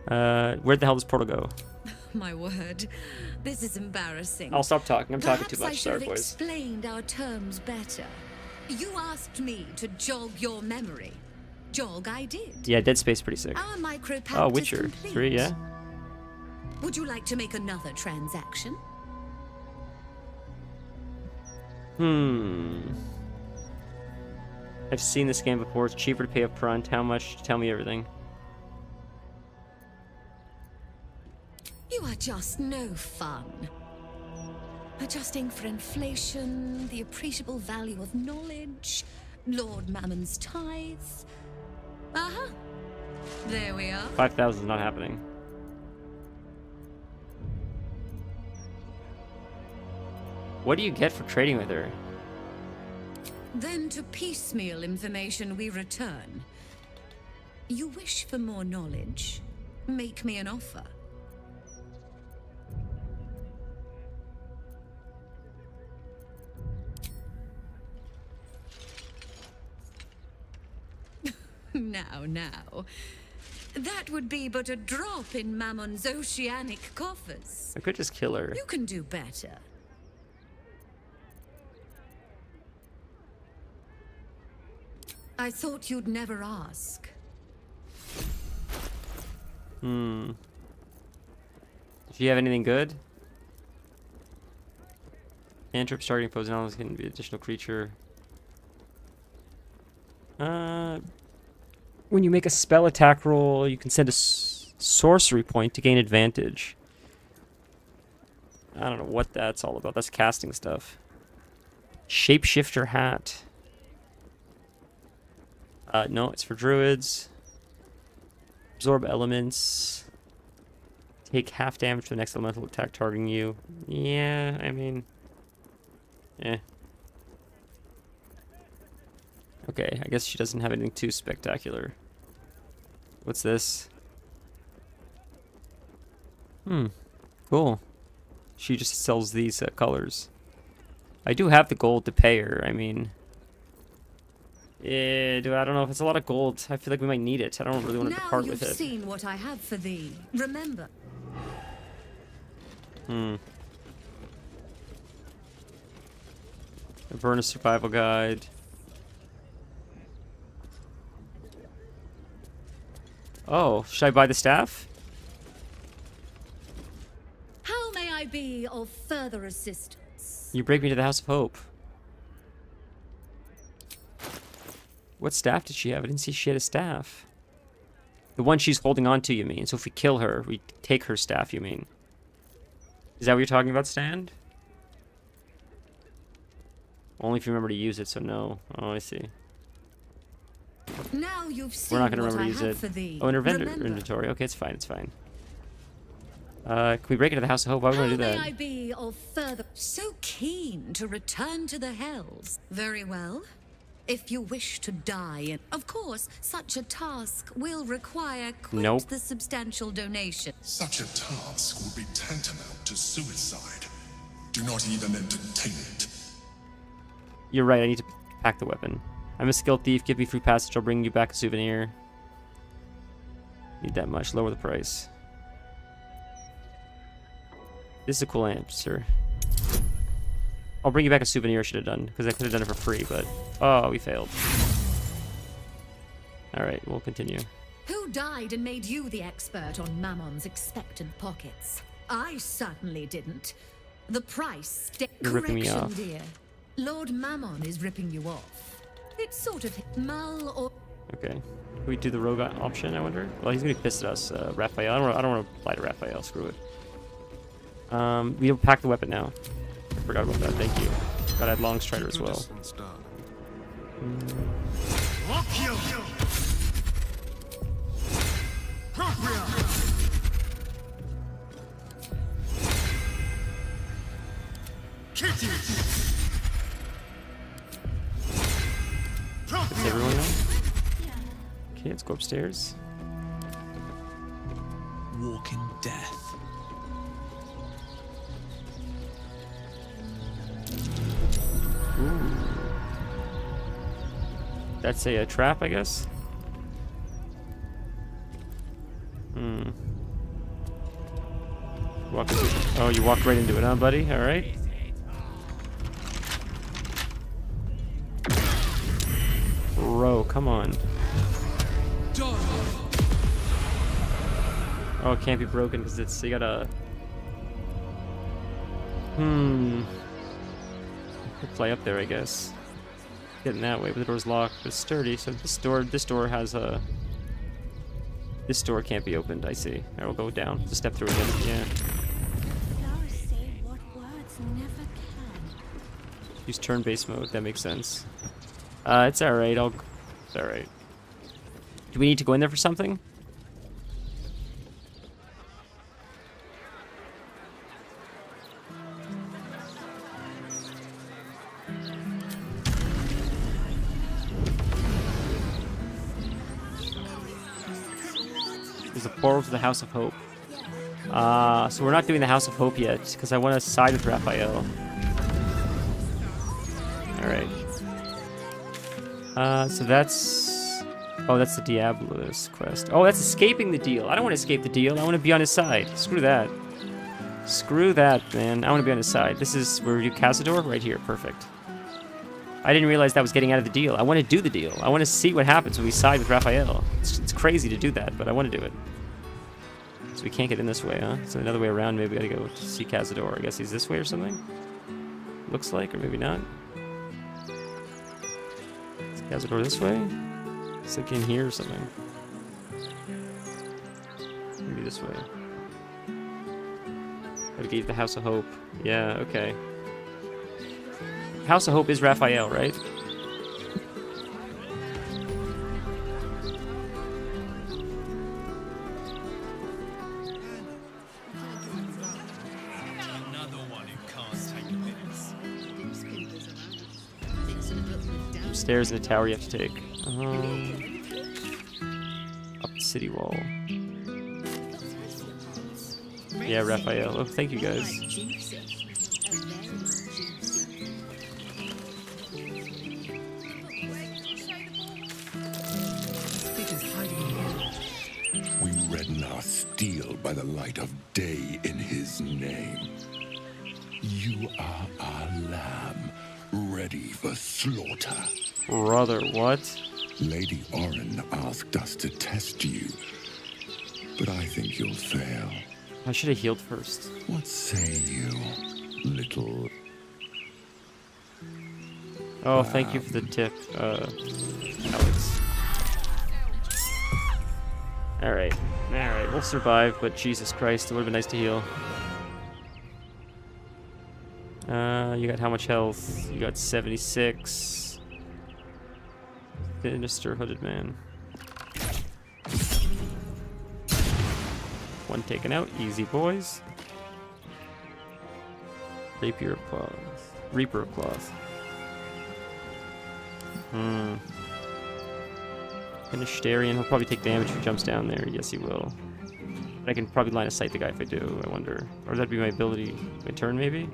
Where the hell does Portal go? My word, this is embarrassing. I'll stop talking. I'm talking too Perhaps I much. should Sorry, have boys. explained our terms better. You asked me to jog your memory. Jog I did. Yeah, Dead Space pretty sick. Our micropact Oh, is Witcher complete. 3, yeah? Would you like to make another transaction? I've seen this game before. It's cheaper to pay up front. How much? Tell me everything. You are just no fun. Adjusting for inflation, the appreciable value of knowledge, Lord Mammon's tithes. Uh-huh. There we are. 5,000 is not happening. What do you get for trading with her? Then to piecemeal information we return. You wish for more knowledge? Make me an offer. Now. That would be but a drop in Mammon's oceanic coffers. I could just kill her. You can do better. I thought you'd never ask. Does she have anything good? Cantrip starting pose now can be additional creature. When you make a spell attack roll, you can send a sorcery point to gain advantage. I don't know what that's all about. That's casting stuff. Shapeshifter hat. No, it's for druids. Absorb elements. Take half damage for the next elemental attack targeting you. Yeah, I mean... eh. Okay, I guess she doesn't have anything too spectacular. What's this? Cool. She just sells these colors. I do have the gold to pay her, I mean... I don't know if it's a lot of gold. I feel like we might need it. I don't really want to part with it. Now you've seen what I have for thee. Remember. Avernus survival guide. Oh, should I buy the staff? How may I be of further assistance? You break me to the House of Hope. What staff did she have? I didn't see she had a staff. The one she's holding on to, you mean? So if we kill her, we take her staff, you mean? Is that what you're talking about, Stand? Only if you remember to use it, so no. Oh, I see. Now you've seen We're not going to what remember I to use have it. for thee. Oh, in her Remember. inventory. Okay, it's fine, it's fine. Can we break into the House of Hope? Why would we want to do How that? may I be of further... So keen to return to the Hells. Very well. If you wish to die, and of course, such a task will require quite the substantial donation. Such a task would be tantamount to suicide. Do not even entertain it. You're right, I need to pack the weapon. I'm a skilled thief. Give me free passage. I'll bring you back a souvenir. Need that much. Lower the price. This is a cool answer. I'll bring you back a souvenir I should have done, because I could have done it for free, but... oh, we failed. Alright, we'll continue. Who died and made you the expert on Mammon's expectant pockets? I certainly didn't. The price... You're ripping me off. dear. Lord Mammon is ripping you off. It's sort of Mal or... Okay. Can we do the rogue option, I wonder? Well, he's gonna be pissed at us, Raphael. I don't want to apply to Raphael. Screw it. We'll pack the weapon now. I forgot about that. Thank you. Gotta add long strider as well. Is everyone on? Okay, let's go upstairs. Walking death. Ooh. That's a trap, I guess. Hmm. Oh, you walked right into it, huh, buddy? All right. Bro, come on. Oh, it can't be broken because it's you gotta. Fly up there, I guess. Getting that way, but the door's locked. But it's sturdy, so this door has a. This door can't be opened. I see. I will go down. Just step through again. Yeah. Flowers say what words never can. Use turn-based mode. That makes sense. It's all right. It's all right. Do we need to go in there for something? There's a portal to the House of Hope. So we're not doing the House of Hope yet, because I want to side with Raphael. Alright. So that's... Oh, that's the Diabolical quest. Oh, that's escaping the deal. I don't want to escape the deal. I want to be on his side. Screw that. Screw that, man. I want to be on his side. This is where we do Cazador? Right here. Perfect. I didn't realize that was getting out of the deal. I want to do the deal. I want to see what happens when we side with Raphael. It's crazy to do that, but I want to do it. So we can't get in this way, huh? So another way around, maybe we gotta go to see Cazador. I guess he's this way or something? Looks like, or maybe not. Is Cazador this way? It's like in here or something. Maybe this way. Gotta get to the House of Hope. Yeah, okay. House of Hope is Raphael, right? Stairs in the tower you have to take. Up the city wall. Yeah, Raphael. Oh, thank you guys. We redden our steel by the light of day in his name. You are our lamb, ready for slaughter. Brother, what? Lady Orin asked us to test you, but I think you'll fail. I should have healed first. What say you, little... Oh, thank you for the tip, Alex. Alright, we'll survive, but Jesus Christ, it would have been nice to heal. You got how much health? You got 76. Sinister Hooded Man. One taken out. Easy, boys. Rapier of Cloth. Reaper of Cloth. Finishtarian. He'll probably take damage if he jumps down there. Yes, he will. But I can probably line of sight the guy if I do, I wonder. Or that'd be my ability. My turn, maybe?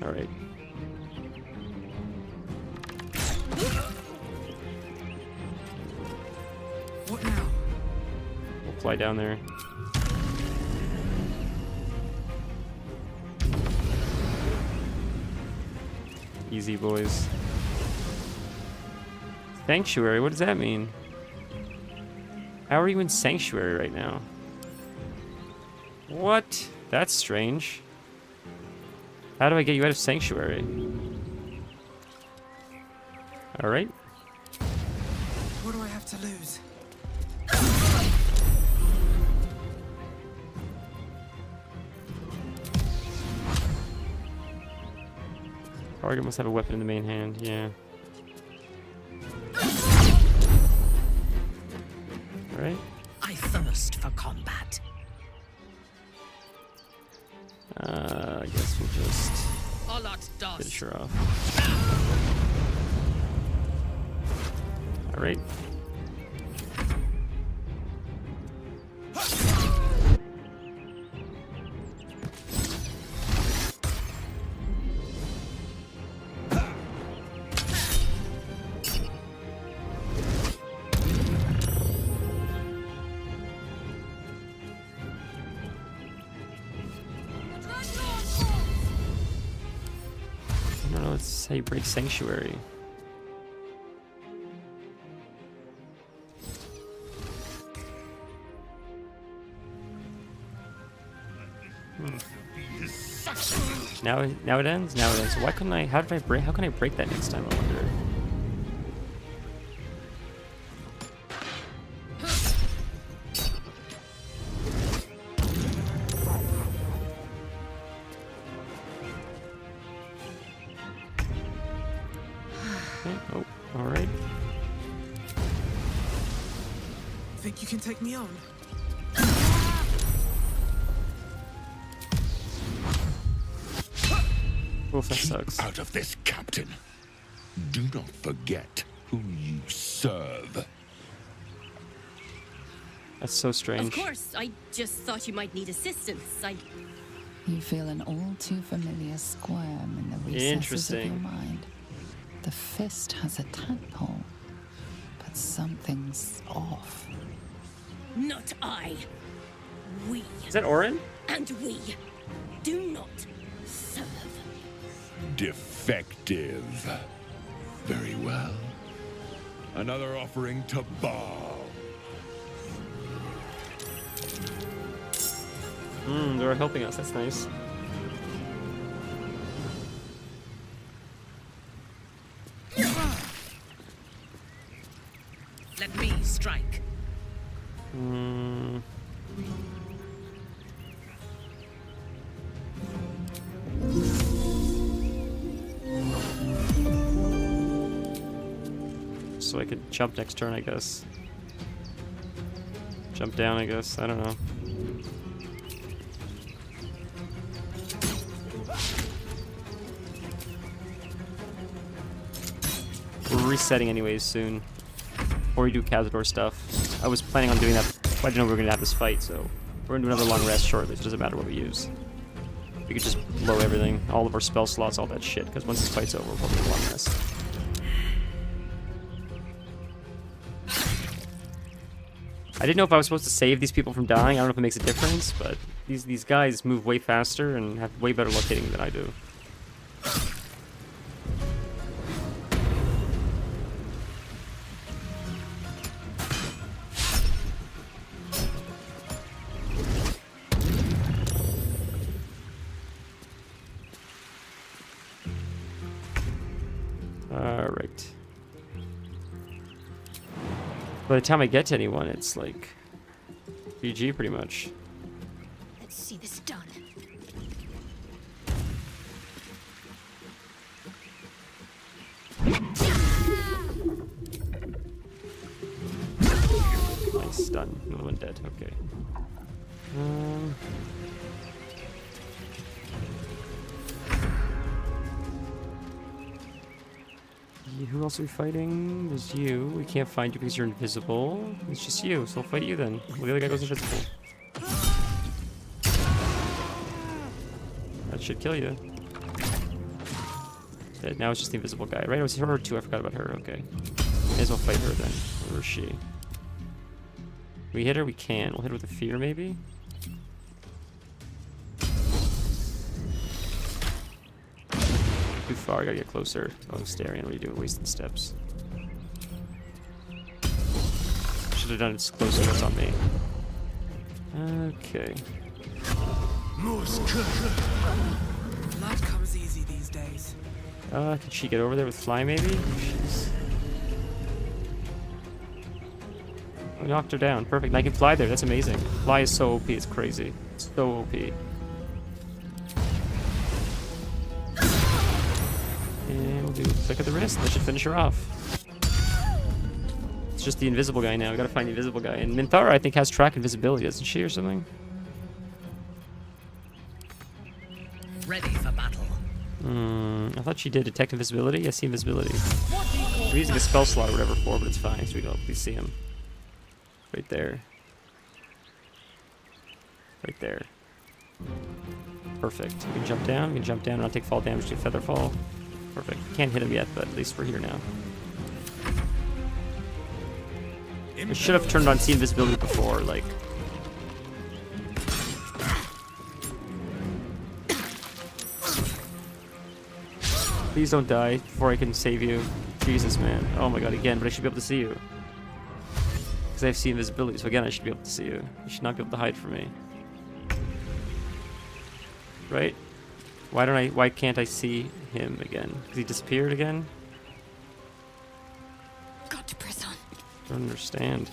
Alright. What now? We'll fly down there. Easy, boys. Sanctuary, what does that mean? How are you in Sanctuary right now? What? That's strange. How do I get you out of Sanctuary? Alright. What do I have to lose? Target must have a weapon in the main hand, yeah. Alright. I thirst for combat. can just finish her off. Alright. I don't know, let's how you break Sanctuary. Now it ends? Now it ends. Why couldn't I, how can I break that next time, I wonder? Okay. Oh, alright. Think you can take me on? Oof, that sucks. Out of this, Captain. Do not forget whom you serve. That's so strange. Of course, I just thought you might need assistance. You feel an all too familiar squirm in the recesses of your mind. The fist has a tadpole, but something's off. Not I. We. Is that Orin? And we do not serve. Defective. Very well. Another offering to Baal. They're helping us. That's nice. Let me strike. So I could jump next turn, I guess. Jump down, I guess. I don't know. We're resetting anyways soon. Before we do Cazador stuff. I was planning on doing that. I didn't know we were going to have this fight, so we're going to do another long rest shortly. So it doesn't matter what we use. We could just blow everything. All of our spell slots, all that shit. Because once this fight's over, we'll probably do a long rest. I didn't know if I was supposed to save these people from dying. I don't know if it makes a difference, but these guys move way faster and have way better luck hitting than I do. Alright. By the time I get to anyone, it's like GG pretty much. Let's see this done. Nice, done. Another one dead. Okay. Who else are we fighting? There's you. We can't find you because you're invisible. It's just you, so we'll fight you then. Well, the other guy goes invisible. That should kill you. Dead. Now it's just the invisible guy, right? It was her too. I forgot about her. Okay. May as well fight her then. Where is she? Can we hit her? We can. We'll hit her with a fear, maybe? Too far, I gotta get closer. Oh, staring. What are you doing? Wasting steps. Should have done it closer. That's on me. Okay. Blood comes easy these days. Can she get over there with fly, maybe? Jeez. We knocked her down. Perfect. And I can fly there. That's amazing. Fly is so OP. It's crazy. It's so OP. And we'll do a click of the wrist. That should finish her off. It's just the invisible guy now. We gotta find the invisible guy. And Minthara, I think, has track invisibility, doesn't she, or something? ready for battle. I thought she did detect invisibility. I see invisibility. I'm using a spell slot or whatever for, but it's fine, so we can at least see him. Right there. Right there. Perfect. We can jump down. We can jump down and not take fall damage to feather fall. Perfect. Can't hit him yet, but at least we're here now. I should have turned on see invisibility before, like. Please don't die before I can save you. Jesus, man. Oh my god, again, but I should be able to see you. Because I have see invisibility, so again, I should be able to see you. You should not be able to hide from me. Right? Why can't I see him again? Because he disappeared again? Got to press on. Don't understand.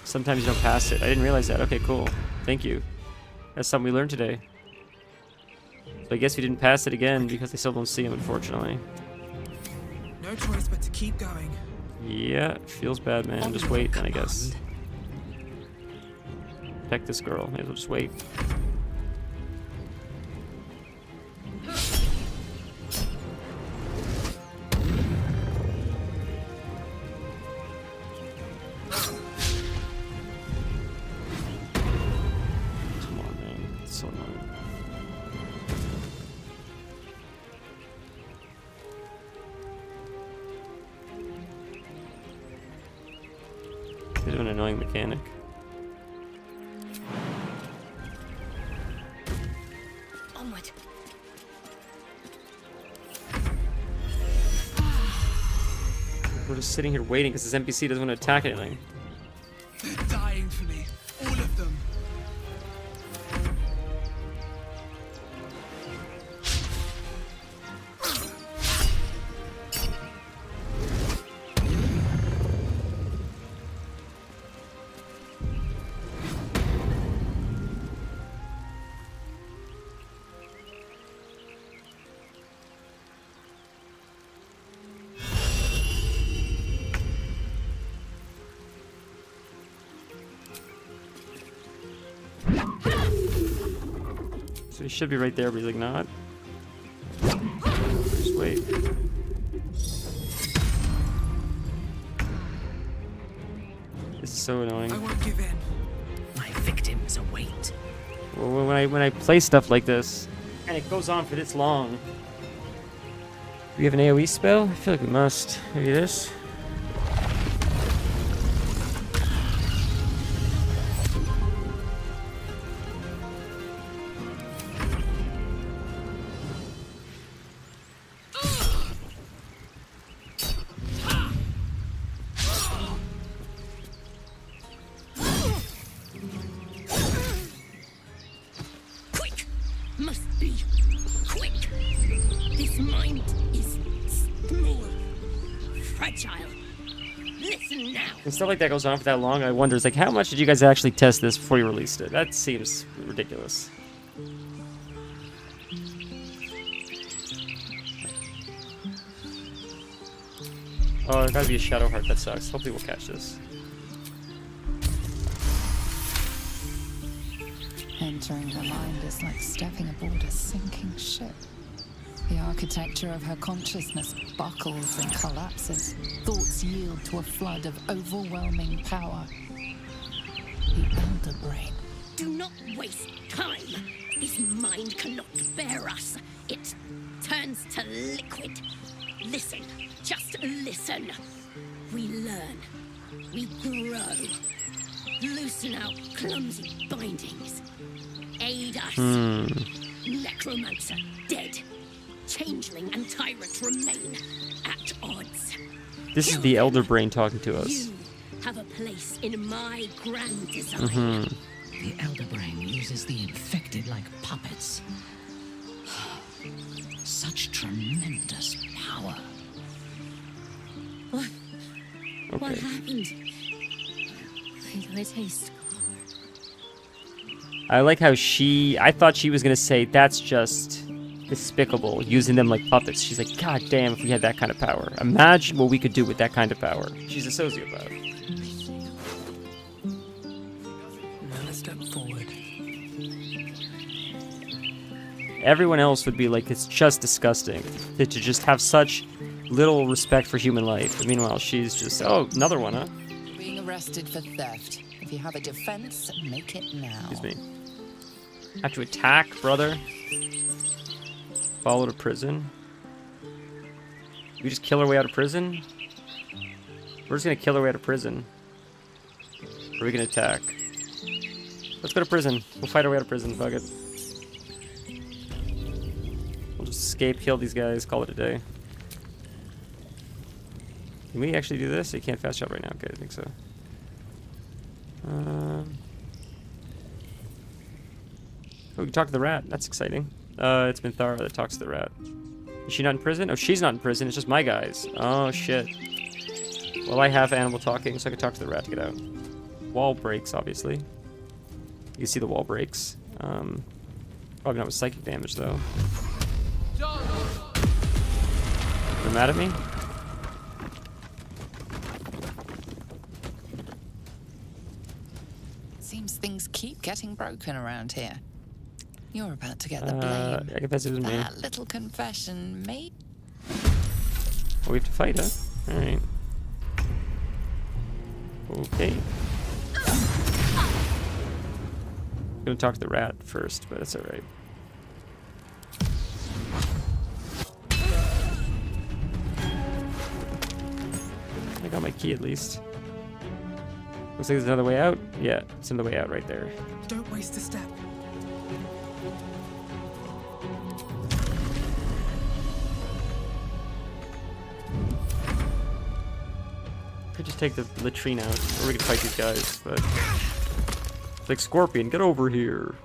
Sometimes you don't pass it. I didn't realize that. Okay, cool. Thank you. That's something we learned today. So I guess we didn't pass it again because they still don't see him, unfortunately. No choice but to keep going. Yeah, feels bad, man. Just wait, then, I guess. Protect this girl. May as well just wait. Come on, man. It's so annoying. Bit of an annoying mechanic. Onward. We're just sitting here waiting because this NPC doesn't want to attack anything. They're dying for me. All of them. So he should be right there, but he's like not. Just wait. This is so annoying. I won't give in. My victims await. Well, when I play stuff like this, and it goes on for this long. Do we have an AoE spell? I feel like we must. Maybe this? Quick! Must be quick! This mind is small, fragile. Listen now! When stuff like that goes on for that long, I wonder, it's like, how much did you guys actually test this before you released it? That seems ridiculous. Oh, there gotta be a Shadow Heart. That sucks. Hopefully we'll catch this. Entering her mind is like stepping aboard a sinking ship. The architecture of her consciousness buckles and collapses. Thoughts yield to a flood of overwhelming power. The Elder Brain. Do not waste time. This mind cannot bear us. It turns to liquid. Listen, just listen. We learn. We grow. Loosen our clumsy bindings. Aid us. Necromancer dead. Changeling and tyrant remain at odds. This is the Elder Brain talking to us. You have a place in my grand design. The Elder Brain uses the infected like puppets. Such tremendous power. What? What Okay. happened? Why do I taste I like how I thought she was gonna say that's just despicable, using them like puppets. She's like, God damn, if we had that kind of power. Imagine what we could do with that kind of power. She's a sociopath. Another step forward. Everyone else would be like, it's just disgusting to just have such little respect for human life. And meanwhile, she's just, oh, another one, huh? Being arrested for theft. If you have a defense, make it now. Excuse me. Have to attack, brother. Follow to prison. We just kill our way out of prison? We're just gonna kill our way out of prison. Or are we gonna attack? Let's go to prison. We'll fight our way out of prison. Fuck it. We'll just escape, kill these guys, call it a day. Can we actually do this? You can't fast travel right now. Okay, I think so. Oh, we can talk to the rat. That's exciting. It's Minthara that talks to the rat. Is she not in prison? Oh, she's not in prison. It's just my guys. Oh, shit. Well, I have animal talking, so I can talk to the rat to get out. Wall breaks, obviously. You can see the wall breaks. Probably not with psychic damage, though. They're mad at me? Seems things keep getting broken around here. You're about to get the blame. I guess it was me. That little confession, mate. Oh, we have to fight, huh? Alright. Okay. I'm gonna talk to the rat first, but that's alright. I got my key at least. Looks like there's another way out. Yeah, it's in the way out right there. Don't waste a step. Could just take the latrine out, or we could fight these guys, but it's like Scorpion, get over here.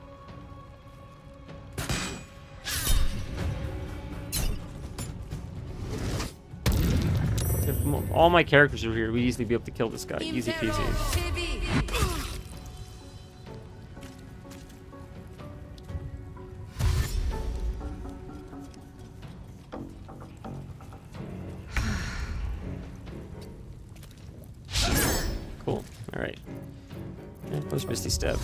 If all my characters were here, we'd easily be able to kill this guy. Easy peasy. Cool. Alright. Let's Misty Step.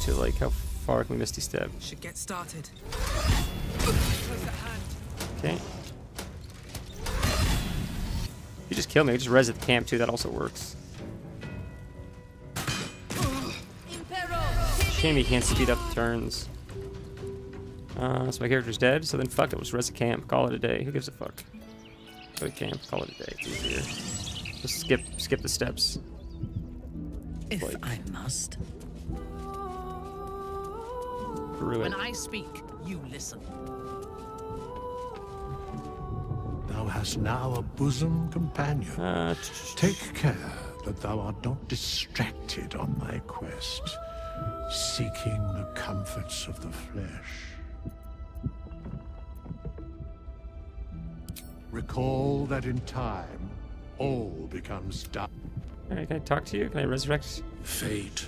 To like, how far can we Misty Step? Should get started. Okay. You just kill me, I just res at the camp too, that also works. Shame you can't speed up the turns. So my character's dead, so then fuck it, we'll just res the camp, call it a day. Who gives a fuck? Go to camp, call it a day, it's easier. Just skip the steps. If I must. Ruin. When I speak, you listen. Thou hast now a bosom companion. Take care that thou art not distracted on thy quest, seeking the comforts of the flesh. Recall that in time, all becomes dark. Alright, can I talk to you? Can I resurrect? Fate.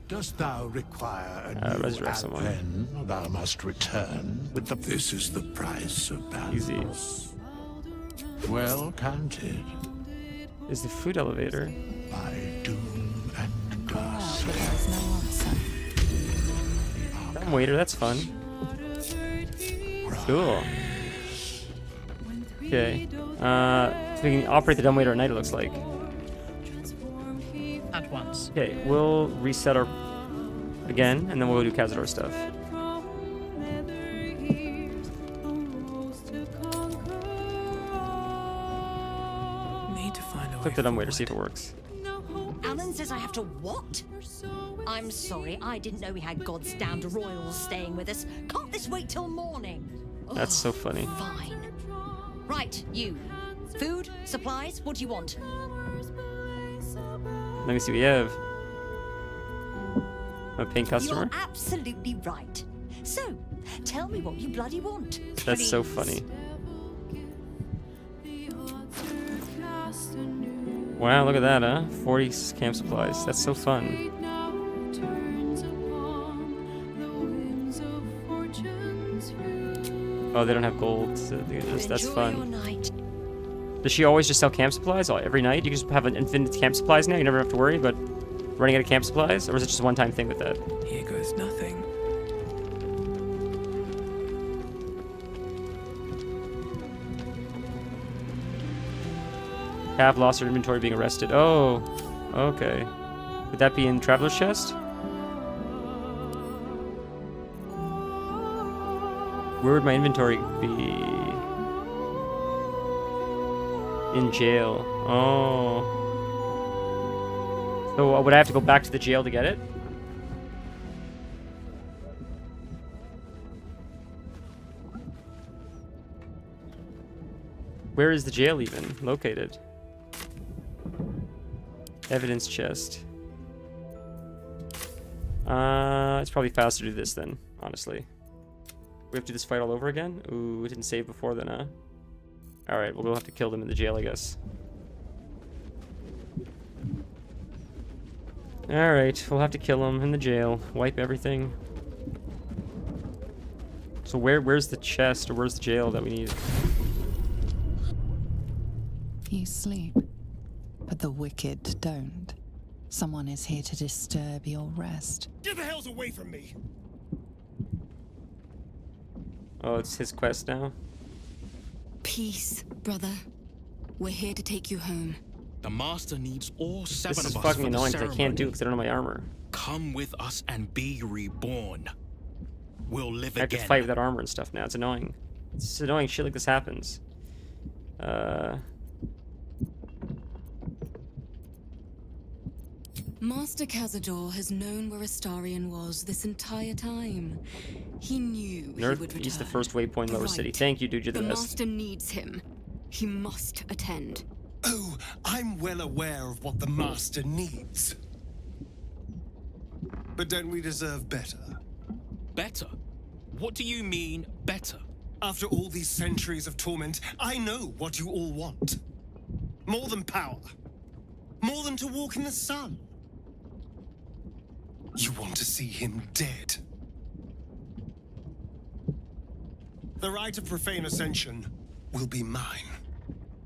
Dost thou require a new resurrect someone. Then thou must return with the... This is the price of balance. Easy. Well counted. Is the food elevator? By doom and dust. Dumb waiter, that's fun. Cool. Okay. So we can operate the dumb waiter at night, it looks like. At once. Okay, we'll reset our... again, and then we'll go do Cazador stuff. Need to find a way. Click the dumb waiter, see if it works. Alan says I have to what? I'm sorry, I didn't know we had God's damned royals staying with us. Can't this wait till morning? That's so funny. Fine. Right, you. Food? Supplies? What do you want? Let me see what we have. I'm a paying customer? You're absolutely right. So, tell me what you bloody want. That's so funny. Wow, look at that, huh? 40 camp supplies. That's so fun. Oh, they don't have gold. So that's Enjoy fun. your night. Does she always just sell camp supplies every night? You just have an infinite camp supplies now? You never have to worry about running out of camp supplies? Or is it just a one-time thing with that? Here goes nothing. Have lost her inventory being arrested. Oh, okay. Would that be in Traveler's Chest? Where would my inventory be? In jail. Oh. So would I have to go back to the jail to get it? Where is the jail even located? Evidence chest. It's probably faster to do this then, honestly. We have to do this fight all over again? Ooh, we didn't save before then, huh? Alright, we'll have to kill them in the jail, I guess. Alright, we'll have to kill them in the jail. Wipe everything. So where's the chest, or where's the jail that we need? You sleep, but the wicked don't. Someone is here to disturb your rest. Get the hells away from me! Oh, it's his quest now? Peace, brother. We're here to take you home. The master needs all seven This is of us fucking for the annoying because I can't do it ceremony. because I don't have my armor. Come with us and be reborn. We'll live I have to again. fight with that armor and stuff now. It's annoying. It's annoying shit like this happens. Master Cazador has known where Astarion was this entire time. He knew he would North return. East, the first waypoint, Lower Right. City. Thank you, dude. You're the The best. Master needs him. He must attend. Oh, I'm well aware of what the Master needs. But don't we deserve better? Better? What do you mean, better? After all these centuries of torment, I know what you all want. More than power. More than to walk in the sun. You want to see him dead. The right of profane ascension will be mine.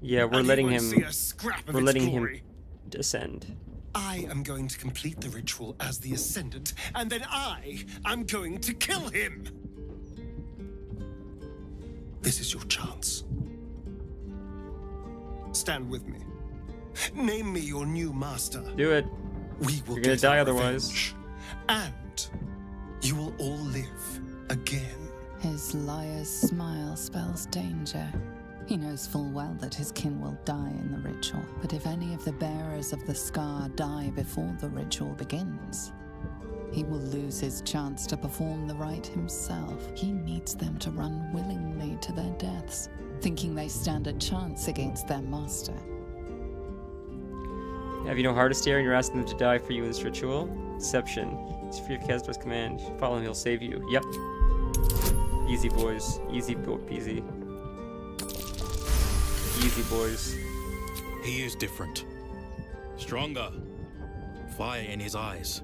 Yeah, we're And he letting won't him. see a scrap of We're its letting glory. him descend. I am going to complete the ritual as the Ascendant, and then I am going to kill him! This is your chance. Stand with me. Name me your new master. Do it. We will You're gonna get die our otherwise. revenge. And you will all live again. His liar's smile spells danger. He knows full well that his kin will die in the ritual, but if any of the bearers of the scar die before the ritual begins, he will lose his chance to perform the rite himself. He needs them to run willingly to their deaths, thinking they stand a chance against their master. Have you no heart to stare and you're asking them to die for you in this ritual? Deception. It's free of Kazdor's command. Follow him, he'll save you. Yep. Easy, boys. Easy, peasy. Easy, boys. He is different. Stronger. Fire in his eyes.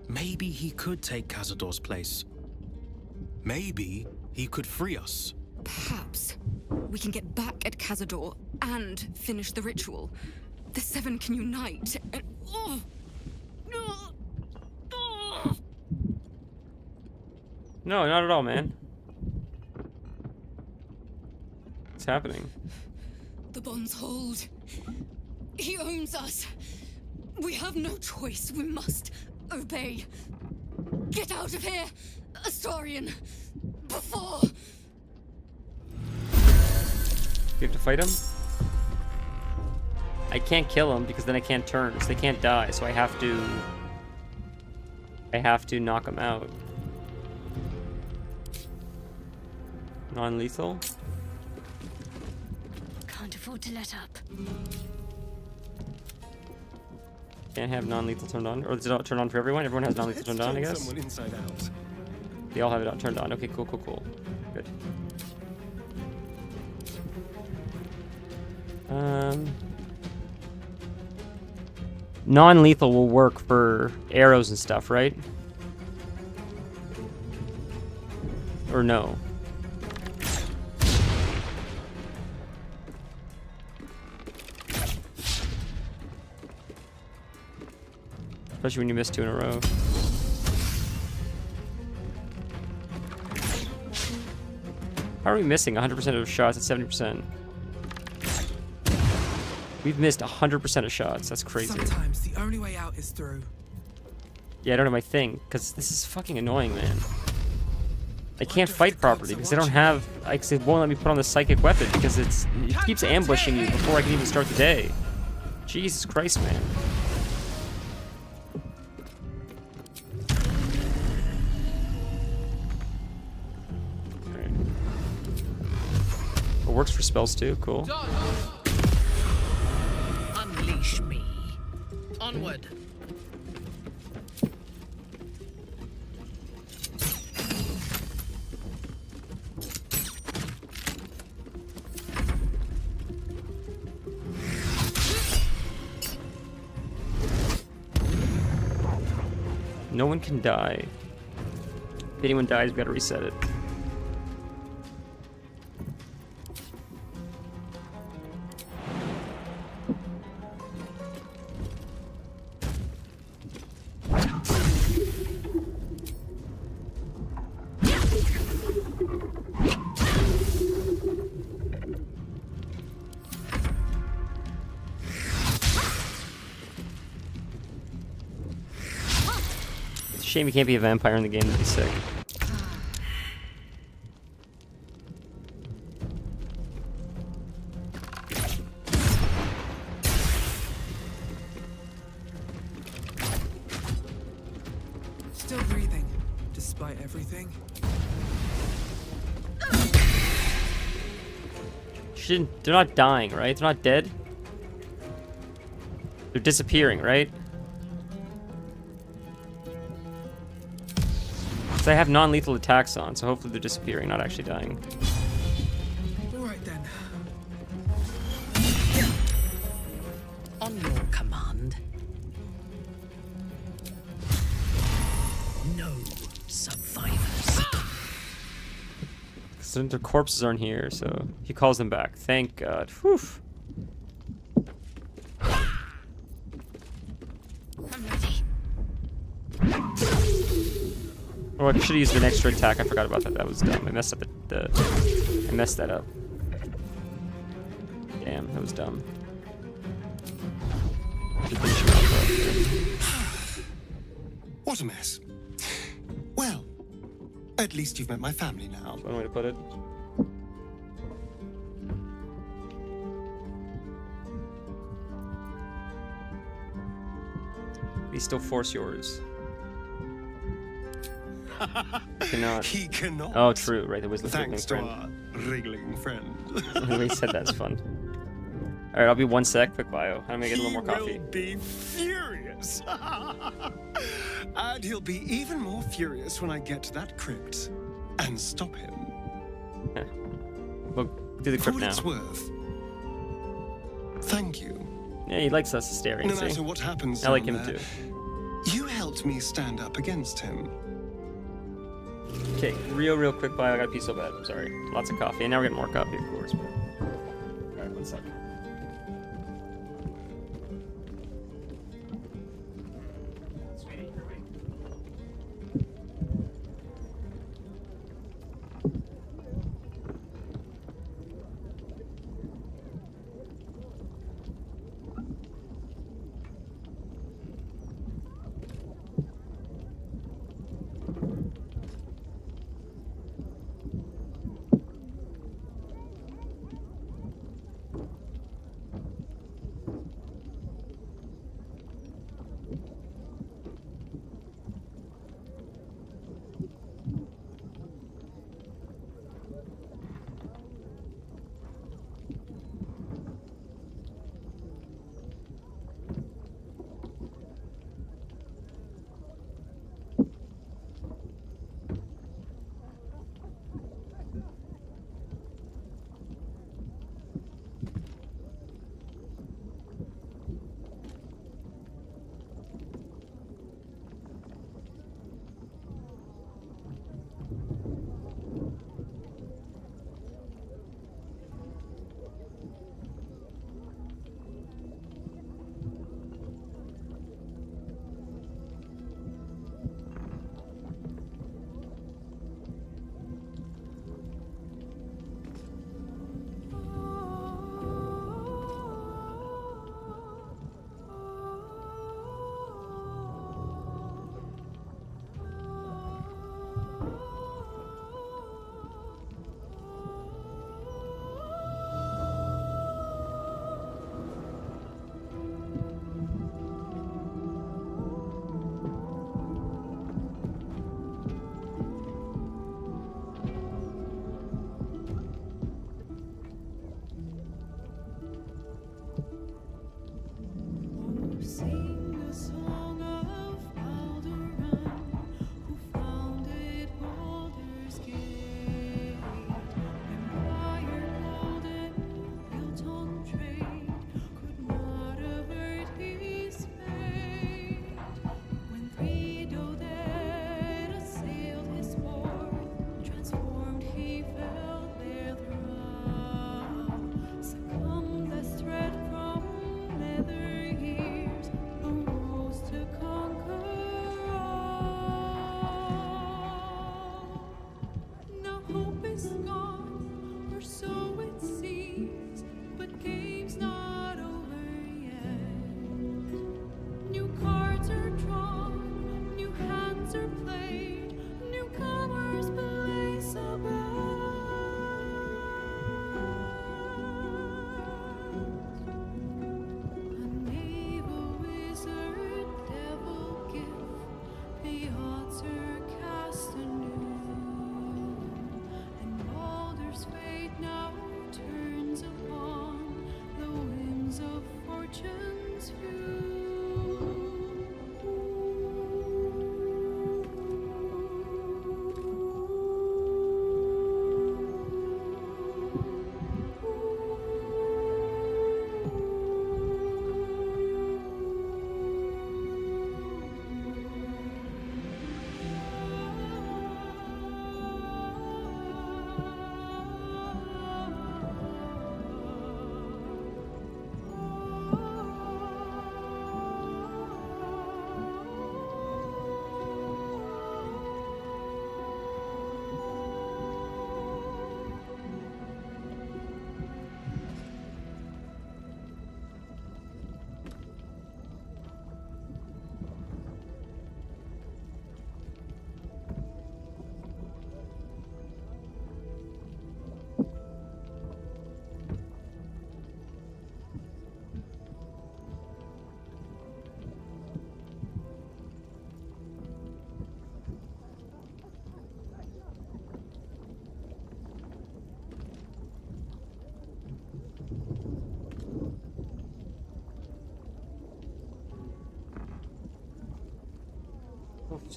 Maybe he could take Cazador's place. Maybe he could free us. Perhaps we can get back at Cazador and finish the ritual. The seven can unite and... No, not at all, man. What's happening? The bonds hold. He owns us. We have no choice. We must obey. Get out of here, Astarion, before... You have to fight him? I can't kill him because then I can't turn, so they can't die, so I have to knock him out. Non-lethal? Can't afford to let up. Can't have non-lethal turned on, or does it turn on for everyone? Everyone has non-lethal turned on, I guess? Someone inside out. They all have it turned on. Okay, cool. Good. Non-lethal will work for arrows and stuff, right? Or no? Especially when you miss 2 in a row. How are we missing 100% of shots at 70%? We've missed 100% of shots. That's crazy. Sometimes the only way out is through. Yeah, I don't have my thing, because this is fucking annoying, man. I can't fight properly because I don't have... It won't let me put on the psychic weapon because it keeps ambushing you before I can even start the day. Jesus Christ, man. Alright. It works for spells too, cool. Unleash me. Onward. No one can die. If anyone dies, we gotta reset it. Shame you can't be a vampire in the game. That'd be sick. Still breathing, despite everything. They're not dying, right? They're not dead. They're disappearing, right? I have non-lethal attacks on, so hopefully they're disappearing, not actually dying. Alright then. On your command. No survivors. So their corpses aren't here, so he calls them back. Thank God. Whew. I'm ready. Oh, I should have used an extra attack. I forgot about that. That was dumb. I messed up I messed that up. Damn, that was dumb. What a mess. Well, at least you've met my family now. That's one way to put it. He still force yours. Cannot. He cannot. Oh, true. Right, there was the Thanks to friend. our wriggling friend. The way he said that's fun. All right, I'll be 1 sec. Quick bio. I'm gonna get a little more coffee. He will be furious. And he'll be even more furious when I get to that crypt and stop him. We'll do the crypt For what now. it's worth, thank you. Yeah, he likes us staring. No See? matter what happens, I like down him there, too. You helped me stand up against him. Okay, real quick bio. I gotta pee so bad. I'm sorry. Lots of coffee, and now we're getting more coffee, of course. But... All right, 1 second.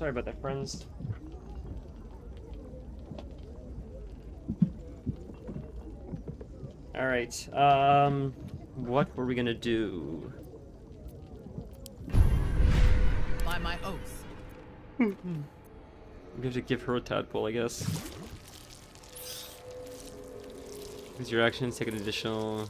Sorry about that, friends. Alright, what were we gonna do? By my oath. We have to give her a tadpole, I guess. Use your actions, take an additional...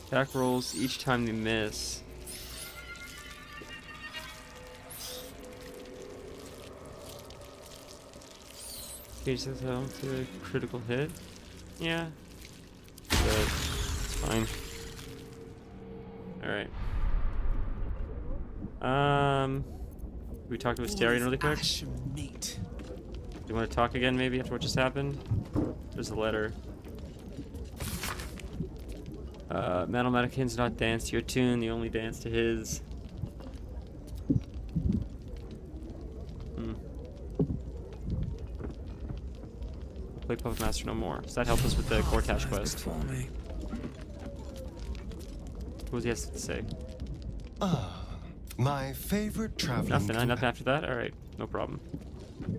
Attack rolls each time they miss. Change this out to a critical hit. Yeah. Good. It's fine. Alright. We talked to Asterion really quick. Do you want to talk again maybe after what just happened? There's a letter. Metalmaticans not dance to your tune, the only dance to his. Play Puppet Master no more. Does that help us with the Gortash quest? What was he has to say? My favorite traveling. Nothing after that? Alright, no problem.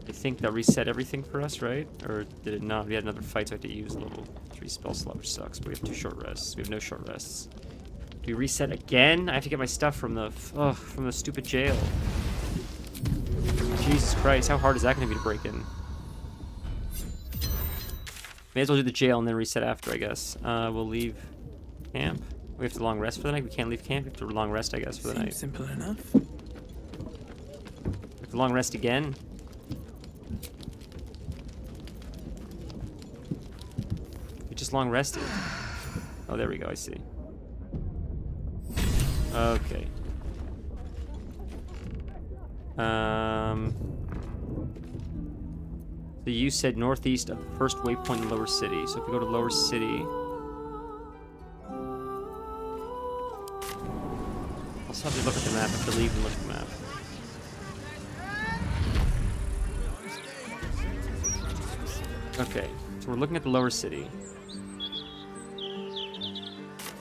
I think that reset everything for us, right? Or did it not? We had another fight, so I had to use level 3 spell slot, which sucks, but we have 2 short rests. We have no short rests. Do we reset again? I have to get my stuff from the stupid jail. Jesus Christ, how hard is that going to be to break in? May as well do the jail and then reset after, I guess. We'll leave camp. We have to long rest for the night. We can't leave camp. We have to long rest, I guess, for the night. Simple enough. We have to long rest again. We just long rested. Oh, there we go. I see. Okay. So you said northeast of the first waypoint in Lower City. So if we go to Lower City... I'll have to look at the map. I have to leave and look at the map. Okay, so we're looking at the Lower City.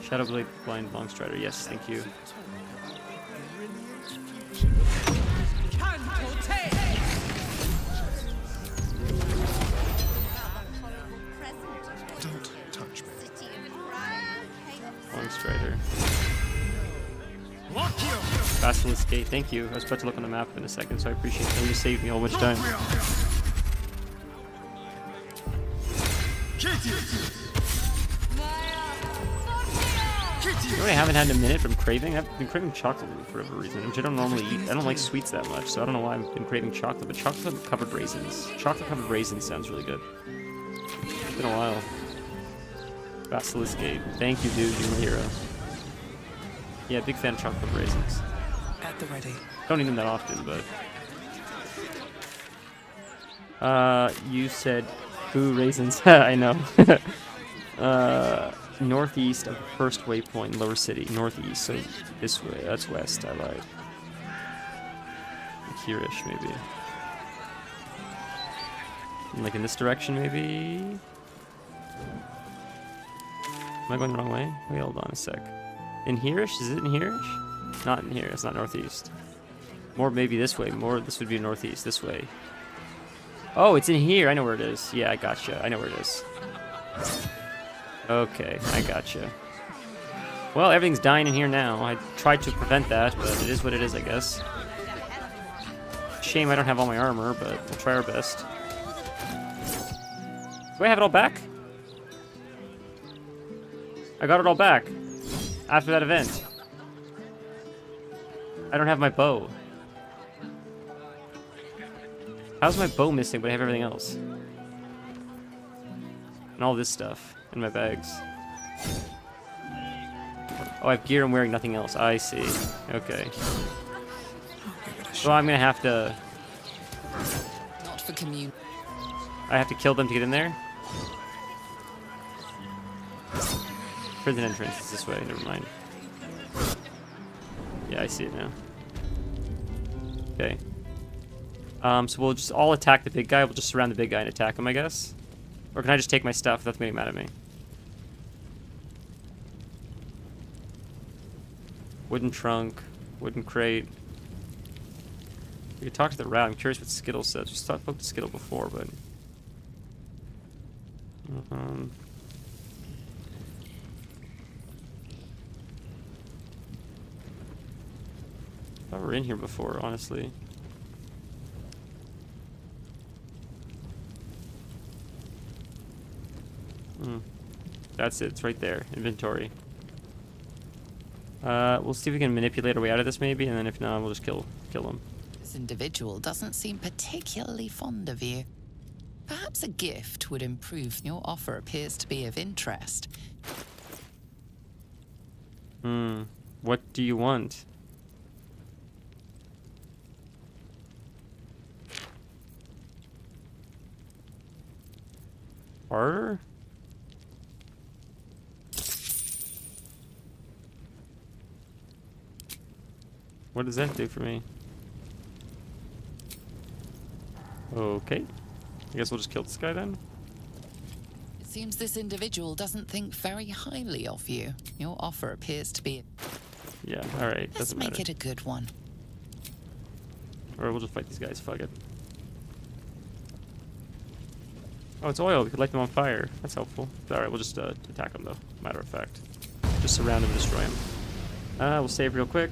Shadowblade, Blind, Longstrider. Yes, thank you. Don't touch me. Longstrider. Basilisk Gate, thank you. I was about to look on the map in a second, so I appreciate it. You saved me a whole bunch of time. You know what I haven't had in a minute from craving? I've been craving chocolate for whatever reason, which I don't normally eat. I don't like sweets that much, so I don't know why I've been craving chocolate, but chocolate-covered raisins. Chocolate-covered raisins sounds really good. It's been a while. Basilisk Gate. Thank you, dude. You're my hero. Yeah, big fan of chocolate raisins. At the ready. Don't eat them that often, but... you said boo raisins. I know. Northeast of the first waypoint in Lower City. Northeast, so this way. That's west, I lied. Like here-ish, maybe. Like in this direction, maybe? Am I going the wrong way? Wait, hold on a sec. In here-ish? Is it in here-ish? Not in here. It's not northeast. More maybe this way. More, this would be northeast. This way. Oh, it's in here. I know where it is. Yeah, I gotcha. I know where it is. Okay, I gotcha. Well, everything's dying in here now. I tried to prevent that, but it is what it is, I guess. Shame I don't have all my armor, but we'll try our best. Do I have it all back? I got it all back. After that event. I don't have my bow. How's my bow missing, but I have everything else? And all this stuff in my bags. Oh, I have gear I'm wearing, nothing else. I see. Okay. So I'm gonna have to... Not for commune. I have to kill them to get in there? Prison entrance is this way, never mind. Yeah, I see it now. Okay. So we'll just all attack the big guy. We'll just surround the big guy and attack him, I guess. Or can I just take my stuff? That's getting mad at me. Wooden trunk. Wooden crate. We could talk to the rat. I'm curious what Skittle says. We spoke to Skittle before, but... I thought we were in here before, honestly. That's it. It's right there. Inventory. We'll see if we can manipulate our way out of this, maybe, and then if not, we'll just kill him. This individual doesn't seem particularly fond of you. Perhaps a gift would improve. Your offer appears to be of interest. What do you want? Barter? What does that do for me? Okay. I guess we'll just kill this guy then. It seems this individual doesn't think very highly of you. Your offer appears to be... Yeah, alright. Let's make it a good one. Or we'll just fight these guys. Fuck it. Oh, it's oil. We could light them on fire. That's helpful. Alright, we'll just attack them, though. Matter of fact. Just surround him and destroy him. We'll save real quick.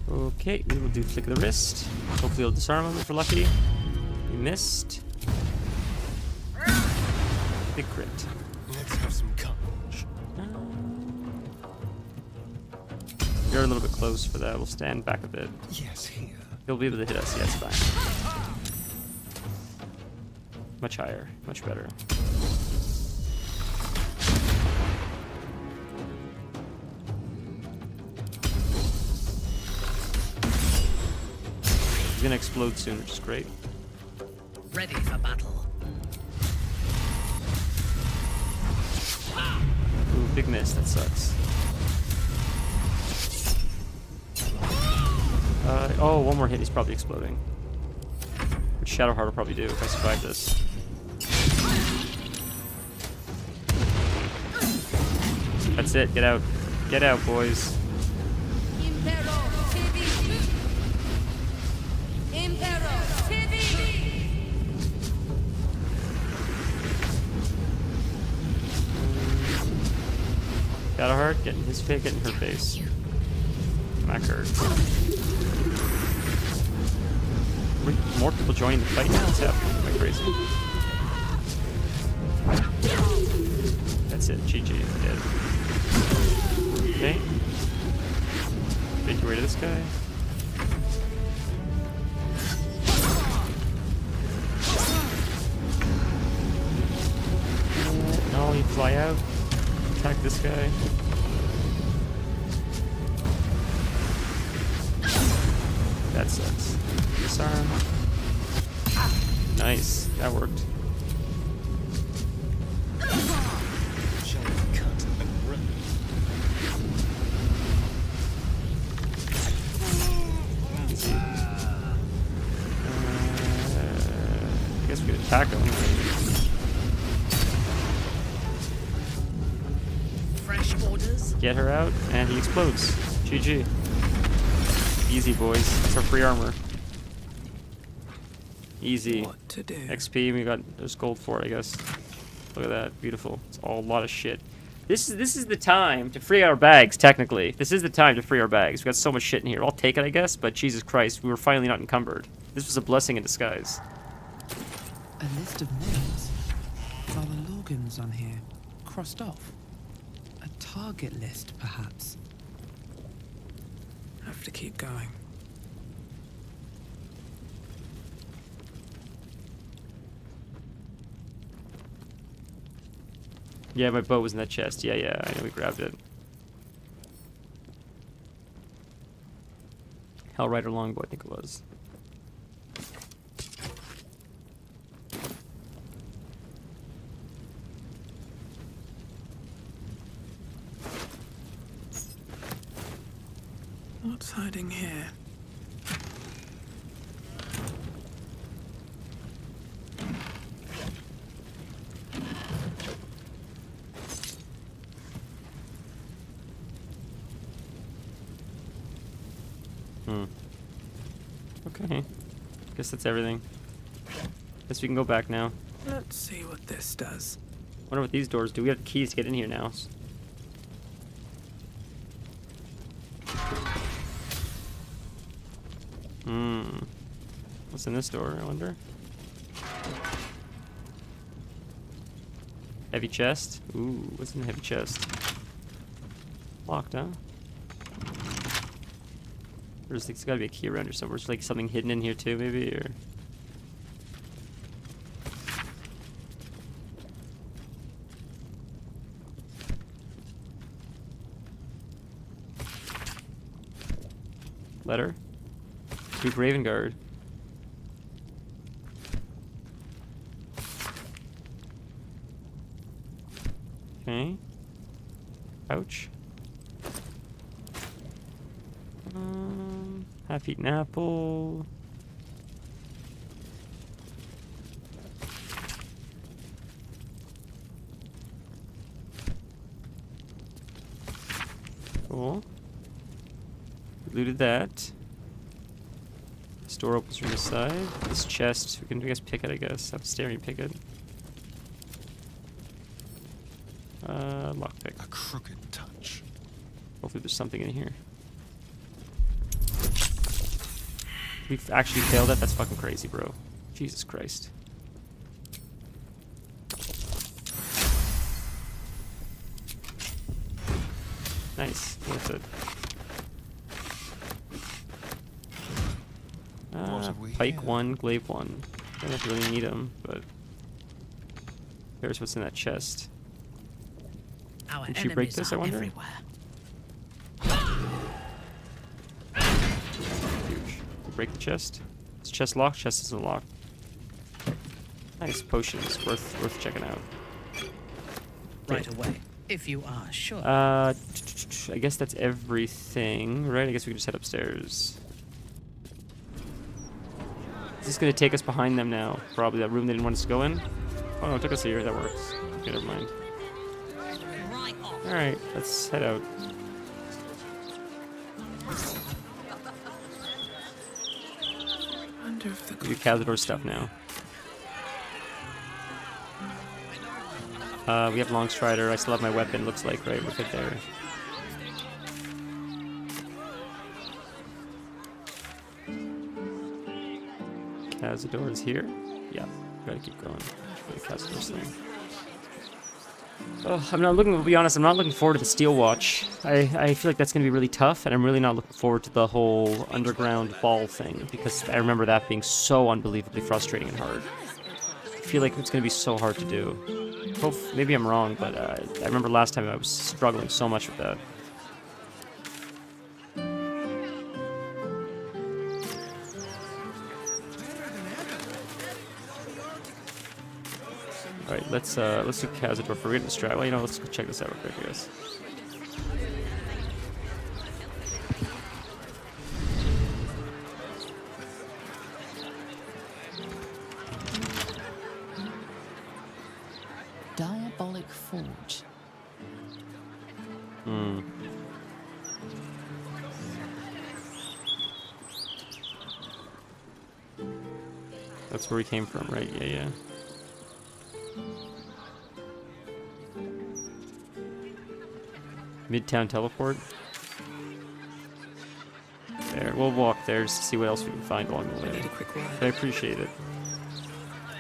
Okay, we will do flick of the wrist. Hopefully it'll disarm him if we're lucky. We missed. Big crit. Let's have some courage. You're a little bit close for that. We'll stand back a bit. Yes, here. He'll be able to hit us. Yeah, it's fine. Much higher. Much better. He's gonna explode soon, which is great. Ready for battle. Ooh, big miss. That sucks. Oh, one more hit. He's probably exploding. Which Shadowheart will probably do if I survive this. That's it. Get out. Get out, boys. Shadowheart, getting his face, getting her face. Smack her. More people joining the fight now? What's happening? Am I crazy? That's it. GG. Dead. Okay. Make your way to this guy. No, you fly out. Attack this guy. That sucks. Disarm. Nice. That worked. I guess we could attack him. Fresh orders. Get her out, and he explodes. GG. Easy, boys. It's our free armor. Easy. What to do? XP. We got there's gold for it, I guess. Look at that. Beautiful. It's all a lot of shit. This is the time to free our bags. Technically, this is the time to free our bags. We got so much shit in here. I'll take it, I guess. But Jesus Christ, we were finally not encumbered. This was a blessing in disguise. A list of names. Are the logins on here crossed off? A target list, perhaps. Have to keep going. Yeah, my bow was in that chest. Yeah, I know we grabbed it. Hellrider longbow, I think it was. What's hiding here? Okay. Guess that's everything. Guess we can go back now. Let's see what this does. Wonder what these doors do. We have the keys to get in here now. What's in this door, I wonder? Heavy chest? Ooh, what's in the heavy chest? Locked, huh? There's gotta be a key around here somewhere. There's like something hidden in here too, maybe, or... Letter? Duke Ravengard. Okay. Ouch. Half-eaten apple. Cool. Looted that. This door opens from this side. This chest, we can, I guess, pick it, I guess. Have to stare and pick it. Lockpick. A crooked touch. Hopefully there's something in here. We've actually failed that? That's fucking crazy, bro. Jesus Christ. Nice. That's it. Pike 1, glaive 1. I don't know if you really need them, but... There's what's in that chest. Did she break this, I wonder? Everywhere. Huge. Break the chest. Is chest locked? Chest isn't locked. Nice potions. Worth checking out. Right away, if you are sure. I guess that's everything, right? I guess we can just head upstairs. Is this gonna take us behind them now? Probably that room they didn't want us to go in? Oh no, it took us here. That works. Okay, never mind. Alright, let's head out. We do Cazador stuff now. We have Longstrider. I still have my weapon, looks like, right? We're good there. Cazador is here? Yeah, gotta keep going for the Cazador's thing. Oh, I'm not looking, to be honest, I'm not looking forward to the Steel Watch. I feel like that's going to be really tough, and I'm really not looking forward to the whole underground ball thing, because I remember that being so unbelievably frustrating and hard. I feel like it's going to be so hard to do. Maybe I'm wrong, but I remember last time I was struggling so much with that. Alright, let's do Cazador for getting distracted. Well, you know, let's go check this out real quick, I guess. Diabolic Forge. That's where we came from, right? Yeah. Midtown teleport. There, we'll walk there just to see what else we can find along the way. But I appreciate it.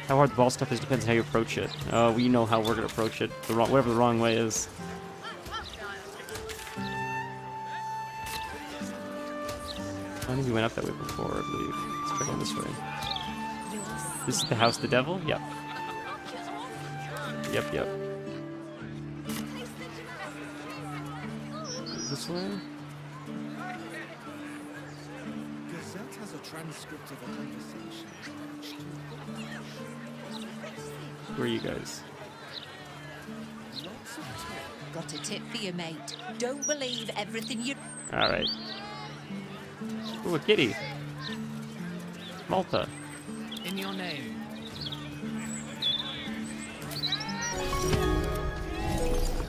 How hard the ball stuff is depends on how you approach it. We know how we're gonna approach it. Whatever the wrong way is. I think we went up that way before, I believe. Let's try going this way. This is the House of the Devil? Yep. Yep. this way? Gazette has a transcript of a conversation. Where are you guys? Got a tip for you, mate. Don't believe everything you... Alright. Ooh, a kitty. Malta. In your name.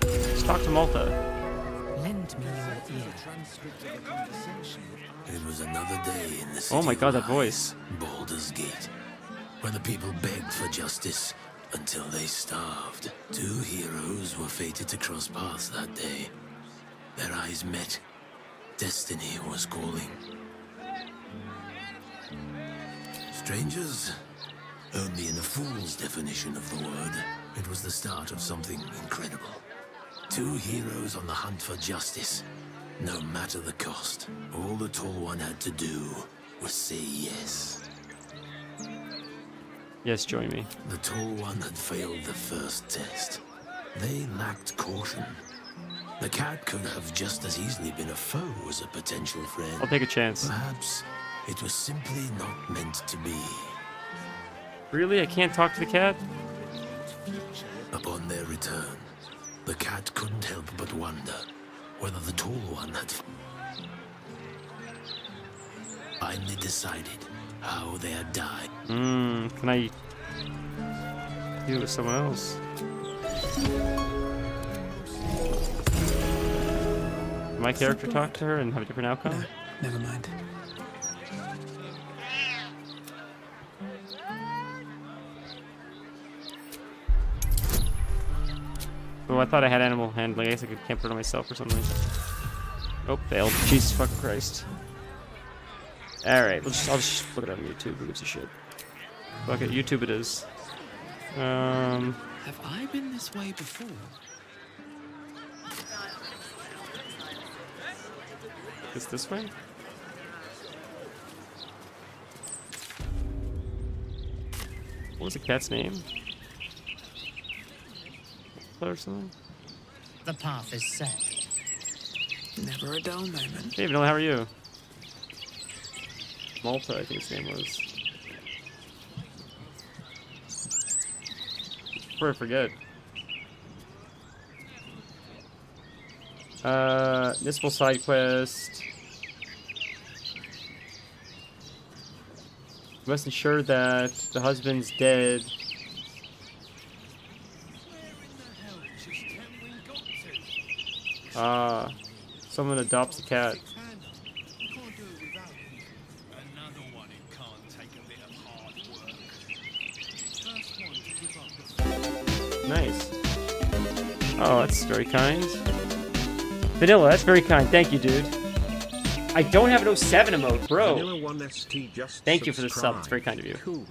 Let's talk to Malta. Lend me your ear. It was another day in the city. Oh my god, that voice. Baldur's Gate, where the people begged for justice until they starved. Two heroes were fated to cross paths that day. Their eyes met. Destiny was calling. Strangers? Only in a fool's definition of the word. It was the start of something incredible. Two heroes on the hunt for justice, no matter the cost. All the Tall One had to do was say yes. Yes, join me. The Tall One had failed the first test. They lacked caution. The cat could have just as easily been a foe as a potential friend. I'll take a chance. Perhaps it was simply not meant to be. Really? I can't talk to the cat? Upon their return, the cat couldn't help but wonder whether the Tall One had finally decided how they had died. Can I deal with someone else? Can my character talk to her and have a different outcome? No, never mind. Oh, I thought I had animal handling. I guess I can't put it on myself or something. Oh, failed. Jesus fucking Christ. Alright, I'll just look it up on YouTube. Who gives a shit? Fuck it, YouTube it is. Have I been this way before? It's this way? What was the cat's name? Or something? The path is set. Never a dull moment. Hey, Vanilla, how are you? Malta, I think his name was. Before I forget. Municipal side quest. You must ensure that the husband's dead. Someone adopts a cat. Nice. Oh, that's very kind. Vanilla, that's very kind. Thank you, dude. I don't have an 07 emote, bro. Thank you for the sub. It's very kind of you. Cool.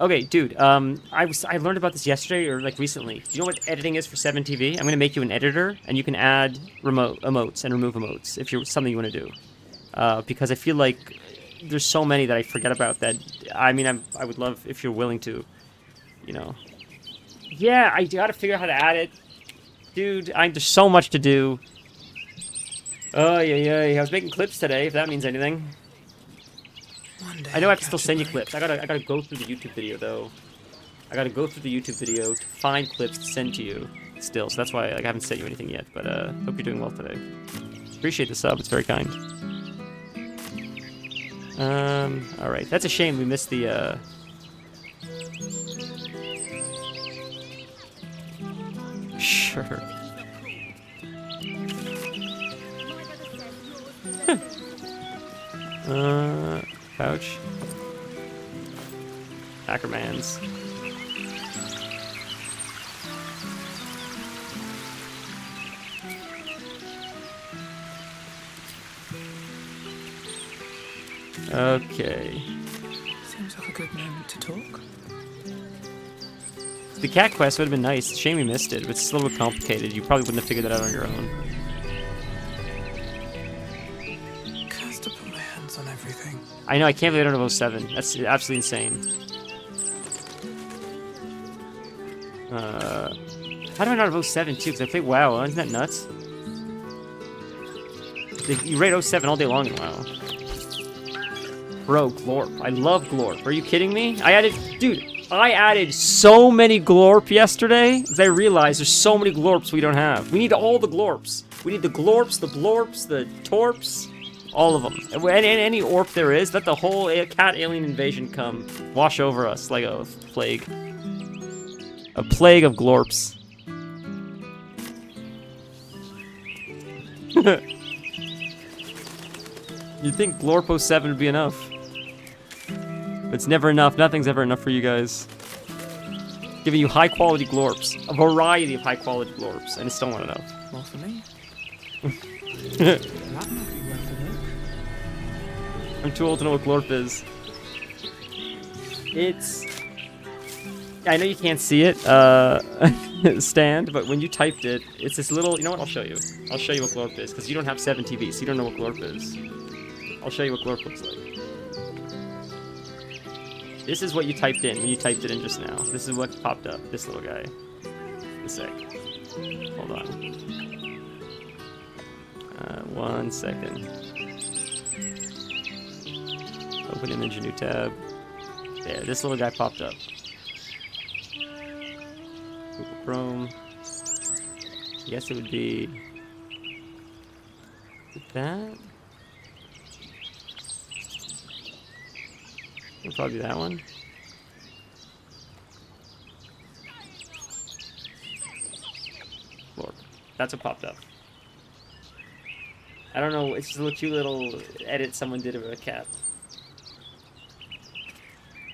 Okay, dude. I learned about this yesterday or like recently. Do you know what editing is for 7TV? I'm gonna make you an editor, and you can add emotes and remove emotes if you're something you want to do. Because I feel like there's so many that I forget about. That I mean, I would love if you're willing to, you know. Yeah, I gotta figure out how to add it, dude. There's so much to do. Oh yeah. I was making clips today. If that means anything. I know I can still send you clips. I gotta go through the YouTube video though. I gotta go through the YouTube video to find clips to send to you still. So that's why I haven't sent you anything yet. But hope you're doing well today. Appreciate the sub. It's very kind. All right. That's a shame we missed the. Sure. Pouch. Hackermans. Okay. Seems like a good moment to talk. The cat quest would have been nice. Shame we missed it. It's a little bit complicated. You probably wouldn't have figured that out on your own. Cursed to put my hands on everything. I know, I can't believe I don't have 07. That's absolutely insane. How do I not have 07 too? Because I played WoW. Isn't that nuts? You rate 07 all day long in WoW. Bro, Glorp. I love Glorp. Are you kidding me? Dude, I added so many Glorp yesterday because I realized there's so many Glorps we don't have. We need all the Glorps. We need the Glorps, the Blorps, the Torps, all of them. And any Orp there is, let the whole cat alien invasion come wash over us like a plague. A plague of Glorps. You'd think Glorp 07 would be enough. But it's never enough. Nothing's ever enough for you guys. Giving you high quality Glorps. A variety of high quality Glorps. And it's still not enough. Not for me. I'm too old to know what Glorp is. It's... I know you can't see it, Stand, but when you typed it, it's this little... You know what? I'll show you. I'll show you what Glorp is, because you don't have 7 TV, so you don't know what Glorp is. I'll show you what Glorp looks like. This is what you typed in when you typed it in just now. This is what popped up. This little guy. A sec. Hold on. 1 second. Open image, a new tab. There, this little guy popped up. Google Chrome. I guess it would be... that? It'll probably be that one. Lord, that's what popped up. I don't know, it's just a little cute little edit someone did of a cat.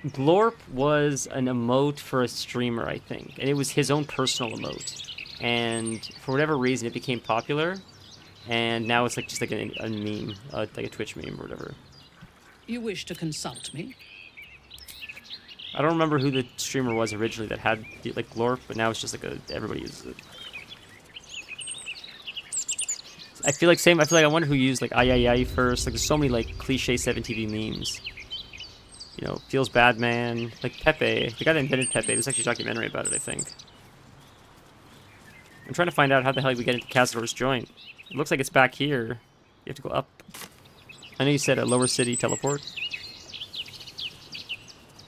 Glorp was an emote for a streamer, I think, and it was his own personal emote. And for whatever reason, it became popular, and now it's like just like a meme, like a Twitch meme or whatever. You wish to consult me? I don't remember who the streamer was originally that had like Glorp, but now it's just like everybody uses it. I feel like I wonder who used like ay first. Like there's so many like cliche 7TV memes. You know, feels bad man, like Pepe, the guy that invented Pepe. There's actually a documentary about it, I think. I'm trying to find out how the hell we get into Cazador's joint. It looks like it's back here. You have to go up. I know you said a lower city teleport.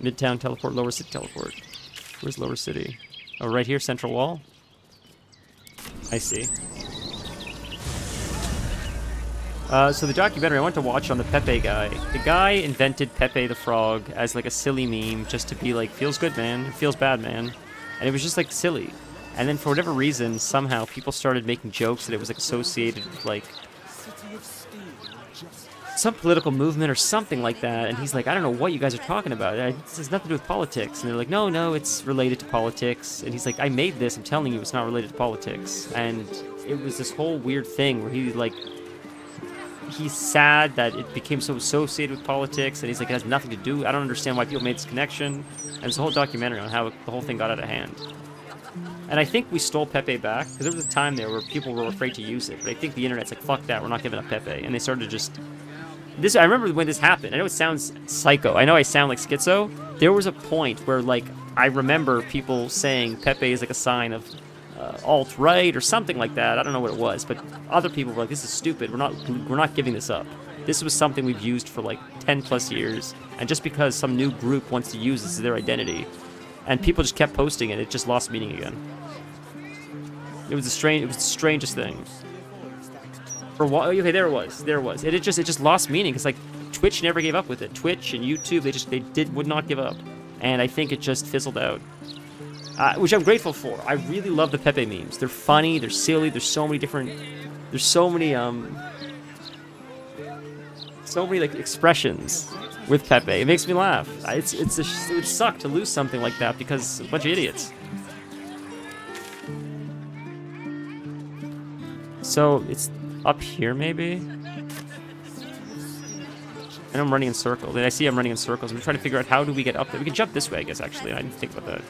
Midtown teleport, lower city teleport. Where's lower city? Oh, right here, central wall. I see. So the documentary I went to watch on the Pepe guy. The guy invented Pepe the Frog as like a silly meme just to be like, feels good, man. It feels bad, man. And it was just like silly. And then for whatever reason, somehow people started making jokes that it was like associated with like some political movement or something like that. And he's like, I don't know what you guys are talking about. This has nothing to do with politics. And they're like, no, it's related to politics. And he's like, I made this. I'm telling you, it's not related to politics. And it was this whole weird thing where he like, he's sad that it became so associated with politics, and he's like, it has nothing to do. I don't understand why people made this connection. And there's a whole documentary on how the whole thing got out of hand. And I think we stole Pepe back, because there was a time there where people were afraid to use it. But I think the internet's like, fuck that, we're not giving up Pepe. And they started to just... I remember when this happened. I know it sounds psycho. I know I sound like schizo. There was a point where, like, I remember people saying Pepe is like a sign of alt-right or something like that. I don't know what it was, but other people were like, this is stupid. We're not giving this up. This was something we've used for like 10 plus years, and just because some new group wants to use this as their identity, and people just kept posting it, it just lost meaning again. It was the strangest thing. For a while, okay, there it was. It just lost meaning. It's like Twitch never gave up with it. Twitch and YouTube, they would not give up, and I think it just fizzled out. Which I'm grateful for. I really love the Pepe memes. They're funny, they're silly, there's so many like expressions with Pepe. It makes me laugh. It would suck to lose something like that because a bunch of idiots. So it's up here maybe? And I'm running in circles. And I see I'm running in circles. I'm trying to figure out how do we get up there. We can jump this way, I guess, actually. I didn't think about that.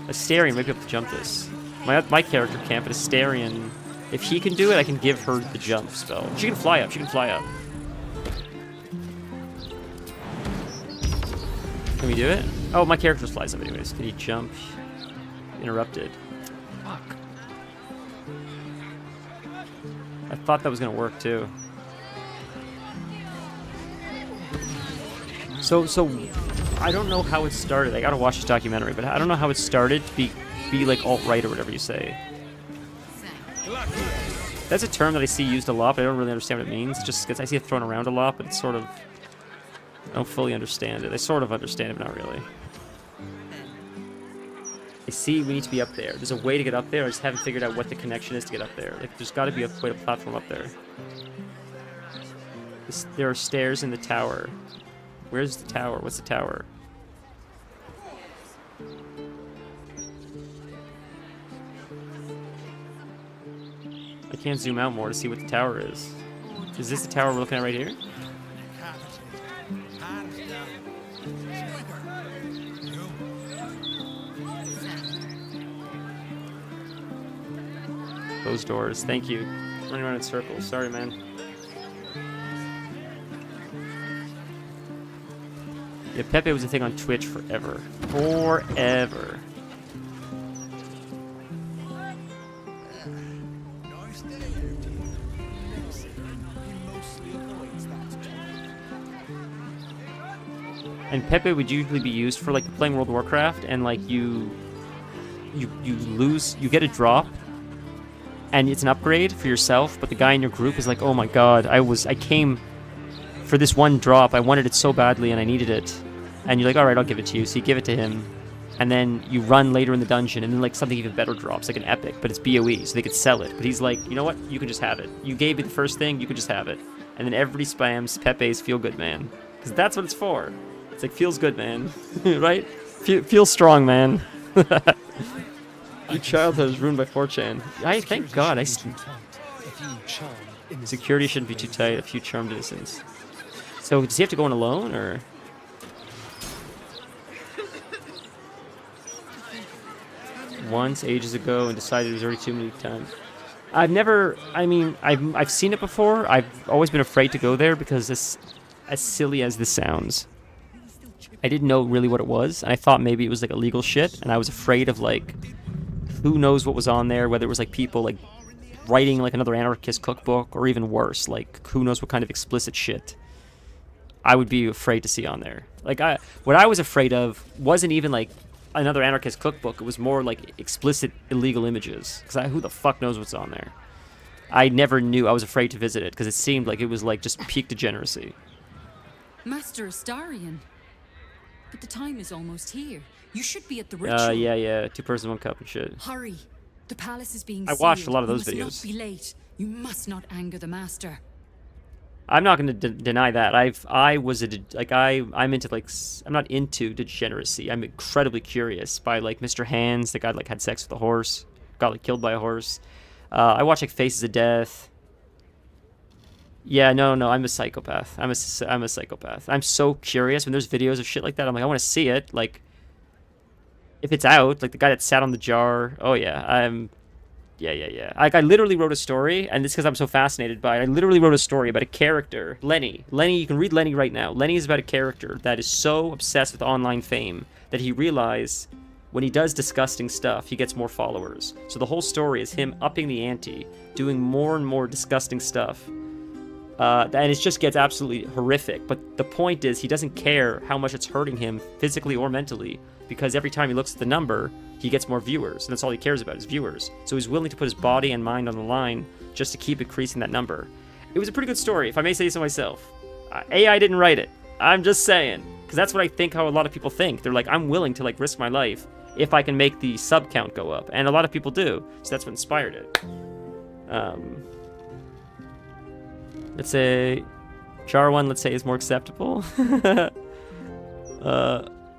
Astarion might be able to jump this. My character can't, but Astarion, if he can do it, I can give her the jump spell. She can fly up. Can we do it? Oh, my character flies up anyways. Can he jump? Interrupted. Fuck. I thought that was gonna work too. So I don't know how it started. I gotta watch this documentary, but I don't know how it started to be like alt-right or whatever you say. That's a term that I see used a lot, but I don't really understand what it means. Just because I see it thrown around a lot, but it's sort of... I don't fully understand it. I sort of understand it, but not really. I see we need to be up there. There's a way to get up there. I just haven't figured out what the connection is to get up there. Like, there's got to be a way to platform up there. There are stairs in the tower. Where's the tower? What's the tower? I can't zoom out more to see what the tower is. Is this the tower we're looking at right here? Closed doors. Thank you. Running around in circles. Sorry, man. Yeah, Pepe was a thing on Twitch forever. Forever. And Pepe would usually be used for like playing World of Warcraft, and like you get a drop, and it's an upgrade for yourself, but the guy in your group is like, oh my god, I came for this one drop, I wanted it so badly and I needed it. And you're like, alright, I'll give it to you. So you give it to him, and then you run later in the dungeon, and then like something even better drops, like an epic, but it's BOE, so they could sell it. But he's like, you know what? You can just have it. You gave me the first thing, you can just have it. And then everybody spams Pepe's Feel Good Man. Because that's what it's for. It's like, feels good, man. Right? Feel strong, man. Your childhood is ruined by 4chan. Thank God. Security shouldn't be too tight. A few charmed innocents. So does he have to go in alone, or? Once, ages ago, and decided it was already too many times. I've seen it before. I've always been afraid to go there because it's as silly as this sounds. I didn't know really what it was, and I thought maybe it was like illegal shit, and I was afraid of like, who knows what was on there, whether it was like people like writing like another anarchist cookbook, or even worse, like who knows what kind of explicit shit I would be afraid to see on there. Like what I was afraid of wasn't even like another anarchist cookbook. It was more like explicit illegal images, because who the fuck knows what's on there. I never knew. I was afraid to visit it because it seemed like it was like just peak degeneracy. Master Astarion, but the time is almost here. You should be at the ritual. Yeah. 2 persons, 1 cup and shit. Hurry. The palace is being I watched a lot of sealed. those You videos. must not be late. You must not anger the master. I'm not going to deny that. I'm into like, I'm not into degeneracy. I'm incredibly curious by like Mr. Hands, the guy like had sex with a horse, got like killed by a horse. I watch like Faces of Death. Yeah, no, I'm a psychopath. I'm a psychopath. I'm so curious when there's videos of shit like that. I'm like, I want to see it. Like, if it's out, like the guy that sat on the jar. Oh yeah, yeah. Like, I literally wrote a story, and it's because I'm so fascinated by it. I literally wrote a story about a character, Lenny. You can read Lenny right now. Lenny is about a character that is so obsessed with online fame that he realizes when he does disgusting stuff, he gets more followers. So the whole story is him upping the ante, doing more and more disgusting stuff. And it just gets absolutely horrific. But the point is, he doesn't care how much it's hurting him physically or mentally, because every time he looks at the number, he gets more viewers, and that's all he cares about is viewers. So he's willing to put his body and mind on the line just to keep increasing that number. It was a pretty good story, if I may say so myself. AI didn't write it. I'm just saying, because that's what I think how a lot of people think. They're like, I'm willing to like risk my life if I can make the sub count go up, and a lot of people do. So that's what inspired it. Let's say Jar 1, let's say, is more acceptable.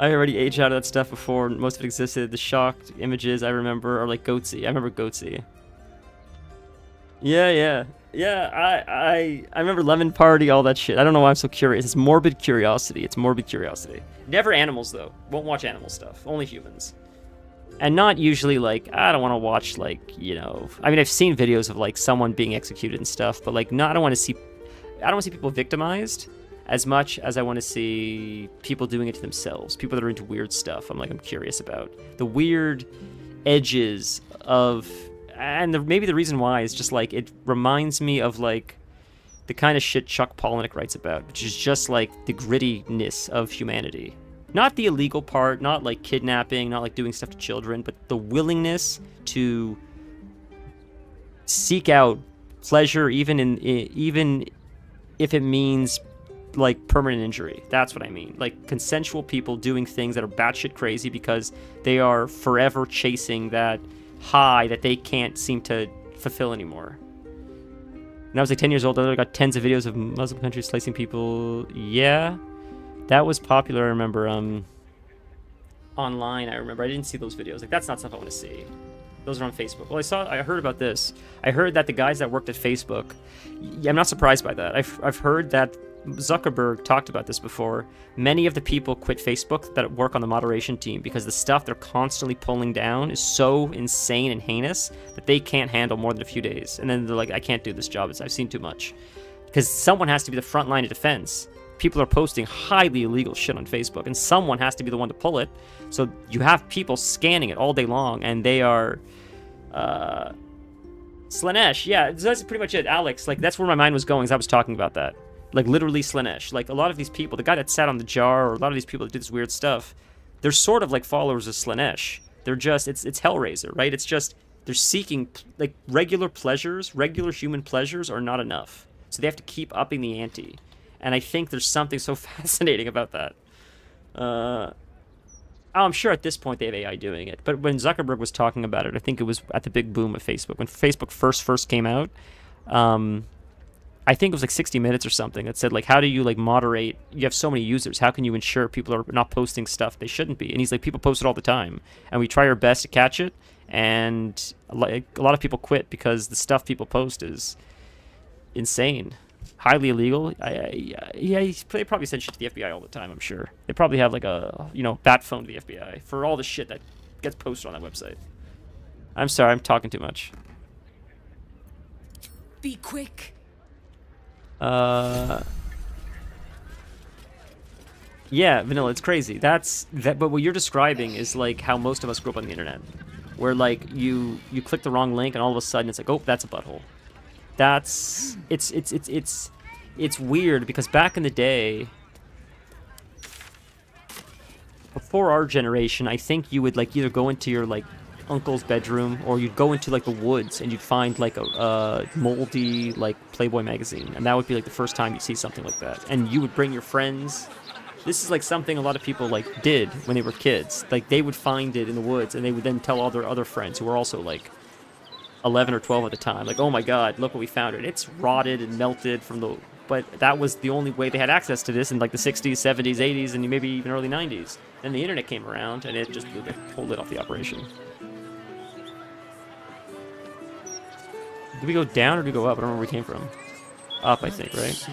I already aged out of that stuff before most of it existed. The shocked images I remember are like Goatsy. I remember Goatsy. Yeah. I remember Lemon Party, all that shit. I don't know why I'm so curious. It's morbid curiosity. Never animals, though. Won't watch animal stuff. Only humans. And not usually, like, I don't want to watch, like, you know... I mean, I've seen videos of, like, someone being executed and stuff, but, like, no, I don't want to see people victimized as much as I want to see people doing it to themselves. People that are into weird stuff. I'm curious about. The weird edges of... And maybe the reason why is just, like, it reminds me of, like, the kind of shit Chuck Palahniuk writes about, which is just like the grittiness of humanity. Not the illegal part, not like kidnapping, not like doing stuff to children, but the willingness to seek out pleasure even if it means like permanent injury. That's what I mean. Like consensual people doing things that are batshit crazy because they are forever chasing that high that they can't seem to fulfill anymore. When I was like 10 years old, I got tens of videos of Muslim countries slicing people. Yeah, that was popular. I remember online. I remember I didn't see those videos. Like that's not stuff I want to see. Those are on Facebook. Well, I heard about this. I heard that the guys that worked at Facebook, I'm not surprised by that. I've heard that Zuckerberg talked about this before. Many of the people quit Facebook that work on the moderation team because the stuff they're constantly pulling down is so insane and heinous that they can't handle more than a few days. And then they're like, I can't do this job. I've seen too much. Because someone has to be the front line of defense. People are posting highly illegal shit on Facebook, and someone has to be the one to pull it. So you have people scanning it all day long, and they are... Slanesh, yeah, that's pretty much it. Alex, like, that's where my mind was going as I was talking about that. Like, literally Slanesh. Like, a lot of these people, the guy that sat on the jar, or a lot of these people that do this weird stuff, they're sort of like followers of Slanesh. They're just, it's Hellraiser, right? It's just, they're seeking, like, regular pleasures, regular human pleasures are not enough. So they have to keep upping the ante. And I think there's something so fascinating about that. I'm sure at this point they have AI doing it. But when Zuckerberg was talking about it, I think it was at the big boom of Facebook. When Facebook first came out, I think it was like 60 Minutes or something that said, like, how do you, like, moderate? You have so many users. How can you ensure people are not posting stuff they shouldn't be? And he's like, people post it all the time. And we try our best to catch it. And like, a lot of people quit because the stuff people post is insane. Highly illegal. They probably send shit to the FBI all the time, I'm sure. They probably have like a, bat phone to the FBI for all the shit that gets posted on that website. I'm sorry, I'm talking too much. Be quick. Yeah, Vanilla, it's crazy. But what you're describing is like how most of us grew up on the internet. Where like you click the wrong link and all of a sudden it's like, oh, that's a butthole. It's weird because back in the day, before our generation, I think you would like either go into your like uncle's bedroom or you'd go into like the woods and you'd find like a moldy like Playboy magazine, and that would be like the first time you see something like that. And you would bring your friends. This is like something a lot of people like did when they were kids. Like they would find it in the woods and they would then tell all their other friends who were also like 11 or 12 at the time, like, oh my god, look what we found. It. It's rotted and melted from the... But that was the only way they had access to this in like the 60s, 70s, 80s, and maybe even early 90s. Then the internet came around and it just blew the whole lid off the operation. Did we go down or did we go up? I don't remember where we came from. Up, I think, right?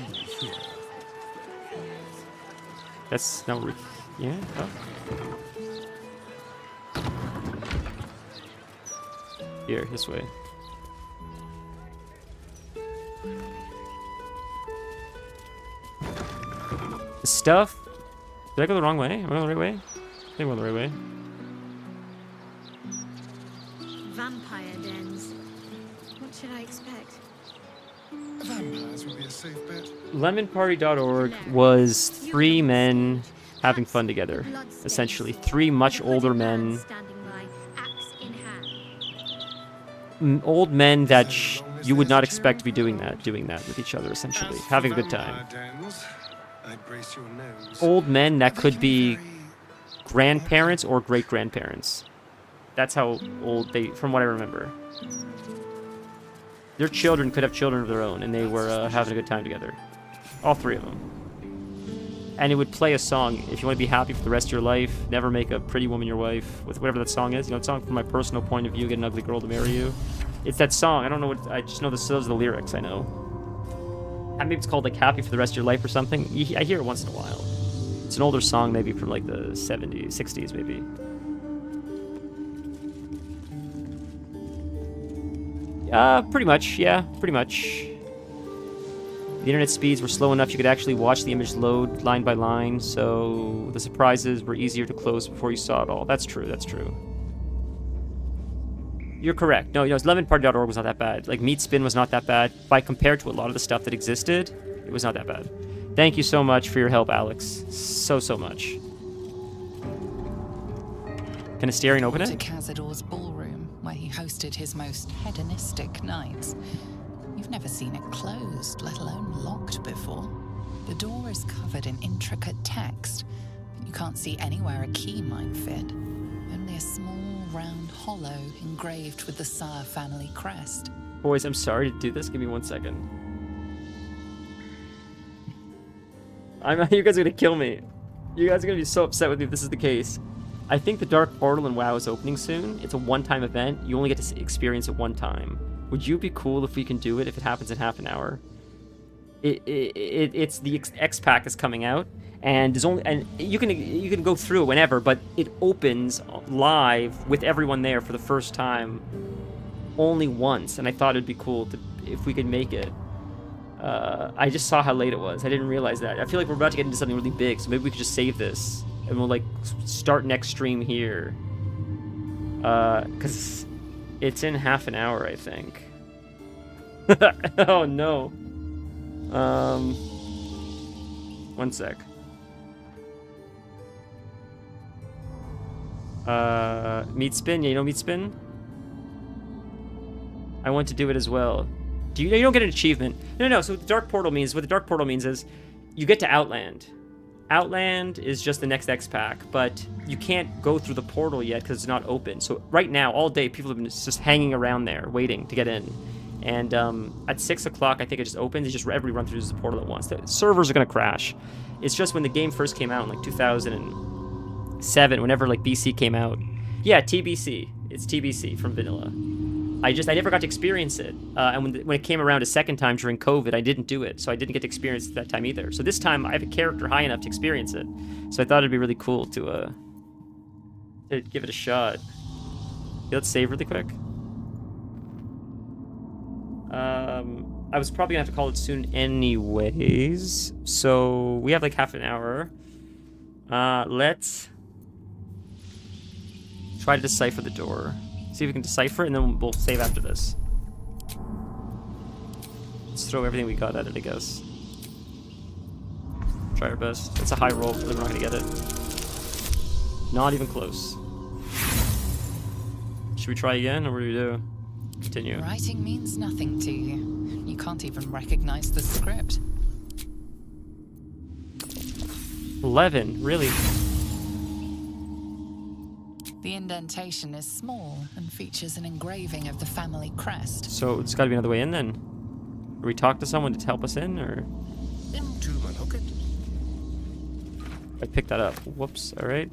That's not where we... Yeah, up. Here, this way. The stuff... Did I go the wrong way? Am I going the right way? I think I'm going the right way. Vampire dens. What should I expect? Vampires would be a safe bet. Lemonparty.org was 3 men having fun together, essentially. 3 much older men. Old men that you would not expect to be doing that with each other, essentially. Having a good time. Old men that could be grandparents or great-grandparents. That's how old they, from what I remember. Their children could have children of their own, and they were having a good time together. All 3 of them. And it would play a song, if you want to be happy for the rest of your life, never make a pretty woman your wife, with whatever that song is. You know, it's a song from my personal point of view, get an ugly girl to marry you. It's that song. I don't know what, I just know those are the lyrics, I know. Maybe it's called like Happy for the Rest of Your Life or something. I hear it once in a while. It's an older song, maybe from like the 70s, 60s maybe. Pretty much, yeah, pretty much. The internet speeds were slow enough you could actually watch the image load line by line, so the surprises were easier to close before you saw it all. That's true, that's true. You're correct. No, lemonparty.org was not that bad. Like, Meat Spin was not that bad. By compared to a lot of the stuff that existed, it was not that bad. Thank you so much for your help, Alex. So much. Can Asterion open it? To Cazador's ballroom, where he hosted his most hedonistic nights. You've never seen it closed, let alone locked before. The door is covered in intricate text, but you can't see anywhere a key might fit. Only a small, round hollow engraved with the Saar family crest. Boys, I'm sorry to do this. Give me 1 second. You guys are gonna kill me. You guys are gonna be so upset with me if this is the case. I think the Dark Portal in WoW is opening soon. It's a one-time event. You only get to experience it one time. Would you be cool if we can do it if it happens in half an hour? It's the X pack is coming out, and you can go through it whenever, but it opens live with everyone there for the first time only once, and I thought it'd be cool if we could make it. I just saw how late it was. I didn't realize that. I feel like we're about to get into something really big, so maybe we could just save this and we'll like start next stream here. Cause it's in half an hour, I think. Oh no. 1 sec. Meat Spin? Yeah, you know Meat Spin? I want to do it as well. You don't get an achievement. No. So what the Dark Portal means is you get to Outland. Outland is just the next X pack, but you can't go through the portal yet because it's not open. So right now, all day, people have been just hanging around there, waiting to get in. And at 6 o'clock, I think it just opens. Everybody run through the portal at once. The servers are gonna crash. It's just when the game first came out in like 2007, whenever like BC came out. Yeah, TBC. It's TBC from vanilla. I never got to experience it. And when it came around a second time during COVID, I didn't do it. So I didn't get to experience it that time either. So this time I have a character high enough to experience it. So I thought it'd be really cool to give it a shot. Yeah, let's save really quick. I was probably gonna have to call it soon anyways. So we have like half an hour. Let's try to decipher the door. See if we can decipher it, and then we'll save after this. Let's throw everything we got at it, I guess. Try our best. It's a high roll, but we're not gonna get it. Not even close. Should we try again, or what do we do? Continue. Writing means nothing to you. You can't even recognize the script. 11, really? The indentation is small and features an engraving of the family crest. So it's got to be another way in then. Or we talk to someone to help us in, or? Into my pocket. I picked that up. Whoops. All right.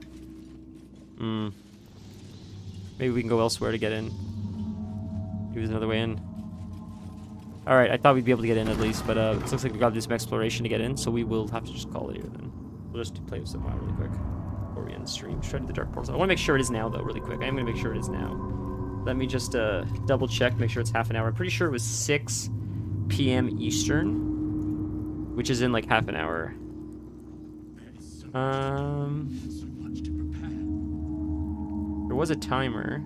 Maybe we can go elsewhere to get in. Maybe there's another way in. All right. I thought we'd be able to get in at least, but it looks like we've got to do some exploration to get in. So we will have to just call it here then. We'll just play with some WoW really quick. Before we end the stream, try to the Dark Portal. I want to make sure it is now, though, really quick. I am going to make sure it is now. Let me just double check, make sure it's half an hour. I'm pretty sure it was 6 p.m. Eastern, which is in like half an hour. There was a timer.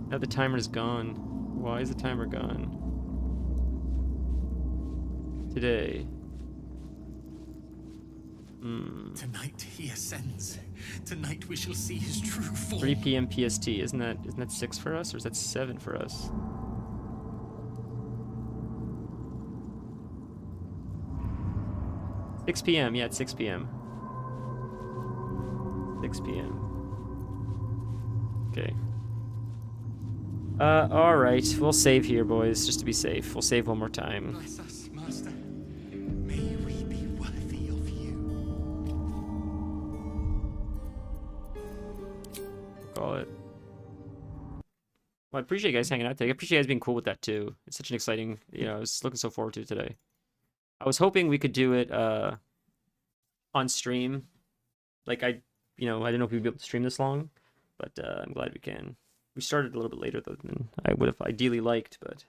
Now the timer's gone. Why is the timer gone? Today. Tonight he ascends. Tonight we shall see his true form. 3 p.m. PST. Isn't that 6 for us, or is that 7 for us? Six p.m. Yeah, it's 6 p.m. 6 p.m. Okay. All right. We'll save here, boys, just to be safe. We'll save one more time. Bless us, Master. May we be worthy of you. Call it. Well, I appreciate you guys hanging out today. I appreciate you guys being cool with that too. It's such an exciting, I was looking so forward to it today. I was hoping we could do it on stream. Like I didn't know if we'd be able to stream this long, but I'm glad we can. We started a little bit later though than I would have ideally liked, but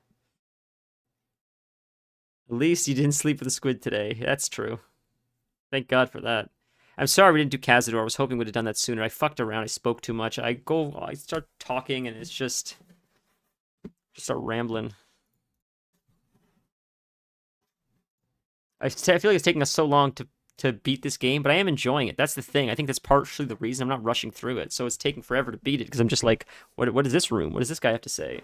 at least you didn't sleep with the squid today. That's true. Thank God for that. I'm sorry we didn't do Cazador. I was hoping we'd have done that sooner. I fucked around. I spoke too much. I start talking, and it's just start rambling. I feel like it's taking us so long to beat this game, but I am enjoying it. That's the thing. I think that's partially the reason I'm not rushing through it. So it's taking forever to beat it because I'm just like, what is this room? What does this guy have to say?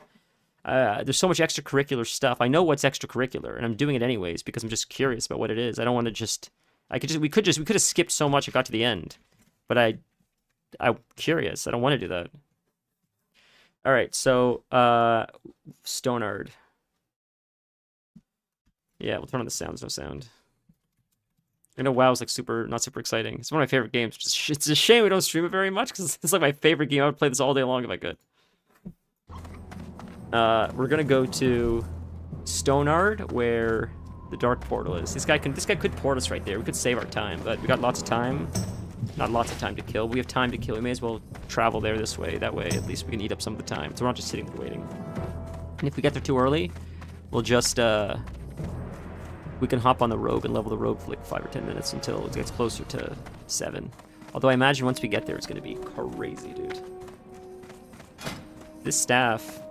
There's so much extracurricular stuff. I know what's extracurricular, and I'm doing it anyways because I'm just curious about what it is. I don't want to just. We could have skipped so much and got to the end, but I'm curious. I don't want to do that. All right, so Stonard. Yeah, we'll turn on the sound. There's no sound. I know WoW's like not super exciting. It's one of my favorite games. It's a shame we don't stream it very much because it's like my favorite game. I would play this all day long if I could. We're gonna go to Stonard where the Dark Portal is. This guy could port us right there. We could save our time, but we got lots of time. Not lots of time to kill. We have time to kill. We may as well travel there this way. That way, at least we can eat up some of the time. So we're not just sitting there waiting. And if we get there too early, we'll just we can hop on the rogue and level the rogue for like 5 or 10 minutes until it gets closer to 7. Although I imagine once we get there, it's going to be crazy, dude. This staff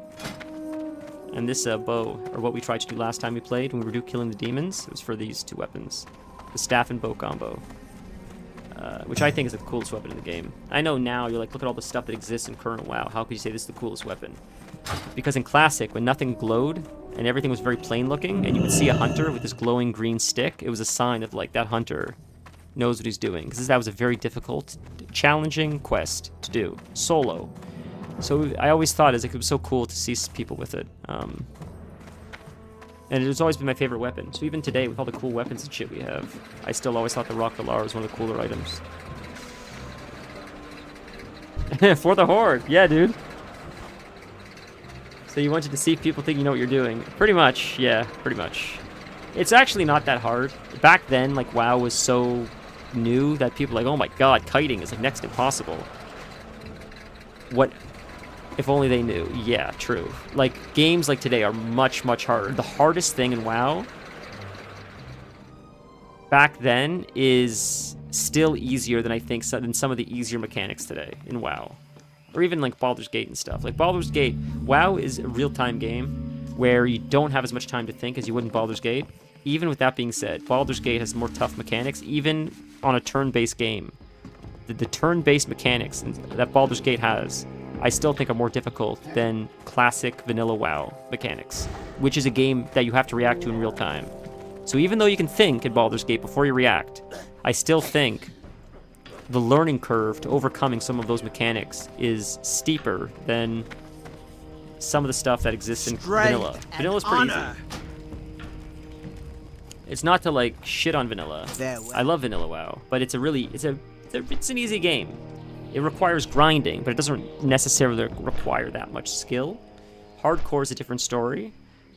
and this bow are what we tried to do last time we played when we were killing the demons. It was for these 2 weapons. The staff and bow combo. Which I think is the coolest weapon in the game. I know now you're like, look at all the stuff that exists in current WoW. How could you say this is the coolest weapon? Because in Classic, when nothing glowed and everything was very plain looking, and you would see a hunter with this glowing green stick, it was a sign of like that hunter knows what he's doing. Because that was a very difficult, challenging quest to do solo. So I always thought it was so cool to see people with it. And it's always been my favorite weapon. So even today, with all the cool weapons and shit we have, I still always thought the Rock Valar was one of the cooler items. For the Horde, yeah, dude. So you wanted to see people think you know what you're doing. Pretty much, yeah, pretty much. It's actually not that hard. Back then, like, WoW was so new that people were like, oh my god, kiting is like next to impossible. What... If only they knew. Yeah, true. Like, games like today are much, much harder. The hardest thing in WoW back then is still easier than I think than some of the easier mechanics today in WoW. Or even like Baldur's Gate and stuff. Like Baldur's Gate, WoW is a real-time game where you don't have as much time to think as you would in Baldur's Gate. Even with that being said, Baldur's Gate has more tough mechanics, even on a turn-based game. The turn-based mechanics that Baldur's Gate has, I still think are more difficult than classic vanilla WoW mechanics, which is a game that you have to react to in real time. So even though you can think in Baldur's Gate before you react, I still think the learning curve to overcoming some of those mechanics is steeper than some of the stuff that exists in vanilla. Vanilla's pretty easy. It's not to like shit on vanilla. I love vanilla WoW, but it's an easy game. It requires grinding, but it doesn't necessarily require that much skill. Hardcore is a different story,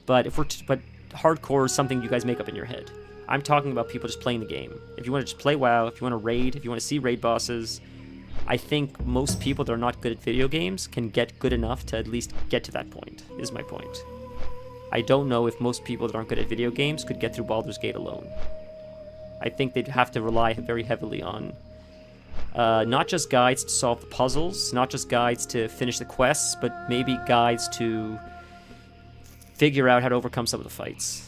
but hardcore is something you guys make up in your head. I'm talking about people just playing the game. If you want to just play WoW, if you want to raid, if you want to see raid bosses, I think most people that are not good at video games can get good enough to at least get to that point, is my point. I don't know if most people that aren't good at video games could get through Baldur's Gate alone. I think they'd have to rely very heavily on not just guides to solve the puzzles, not just guides to finish the quests, but maybe guides to figure out how to overcome some of the fights.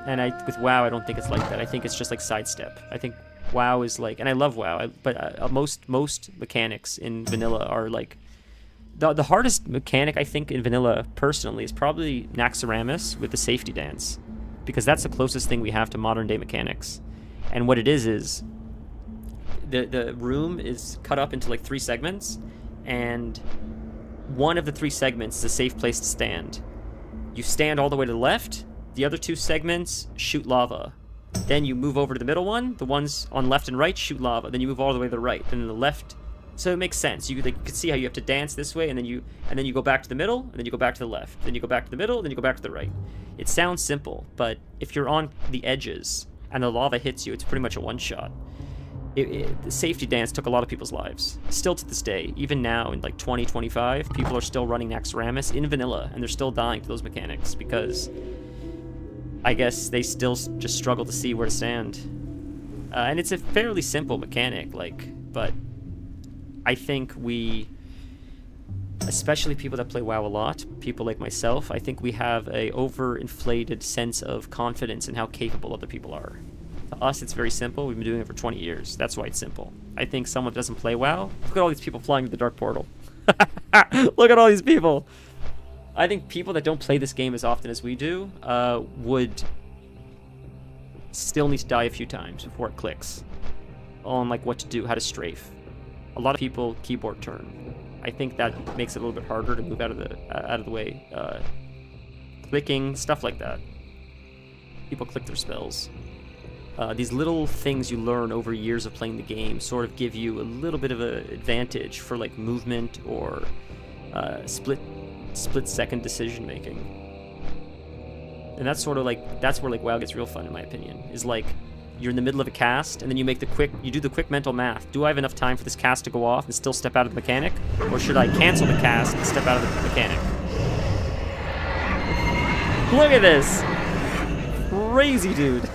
And with WoW, I don't think it's like that. I think it's just like sidestep. I think WoW is like, and I love WoW, but most mechanics in vanilla are like, the hardest mechanic I think in vanilla personally is probably Naxxramas with the safety dance, because that's the closest thing we have to modern day mechanics. And what it is the room is cut up into like 3 segments, and one of the 3 segments is a safe place to stand. You stand all the way to the left, the other 2 segments shoot lava. Then you move over to the middle one, the ones on left and right shoot lava. Then you move all the way to the right, then the left. So it makes sense. You can see how you have to dance this way, and then you go back to the middle, and then you go back to the left, then you go back to the middle, then you go back to the right. It sounds simple, but if you're on the edges and the lava hits you, it's pretty much a one-shot. The safety dance took a lot of people's lives. Still to this day, even now in like 2025, people are still running Naxxramas in vanilla, and they're still dying to those mechanics because I guess they still just struggle to see where to stand. And it's a fairly simple mechanic, like, but I think we, especially people that play WoW a lot, people like myself, I think we have a overinflated sense of confidence in how capable other people are. To us, it's very simple. We've been doing it for 20 years. That's why it's simple. I think someone that doesn't play WoW, look at all these people flying to the Dark Portal. Look at all these people. I think people that don't play this game as often as we do would still need to die a few times before it clicks on like what to do, how to strafe. A lot of people keyboard turn. I think that makes it a little bit harder to move out of the way. Clicking, stuff like that. People click their spells. These little things you learn over years of playing the game sort of give you a little bit of an advantage for like movement or split-second decision making. And that's sort of like, that's where like WoW gets real fun in my opinion, is like you're in the middle of a cast and then you do the quick mental math. Do I have enough time for this cast to go off and still step out of the mechanic? Or should I cancel the cast and step out of the mechanic? Look at this! Crazy dude.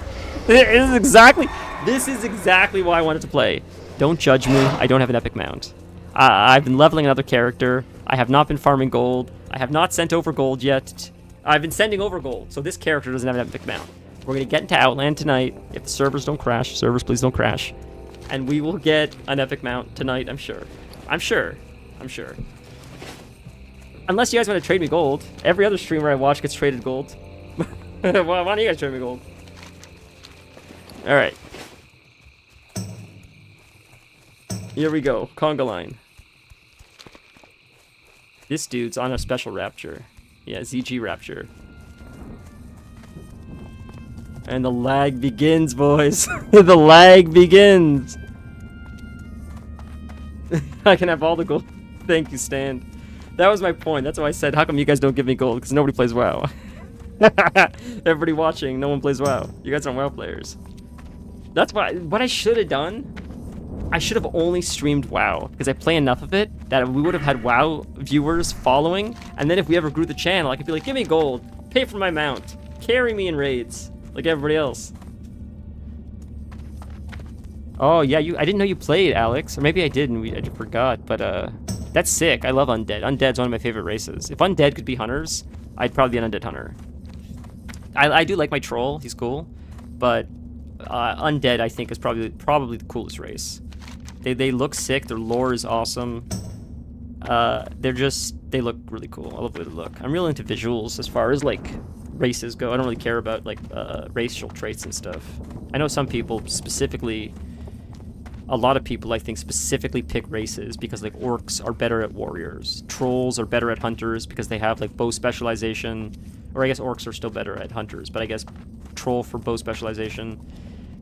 This is exactly why I wanted to play. Don't judge me, I don't have an epic mount. I've been leveling another character. I have not been farming gold. I have not sent over gold yet. I've been sending over gold, so this character doesn't have an epic mount. We're gonna get into Outland tonight, if the servers don't crash. Servers, please don't crash. And we will get an epic mount tonight, I'm sure. I'm sure. Unless you guys want to trade me gold. Every other streamer I watch gets traded gold. Why don't you guys trade me gold? Alright. Here we go, conga line. This dude's on a special rapture. Yeah, ZG rapture. And the lag begins, boys. The lag begins. I can have all the gold. Thank you, Stan. That was my point. That's why I said, how come you guys don't give me gold? Because nobody plays WoW. Everybody watching, no one plays WoW. You guys aren't WoW players. That's what I should have done. I should have only streamed WoW, because I play enough of it that we would have had WoW viewers following, and then if we ever grew the channel, I could be like, give me gold, pay for my mount, carry me in raids, like everybody else. Oh yeah, I didn't know you played, Alex, or maybe I did and I just forgot, but that's sick. I love Undead. Undead's one of my favorite races. If Undead could be hunters, I'd probably be an Undead hunter. I do like my troll, he's cool, but Undead I think is probably the coolest race. They look sick, their lore is awesome. They look really cool. I love the way they look. I'm real into visuals as far as like races go. I don't really care about like racial traits and stuff. I know some people specifically, a lot of people I think specifically pick races because like orcs are better at warriors. Trolls are better at hunters because they have like bow specialization. Or I guess orcs are still better at hunters, but I guess troll for bow specialization.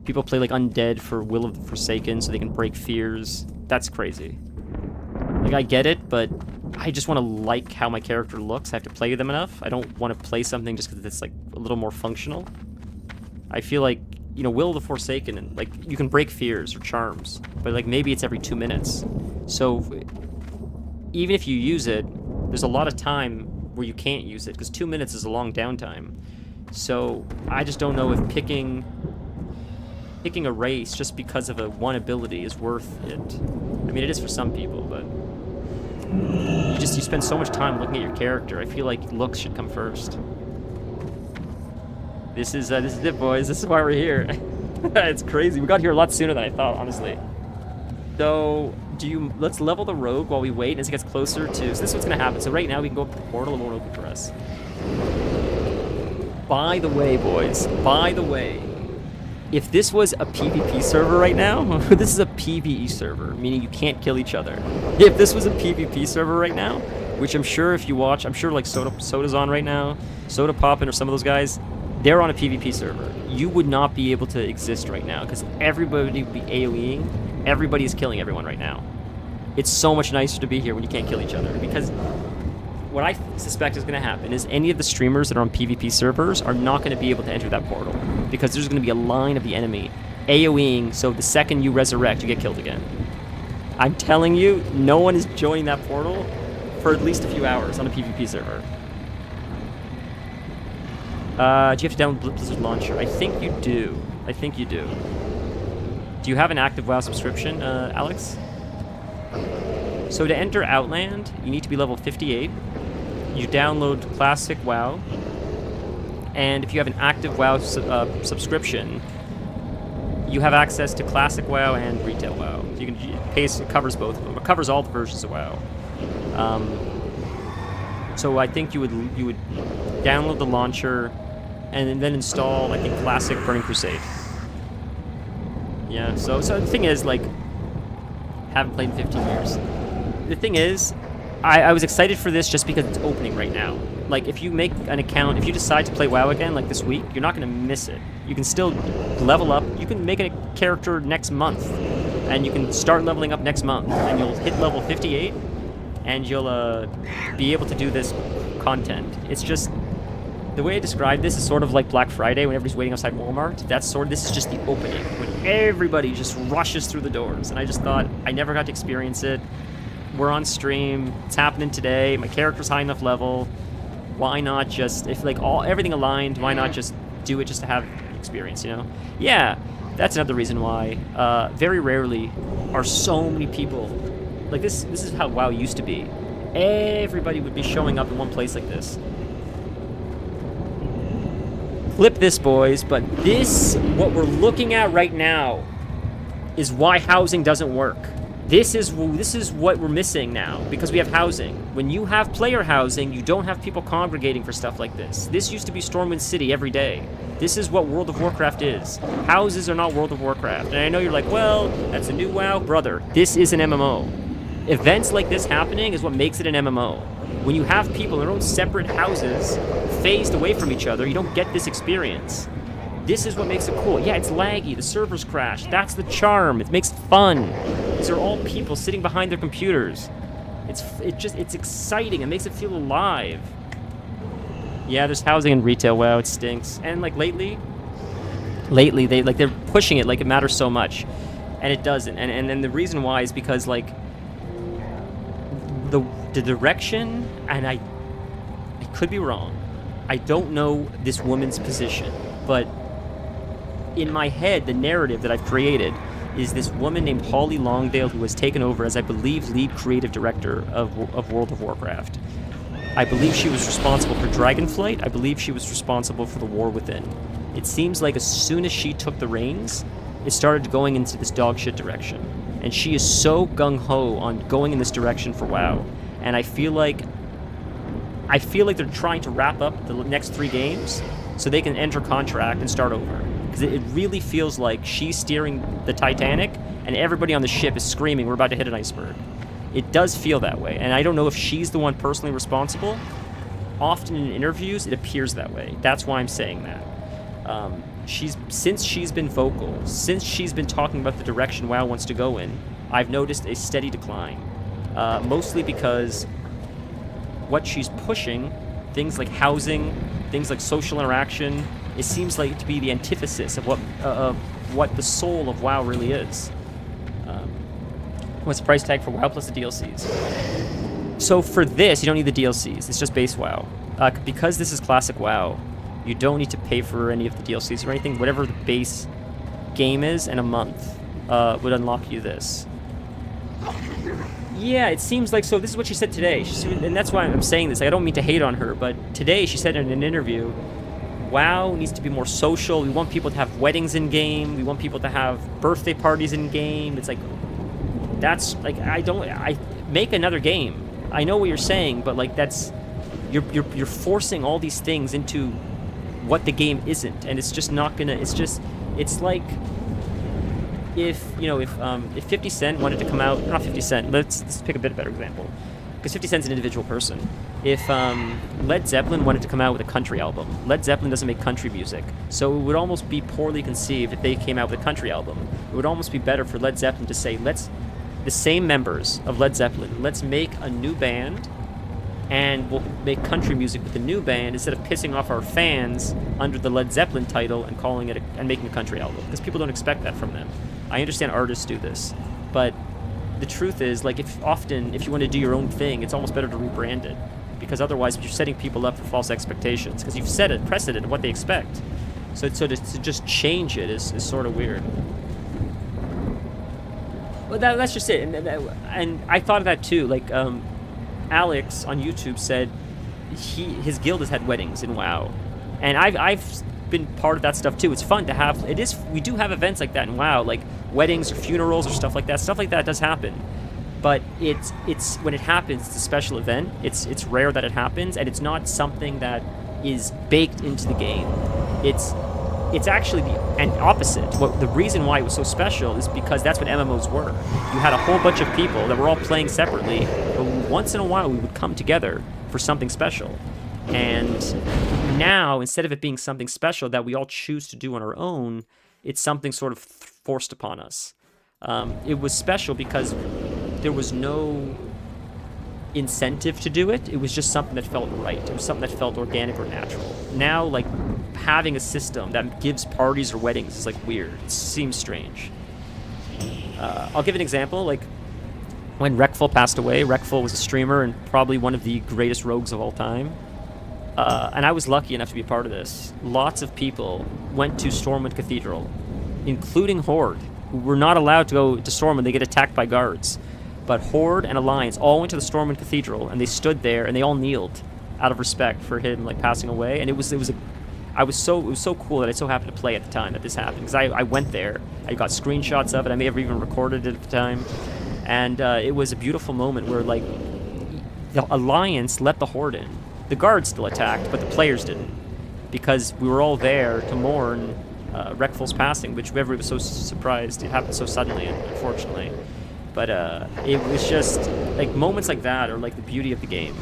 People play like Undead for Will of the Forsaken so they can break fears. That's crazy. Like, I get it, but I just want to like how my character looks. I have to play them enough. I don't want to play something just because it's like a little more functional. I feel like, you know, Will of the Forsaken, and like, you can break fears or charms, but like maybe it's every 2 minutes. So even if you use it, there's a lot of time where you can't use it because 2 minutes is a long downtime. So I just don't know if picking a race just because of one ability is worth it. I mean, it is for some people, but you spend so much time looking at your character. I feel like looks should come first. This is it, boys. This is why we're here. It's crazy. We got here a lot sooner than I thought, honestly. So, let's level the rogue while we wait as it gets closer to. So this is what's gonna happen. So right now we can go up to the portal. It won't open for us. By the way, boys. By the way. If this was a PvP server right now, this is a PvE server, meaning you can't kill each other. If this was a PvP server right now, which I'm sure if you watch, I'm sure like Soda's on right now, Soda Poppin' or some of those guys, they're on a PvP server. You would not be able to exist right now because everybody would be AoEing. Everybody is killing everyone right now. It's so much nicer to be here when you can't kill each other because what I suspect is going to happen is any of the streamers that are on PvP servers are not going to be able to enter that portal because there's going to be a line of the enemy AoEing, so the second you resurrect, you get killed again. I'm telling you, no one is joining that portal for at least a few hours on a PvP server. Do you have to download Blizzard Launcher? I think you do. I think you do. Do you have an active WoW subscription, Alex? So to enter Outland, you need to be level 58. You download Classic WoW. And if you have an active WoW subscription, you have access to Classic WoW and Retail WoW. So you can it covers both of them. It covers all the versions of WoW. So I think you would download the launcher and then install, I think, Classic Burning Crusade. Yeah. So the thing is, like, haven't played in 15 years. The thing is, I was excited for this just because it's opening right now. Like, if you make an account, if you decide to play WoW again, like this week, you're not going to miss it. You can still level up. You can make a character next month, and you can start leveling up next month, and you'll hit level 58, and you'll be able to do this content. It's just, the way I describe this is sort of like Black Friday when everybody's waiting outside Walmart. This is just the opening, when everybody just rushes through the doors. And I just thought, I never got to experience it. We're on stream. It's happening today. My character's high enough level. Why not just, if like everything aligned, why not just do it just to have experience, you know? Yeah, that's another reason why. Very rarely are so many people, like this is how WoW used to be. Everybody would be showing up in one place like this. Flip this, boys, but this, what we're looking at right now, is why housing doesn't work. This is what we're missing now, because we have housing. When you have player housing, you don't have people congregating for stuff like this. This used to be Stormwind City every day. This is what World of Warcraft is. Houses are not World of Warcraft. And I know you're like, well, that's a new WoW. Brother, this is an MMO. Events like this happening is what makes it an MMO. When you have people in their own separate houses, phased away from each other, you don't get this experience. This is what makes it cool. Yeah, it's laggy, the servers crash. That's the charm. It makes it fun. These are all people sitting behind their computers. It's exciting. It makes it feel alive. Yeah, there's housing and retail. Wow, it stinks. And like lately they're pushing it like it matters so much, and it doesn't. And then the reason why is because like the direction, and I could be wrong. I don't know this woman's position, but in my head, the narrative that I've created is this woman named Holly Longdale, who has taken over as, I believe, lead creative director of World of Warcraft. I believe she was responsible for Dragonflight. I believe she was responsible for the War Within. It seems like as soon as she took the reins, it started going into this dog shit direction. And she is so gung-ho on going in this direction for WoW. And I feel like they're trying to wrap up the next 3 games so they can enter contract and start over. Because it really feels like she's steering the Titanic and everybody on the ship is screaming, we're about to hit an iceberg. It does feel that way, and I don't know if she's the one personally responsible. Often in interviews, it appears that way. That's why I'm saying that. Since she's been vocal, since she's been talking about the direction WoW wants to go in, I've noticed a steady decline. Mostly because what she's pushing, things like housing, things like social interaction, it seems like to be the antithesis of what the soul of WoW really is. What's the price tag for WoW plus the DLCs? So for this, you don't need the DLCs. It's just base WoW. Because this is classic WoW, you don't need to pay for any of the DLCs or anything. Whatever the base game is in a month would unlock you this. Yeah, it seems like so. This is what she said today, and that's why I'm saying this. Like, I don't mean to hate on her, but today she said in an interview, WoW needs to be more social. We want people to have weddings in game. We want people to have birthday parties in game. It's like, that's like, I make another game. I know what you're saying, but like you're forcing all these things into what the game isn't, and it's just not gonna. It's like if 50 Cent wanted to come out, not 50 Cent. Let's pick a bit better example, because 50 Cent's an individual person. If Led Zeppelin wanted to come out with a country album, Led Zeppelin doesn't make country music, so it would almost be poorly conceived if they came out with a country album. It would almost be better for Led Zeppelin to say, the same members of Led Zeppelin, let's make a new band, and we'll make country music with the new band instead of pissing off our fans under the Led Zeppelin title and calling it and making a country album, because people don't expect that from them. I understand artists do this, but the truth is, like, if you want to do your own thing, it's almost better to rebrand it. because otherwise you're setting people up for false expectations, because you've set a precedent of what they expect. So to just change it is sort of weird. Well, that's just it. And I thought of that too. Like, Alex on YouTube said his guild has had weddings in WoW, and I've been part of that stuff too. It's fun to have. We do have events like that in WoW, like weddings or funerals or stuff like that. Stuff like that does happen, but it's when it happens, it's a special event. It's rare that it happens, and it's not something that is baked into the game. It's actually the opposite. The reason why it was so special is because that's what MMOs were. You had a whole bunch of people that were all playing separately, but once in a while we would come together for something special. And now, instead of it being something special that we all choose to do on our own, it's something sort of forced upon us. It was special because there was no incentive to do it. It was just something that felt right. It was something that felt organic or natural. Now, like, having a system that gives parties or weddings is like weird. It seems strange. I'll give an example. Like, when Rekful passed away, Rekful was a streamer and probably one of the greatest rogues of all time. And I was lucky enough to be a part of this. Lots of people went to Stormwind Cathedral, including Horde, who were not allowed to go to Stormwind. They get attacked by guards. But Horde and Alliance all went to the Stormwind Cathedral, and they stood there, and they all kneeled out of respect for him, like, passing away. And it was so cool that I so happened to play at the time that this happened, because I went there. I got screenshots of it. I may have even recorded it at the time. And it was a beautiful moment where, like, the Alliance let the Horde in. The guards still attacked, but the players didn't, because we were all there to mourn Rekful's passing, which everybody was so surprised. It happened so suddenly, unfortunately. But it was just, like, moments like that are, like, the beauty of the game.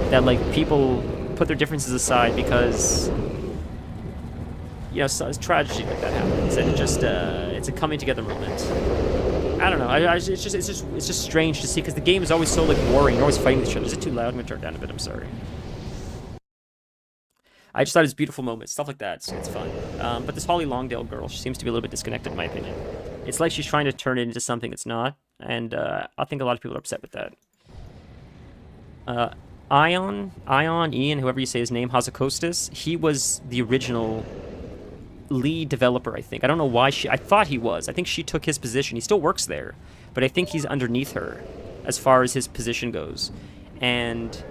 That, like, people put their differences aside because, you know, so, tragedy like that happens. And it just, it's a coming together moment. I don't know. It's just strange to see, because the game is always so, like, warring. You're always fighting each other. Is it too loud? I'm going to turn it down a bit. I'm sorry. I just thought it was a beautiful moment. Stuff like that. It's fun. But this Holly Longdale girl, she seems to be a little bit disconnected, in my opinion. It's like she's trying to turn it into something it's not. And I think a lot of people are upset with that. Ian, whoever you say his name, Hazakostas, he was the original lead developer, I think. I don't know why I thought he was. I think she took his position. He still works there, but I think he's underneath her as far as his position goes. And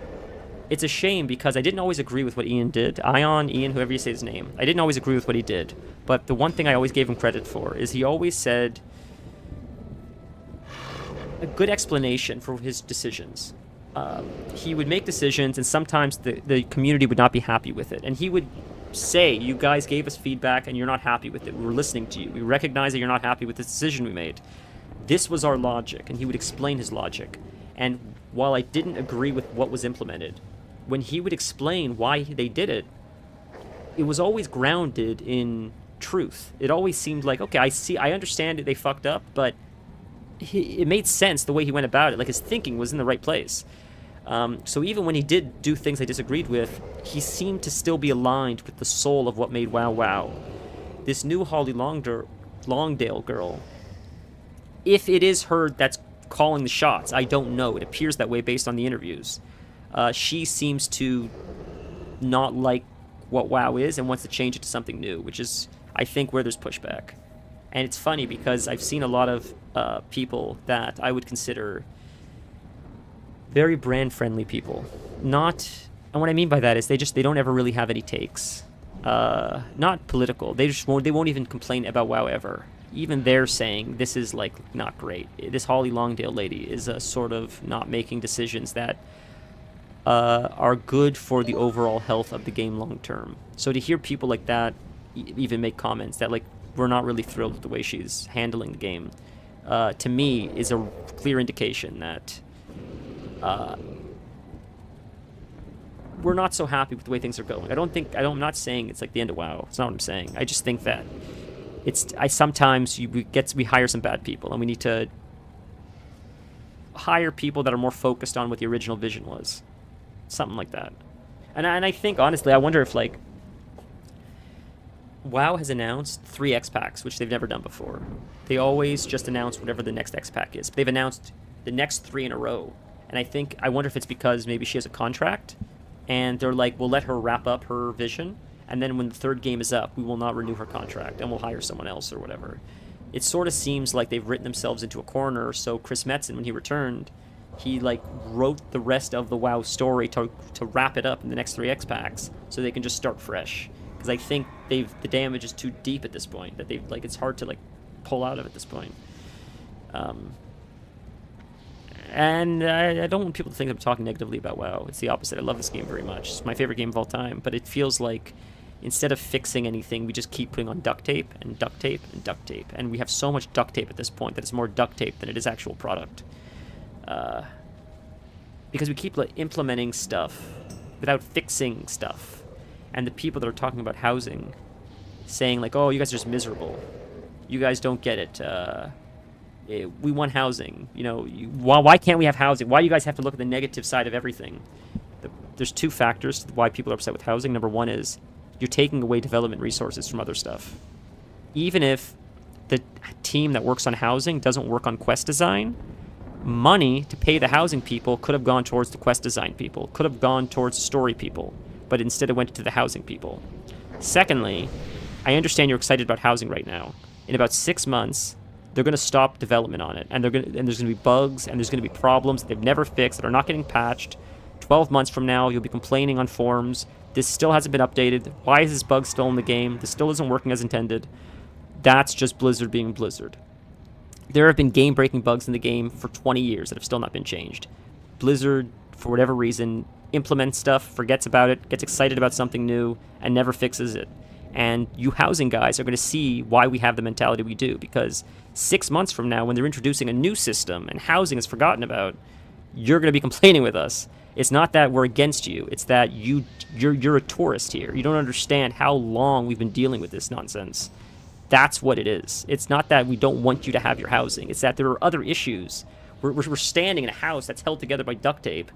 it's a shame because I didn't always agree with what Ian did. Ian, whoever you say his name. I didn't always agree with what he did. But the one thing I always gave him credit for is he always said a good explanation for his decisions. He would make decisions, and sometimes the community would not be happy with it. And he would say, you guys gave us feedback and you're not happy with it. We were listening to you. We recognize that you're not happy with the decision we made. This was our logic. And he would explain his logic. And while I didn't agree with what was implemented, when he would explain why they did it, it was always grounded in truth. It always seemed like, okay, I understand it, they fucked up, but it made sense the way he went about it. Like, his thinking was in the right place. So even when he did do things I disagreed with, he seemed to still be aligned with the soul of what made WoW WoW. This new Holly Longdale girl, if it is her that's calling the shots, I don't know. It appears that way based on the interviews. She seems to not like what WoW is and wants to change it to something new, which is, I think, where there's pushback. And it's funny because I've seen a lot of people that I would consider very brand-friendly people. And what I mean by that is they don't ever really have any takes. Not political. They won't even complain about WoW ever. Even they're saying this is, like, not great. This Holly Longdale lady is sort of not making decisions that are good for the overall health of the game long term. So to hear people like that even make comments that, like, we're not really thrilled with the way she's handling the game, to me is a clear indication that we're not so happy with the way things are going. I'm not saying it's like the end of WoW. It's not what I'm saying. I just think that sometimes we hire some bad people, and we need to hire people that are more focused on what the original vision was. Something like that. And I think, honestly, I wonder if, like, WoW has announced 3 X-Packs, which they've never done before. They always just announce whatever the next X-Pack is. But they've announced the next 3 in a row. And I wonder if it's because maybe she has a contract and they're like, we'll let her wrap up her vision, and then when the third game is up, we will not renew her contract, and we'll hire someone else or whatever. It sort of seems like they've written themselves into a corner, so Chris Metzen, when he returned, he, like, wrote the rest of the WoW story to wrap it up in the next 3 X-Packs, so they can just start fresh. Because I think the damage is too deep at this point, that they've, like, it's hard to, like, pull out of at this point. And I don't want people to think I'm talking negatively about WoW. It's the opposite. I love this game very much. It's my favorite game of all time, but it feels like instead of fixing anything, we just keep putting on duct tape and duct tape and duct tape. And we have so much duct tape at this point that it's more duct tape than it is actual product. Because we keep, like, implementing stuff without fixing stuff. And the people that are talking about housing saying, like, oh, you guys are just miserable. You guys don't get it. We want housing. You know, why can't we have housing? Why do you guys have to look at the negative side of everything? There's 2 factors to why people are upset with housing. Number 1 is you're taking away development resources from other stuff. Even if the team that works on housing doesn't work on quest design, money to pay the housing people could have gone towards the quest design people, could have gone towards the story people, but instead it went to the housing people. Secondly, I understand you're excited about housing right now. In about 6 months, they're going to stop development on it, and there's going to be bugs, and there's going to be problems that they've never fixed, that are not getting patched. 12 months from now, you'll be complaining on forums, this still hasn't been updated, why is this bug still in the game, this still isn't working as intended. That's just Blizzard being Blizzard. There have been game-breaking bugs in the game for 20 years that have still not been changed. Blizzard, for whatever reason, implements stuff, forgets about it, gets excited about something new, and never fixes it. And you housing guys are going to see why we have the mentality we do, because 6 months from now, when they're introducing a new system and housing is forgotten about, you're going to be complaining with us. It's not that we're against you. It's that you're a tourist here. You don't understand how long we've been dealing with this nonsense. That's what it is. It's not that we don't want you to have your housing. It's that there are other issues. We're standing in a house that's held together by duct tape,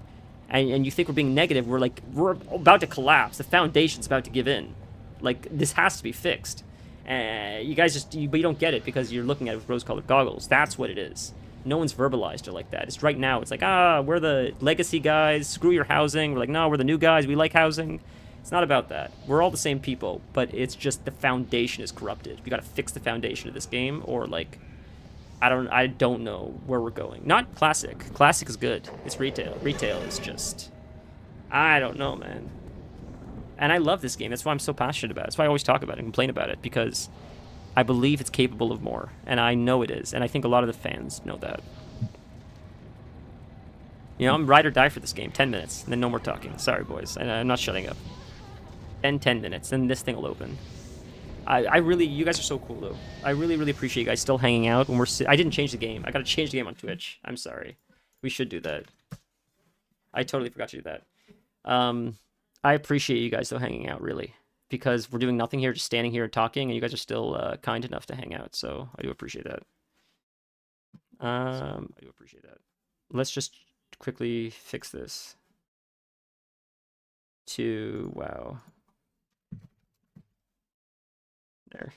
and you think we're being negative. We're about to collapse. The foundation's about to give in. Like, this has to be fixed. You guys but you don't get it because you're looking at it with rose-colored goggles. That's what it is. No one's verbalized it like that. It's right now. It's like, we're the legacy guys. Screw your housing. We're like, no, we're the new guys. We like housing. It's not about that. We're all the same people, but it's just the foundation is corrupted. We got to fix the foundation of this game, or like, I don't know where we're going. Not classic. Classic is good. It's retail. Retail is just, I don't know, man. And I love this game. That's why I'm so passionate about it. That's why I always talk about it and complain about it, because I believe it's capable of more, and I know it is, and I think a lot of the fans know that. You know, I'm ride or die for this game. 10 minutes, and then no more talking. Sorry, boys. I'm not shutting up. 10 minutes, and this thing will open. I really, you guys are so cool, though. I really, really appreciate you guys still hanging out when I didn't change the game. I gotta change the game on Twitch. I'm sorry. We should do that. I totally forgot to do that. I appreciate you guys still hanging out, really, because we're doing nothing here, just standing here and talking, and you guys are still kind enough to hang out, so I do appreciate that. I do appreciate that. Let's just quickly fix this. Wow. There.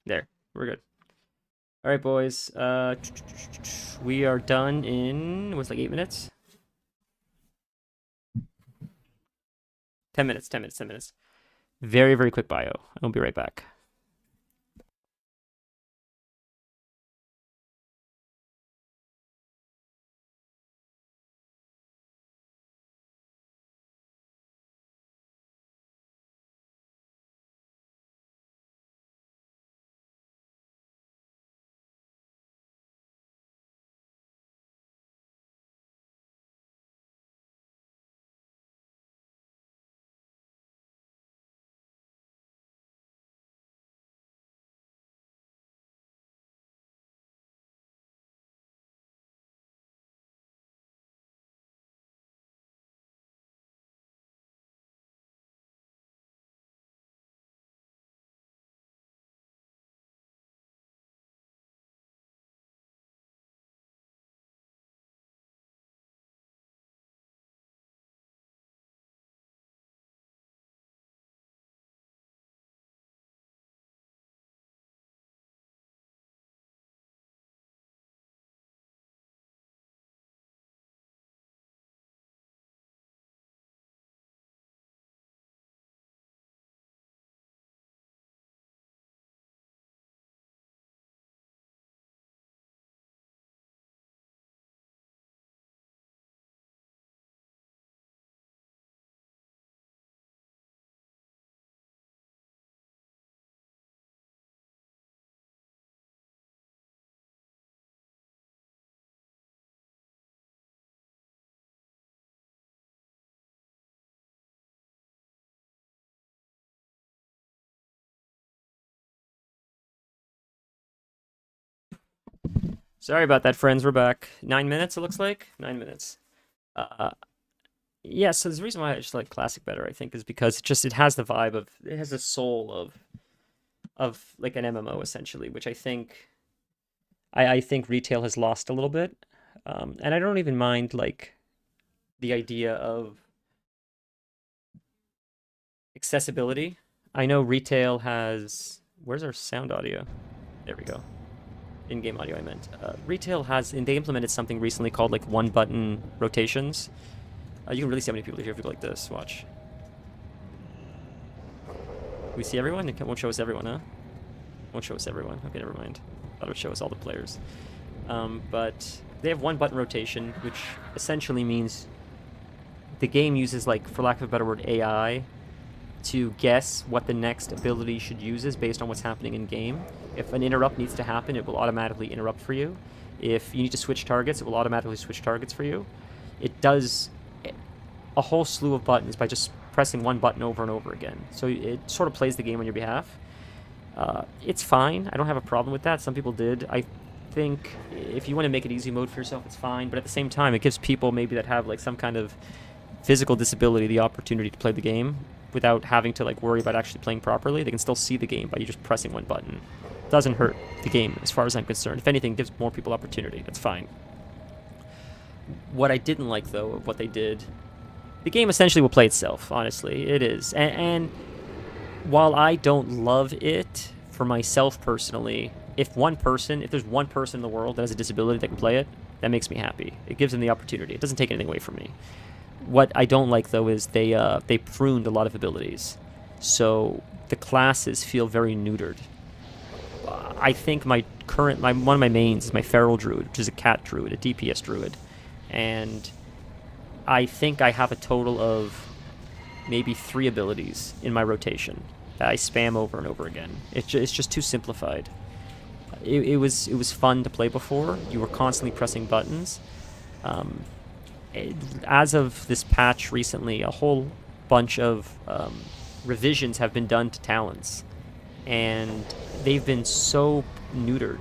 There. We're good. All right, boys. We are done in, what's like 8 minutes? 10 minutes, 10 minutes, 10 minutes. Very, very quick bio. I'll be right back. Sorry about that, friends. We're back. 9 minutes, it looks like. 9 minutes. Yeah, so the reason why I just like Classic better, I think, is because it has the vibe of, it has the soul of like an MMO, essentially, which I think retail has lost a little bit. And I don't even mind, like, the idea of accessibility. I know retail has... Where's our sound audio? There we go. In-game audio, I meant. Retail has... And they implemented something recently called, like, one-button rotations. You can really see how many people are here if you go like this. Watch. We see everyone? It won't show us everyone, huh? Won't show us everyone. Okay, never mind. Thought it would show us all the players. But they have one-button rotation, which essentially means the game uses, like, for lack of a better word, AI to guess what the next ability you should use is based on what's happening in game. If an interrupt needs to happen, it will automatically interrupt for you. If you need to switch targets, it will automatically switch targets for you. It does a whole slew of buttons by just pressing one button over and over again. So it sort of plays the game on your behalf. It's fine. I don't have a problem with that. Some people did. I think if you want to make it easy mode for yourself, it's fine. But at the same time, it gives people maybe that have like some kind of physical disability the opportunity to play the game without having to like worry about actually playing properly. They can still see the game by you just pressing one button. It doesn't hurt the game as far as I'm concerned. If anything, it gives more people opportunity. That's fine. What I didn't like, though, of what they did, the game essentially will play itself, honestly. It is. And while I don't love it for myself personally, if there's one person in the world that has a disability that can play it, that makes me happy. It gives them the opportunity. It doesn't take anything away from me. What I don't like, though, is they pruned a lot of abilities. So the classes feel very neutered. I think one of my mains is my Feral Druid, which is a cat druid, a DPS druid. And I think I have a total of maybe 3 abilities in my rotation that I spam over and over again. It's just too simplified. It was fun to play before. You were constantly pressing buttons. As of this patch recently, a whole bunch of revisions have been done to talents, and they've been so neutered,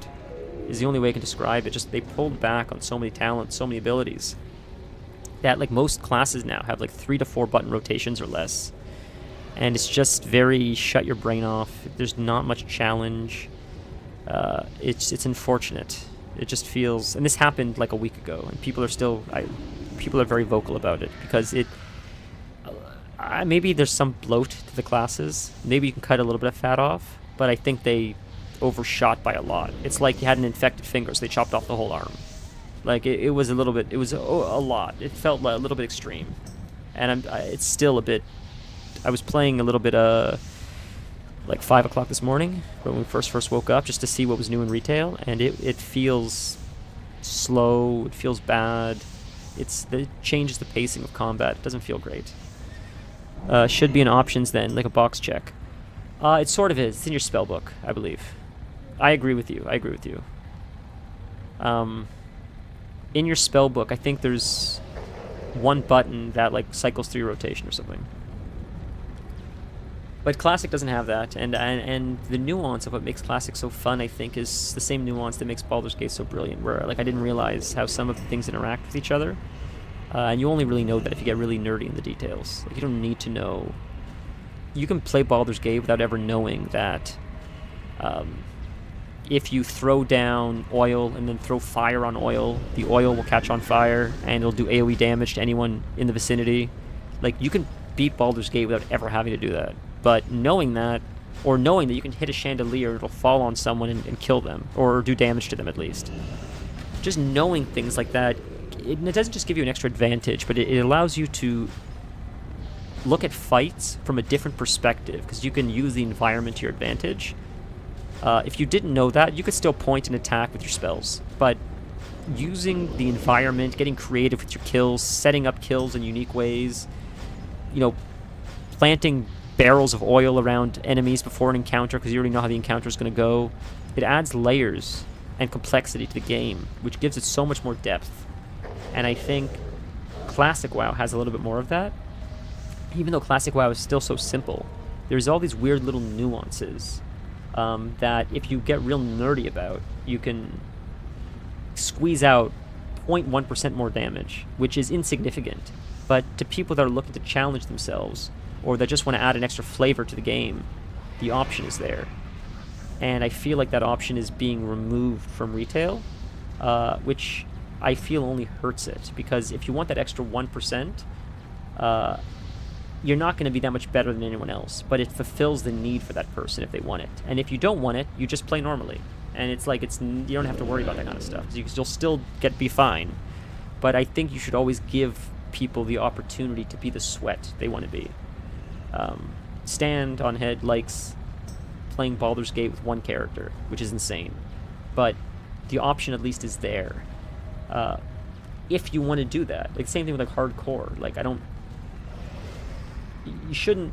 is the only way I can describe it. Just they pulled back on so many talents, so many abilities, that like most classes now have like 3 to 4 button rotations or less, and it's just very shut your brain off. There's not much challenge. It's unfortunate. It just feels, and this happened like a week ago, and people are very vocal about it because maybe there's some bloat to the classes. Maybe you can cut a little bit of fat off, but I think they overshot by a lot. It's like you had an infected finger, so they chopped off the whole arm. Like it was a little bit. It was a lot. It felt a little bit extreme, and it's still a bit. I was playing a little bit like 5 o'clock this morning when we first woke up just to see what was new in retail, and it feels slow. It feels bad. It changes the pacing of combat. It doesn't feel great. Should be in options then, like a box check. It sort of is. It's in your spellbook, I believe. I agree with you. In your spellbook, I think there's one button that like cycles through your rotation or something. But Classic doesn't have that, and the nuance of what makes Classic so fun, I think, is the same nuance that makes Baldur's Gate so brilliant, where like I didn't realize how some of the things interact with each other. And you only really know that if you get really nerdy in the details. Like, you don't need to know. You can play Baldur's Gate without ever knowing that if you throw down oil and then throw fire on oil, the oil will catch on fire and it'll do AoE damage to anyone in the vicinity. Like, you can beat Baldur's Gate without ever having to do that. But knowing that, or knowing that you can hit a chandelier, it'll fall on someone and kill them, or do damage to them at least. Just knowing things like that, it doesn't just give you an extra advantage, but it allows you to look at fights from a different perspective, because you can use the environment to your advantage. If you didn't know that, you could still point and attack with your spells, but using the environment, getting creative with your kills, setting up kills in unique ways, planting barrels of oil around enemies before an encounter because you already know how the encounter is going to go. It adds layers and complexity to the game, which gives it so much more depth. And I think Classic WoW has a little bit more of that. Even though Classic WoW is still so simple, there's all these weird little nuances that if you get real nerdy about, you can squeeze out 0.1% more damage, which is insignificant. But to people that are looking to challenge themselves, or that just want to add an extra flavor to the game, the option is there. And I feel like that option is being removed from retail, which I feel only hurts it. Because if you want that extra 1%, you're not going to be that much better than anyone else. But it fulfills the need for that person if they want it. And if you don't want it, you just play normally. And it's like, you don't have to worry about that kind of stuff. You'll still be fine. But I think you should always give people the opportunity to be the sweat they want to be. Stand on Head likes playing Baldur's Gate with one character, which is insane. But the option at least is there. If you want to do that. Like, same thing with like hardcore. Like, you should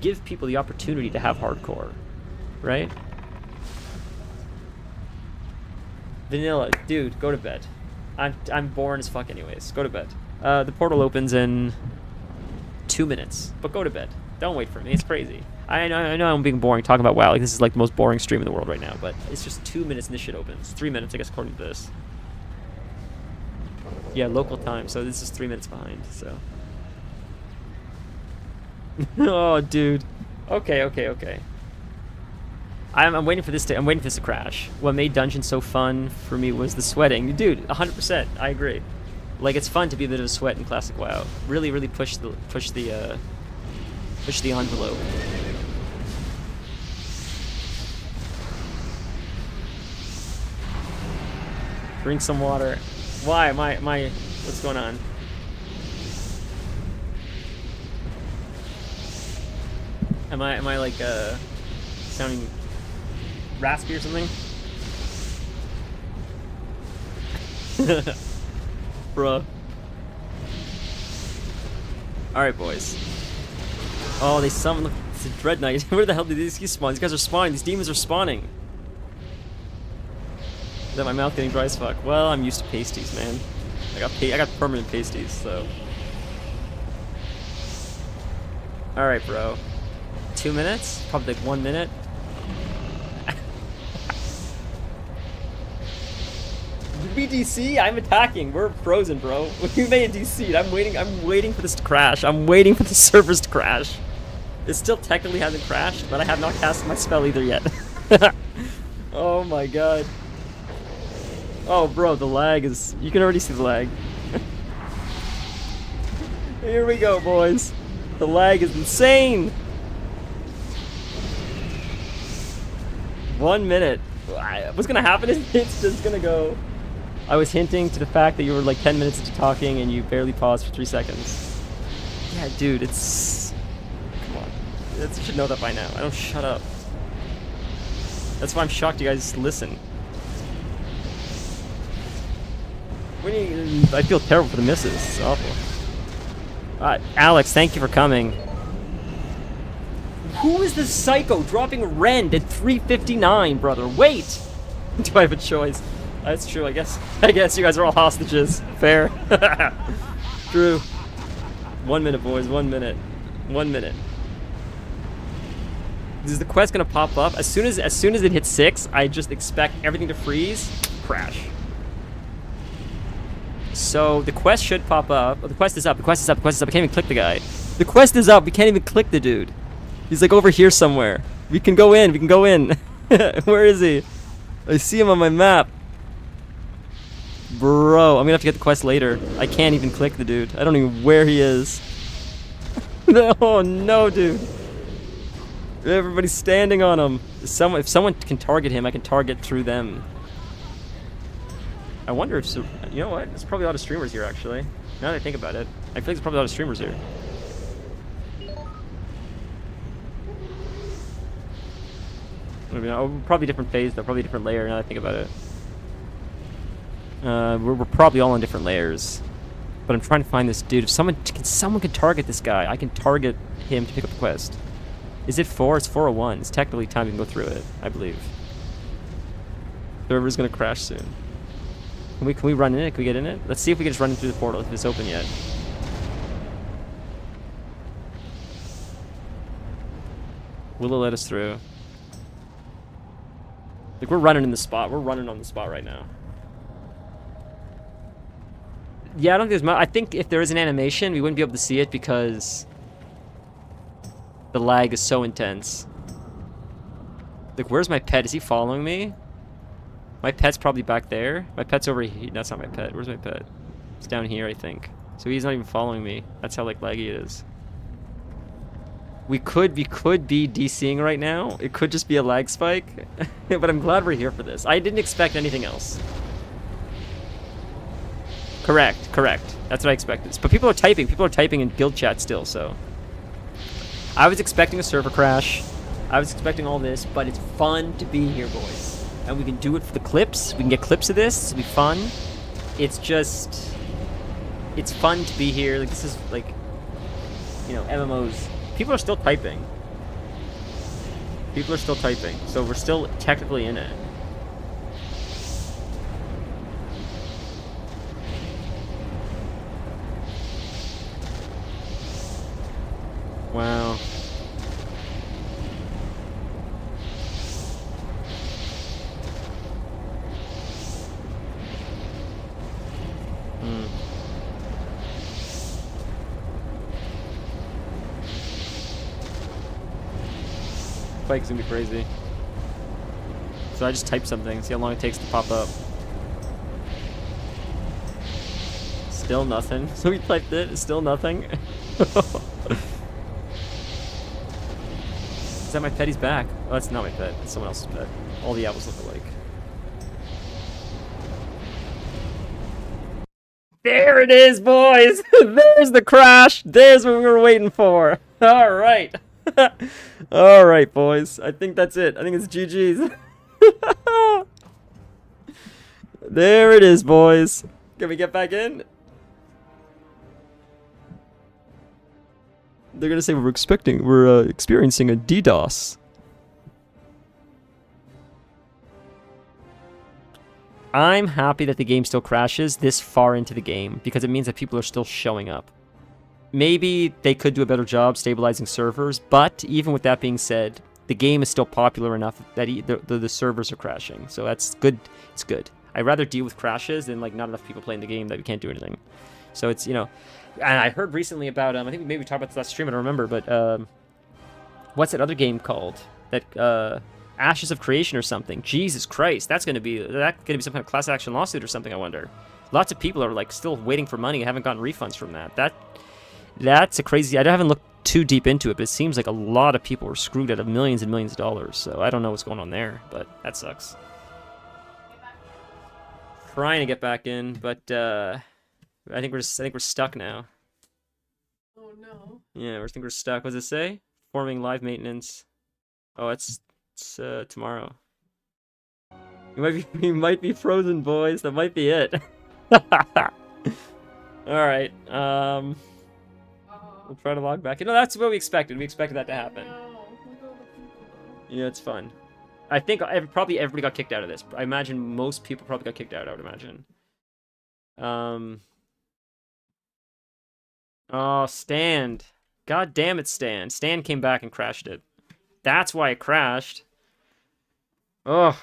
give people the opportunity to have hardcore, right? Vanilla, dude, go to bed. I'm boring as fuck anyways. Go to bed. The portal opens in 2 minutes, but go to bed. Don't wait for me. It's crazy. I know I'm being boring talking about WoW. Like, this is like the most boring stream in the world right now, but it's just 2 minutes and this shit opens. 3 minutes, I guess, according to this. Yeah, local time, so this is 3 minutes behind, so. Oh, dude. Okay. I'm waiting for this to crash. What made dungeons so fun for me was the sweating. Dude, 100%. I agree. Like, it's fun to be a bit of a sweat in classic WoW. Really push the envelope. Drink some water. Why? What's going on? Am I like sounding raspy or something? Bruh. Alright, boys. Oh, they summoned. Look, it's a Dread Knight. Where the hell did these spawn? These guys are spawning. These demons are spawning. Is that my mouth getting dry as fuck? Well, I'm used to pasties, man. I got permanent pasties, so. Alright, bro. 2 minutes? Probably like 1 minute. Did we DC? I'm attacking. We're frozen, bro. We may have DC'd. I'm waiting for this to crash. I'm waiting for the servers to crash. It still technically hasn't crashed, but I have not cast my spell either yet. Oh my god. Oh, bro, the lag is... You can already see the lag. Here we go, boys. The lag is insane. 1 minute. What's gonna happen is it's just gonna go... I was hinting to the fact that you were like 10 minutes into talking and you barely paused for 3 seconds. Yeah, dude, it's... Come on. You should know that by now. I don't shut up. That's why I'm shocked you guys listen. I feel terrible for the misses. It's awful. Alex, thank you for coming. Who is this psycho dropping rend at 3:59, brother? Wait! Do I have a choice? That's true, I guess you guys are all hostages. Fair. True. 1 minute, boys. 1 minute. 1 minute. Is the quest gonna pop up? As soon as it hits 6, I just expect everything to freeze, crash. So the quest should pop up. Oh, the quest is up. The quest is up. The quest is up. I can't even click the guy. The quest is up. We can't even click the dude. He's like over here somewhere. We can go in. We can go in. Where is he? I see him on my map. Bro, I'm gonna have to get the quest later. I can't even click the dude. I don't even know where he is. Oh no, dude. Everybody's standing on him. If someone can target him, I can target through them. I wonder if... You know what? There's probably a lot of streamers here, actually. Now that I think about it. I feel like there's probably a lot of streamers here. Probably different phase, though. Probably different layer, now that I think about it. We're probably all on different layers. But I'm trying to find this dude. If someone can target this guy, I can target him to pick up the quest. Is it 4? It's 4:01. It's technically time we can go through it, I believe. The server's gonna crash soon. Can we run in it? Can we get in it? Let's see if we can just run in through the portal if it's open yet. Will it let us through? Like, we're running in the spot. We're running on the spot right now. Yeah, I don't think there's much. I think if there is an animation, we wouldn't be able to see it because the lag is so intense. Like, where's my pet? Is he following me? My pet's probably back there. My pet's over here. That's not my pet. Where's my pet? It's down here, I think. So he's not even following me. That's how, like, laggy it is. We could be DCing right now. It could just be a lag spike. But I'm glad we're here for this. I didn't expect anything else. Correct. That's what I expected. But people are typing. People are typing in guild chat still, so. I was expecting a server crash. I was expecting all this, but it's fun to be here, boys. And we can do it for the clips. We can get clips of this. It'll be fun. It's just... It's fun to be here. Like, this is, like... You know, MMOs. People are still typing. So we're still technically in it. Wow. Spike's gonna be crazy. So I just type something, see how long it takes to pop up. Still nothing. So we typed it, it's still nothing. Is that my pet? He's back. Oh, that's not my pet. It's someone else's pet. All the apples look alike. There it is, boys! There's the crash! There's what we were waiting for! Alright. Alright, boys. I think that's it. I think it's GG's. There it is, boys. Can we get back in? They're gonna say we're experiencing a DDoS. I'm happy that the game still crashes this far into the game because it means that people are still showing up. Maybe they could do a better job stabilizing servers, but even with that being said, the game is still popular enough that the servers are crashing. So that's good. It's good. I'd rather deal with crashes than like not enough people playing the game that we can't do anything. So it's, you know, and I heard recently about, I think maybe we talked about this last stream, I don't remember, but what's that other game called? That, Ashes of Creation or something. Jesus Christ, that's gonna be some kind of class action lawsuit or something, I wonder. Lots of people are like still waiting for money and haven't gotten refunds from that. That's a crazy, I haven't looked too deep into it, but it seems like a lot of people were screwed out of millions and millions of dollars, so I don't know what's going on there, but that sucks. Trying to get back in, but I think we're stuck now. Oh no. Yeah, I think we're stuck. What does it say? Forming live maintenance. Oh, it's tomorrow. We might be frozen, boys. That might be it. All right. We'll try to log back in. No, that's what we expected. We expected that to happen. Yeah, it's fun. I think probably everybody got kicked out of this. I imagine most people probably got kicked out, I would imagine. Oh, Stand. God damn it, Stand. Stand came back and crashed it. That's why it crashed. Ugh.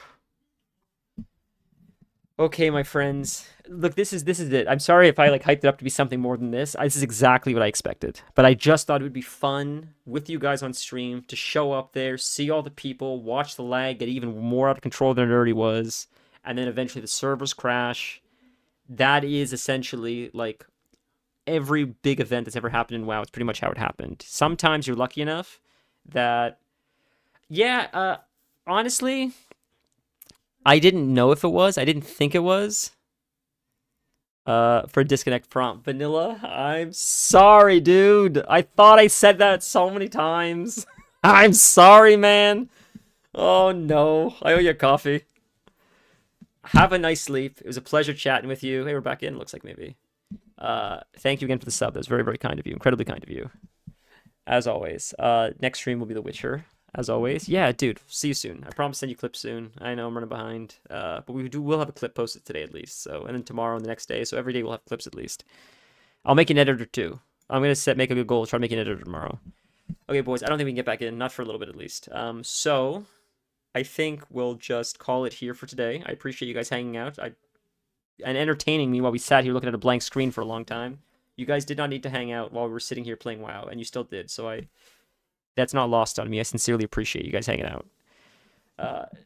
Okay, my friends. Look, this is it. I'm sorry if I like hyped it up to be something more than this. This is exactly what I expected. But I just thought it would be fun with you guys on stream to show up there, see all the people, watch the lag get even more out of control than it already was, and then eventually the servers crash. That is essentially like every big event that's ever happened in WoW. It's pretty much how it happened. Sometimes you're lucky enough that, yeah, honestly, I didn't know if it was. I didn't think it was. For disconnect prompt. Vanilla, I'm sorry, dude. I thought I said that so many times. I'm sorry, man. Oh, no. I owe you a coffee. Have a nice sleep. It was a pleasure chatting with you. Hey, we're back in. Looks like maybe. Thank you again for the sub. That was very, very kind of you. Incredibly kind of you. As always. Next stream will be The Witcher. As always. Yeah, dude. See you soon. I promise to send you clips soon. I know I'm running behind. But we'll have a clip posted today at least. So, and then tomorrow and the next day. So every day we'll have clips at least. I'll make an editor too. I'm going to make a good goal to try to make an editor tomorrow. Okay, boys. I don't think we can get back in. Not for a little bit at least. So I think we'll just call it here for today. I appreciate you guys hanging out. and entertaining me while we sat here looking at a blank screen for a long time. You guys did not need to hang out while we were sitting here playing WoW, and you still did. So that's not lost on me. I sincerely appreciate you guys hanging out.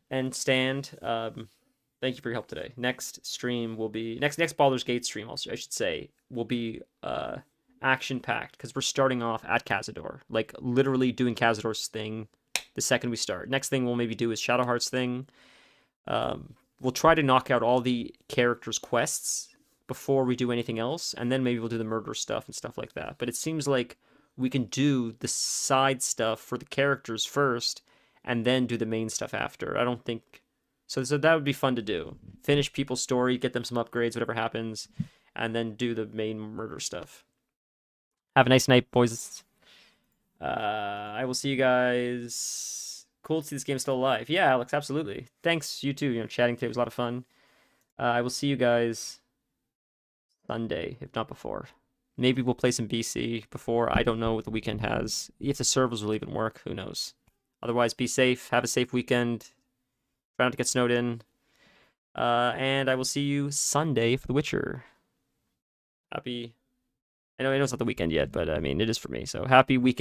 And Stand, thank you for your help today. Next stream will be next Baldur's Gate stream. Also, I should say will be action packed because we're starting off at Cazador, like literally doing Cazador's thing the second we start. Next thing we'll maybe do is Shadowheart's thing. We'll try to knock out all the characters' quests before we do anything else, and then maybe we'll do the murder stuff and stuff like that. But it seems like we can do the side stuff for the characters first, and then do the main stuff after. I don't think... So that would be fun to do. Finish people's story, get them some upgrades, whatever happens, and then do the main murder stuff. Have a nice night, boys. I will see you guys. Cool to see this game still alive. Yeah, Alex, absolutely. Thanks, you too. Chatting today was a lot of fun. I will see you guys Sunday, if not before. Maybe we'll play some BC before. I don't know what the weekend has. If the servers will even work, who knows. Otherwise, be safe. Have a safe weekend. Try not to get snowed in. And I will see you Sunday for The Witcher. Happy... I know it's not the weekend yet, but I mean, it is for me. So happy weekend.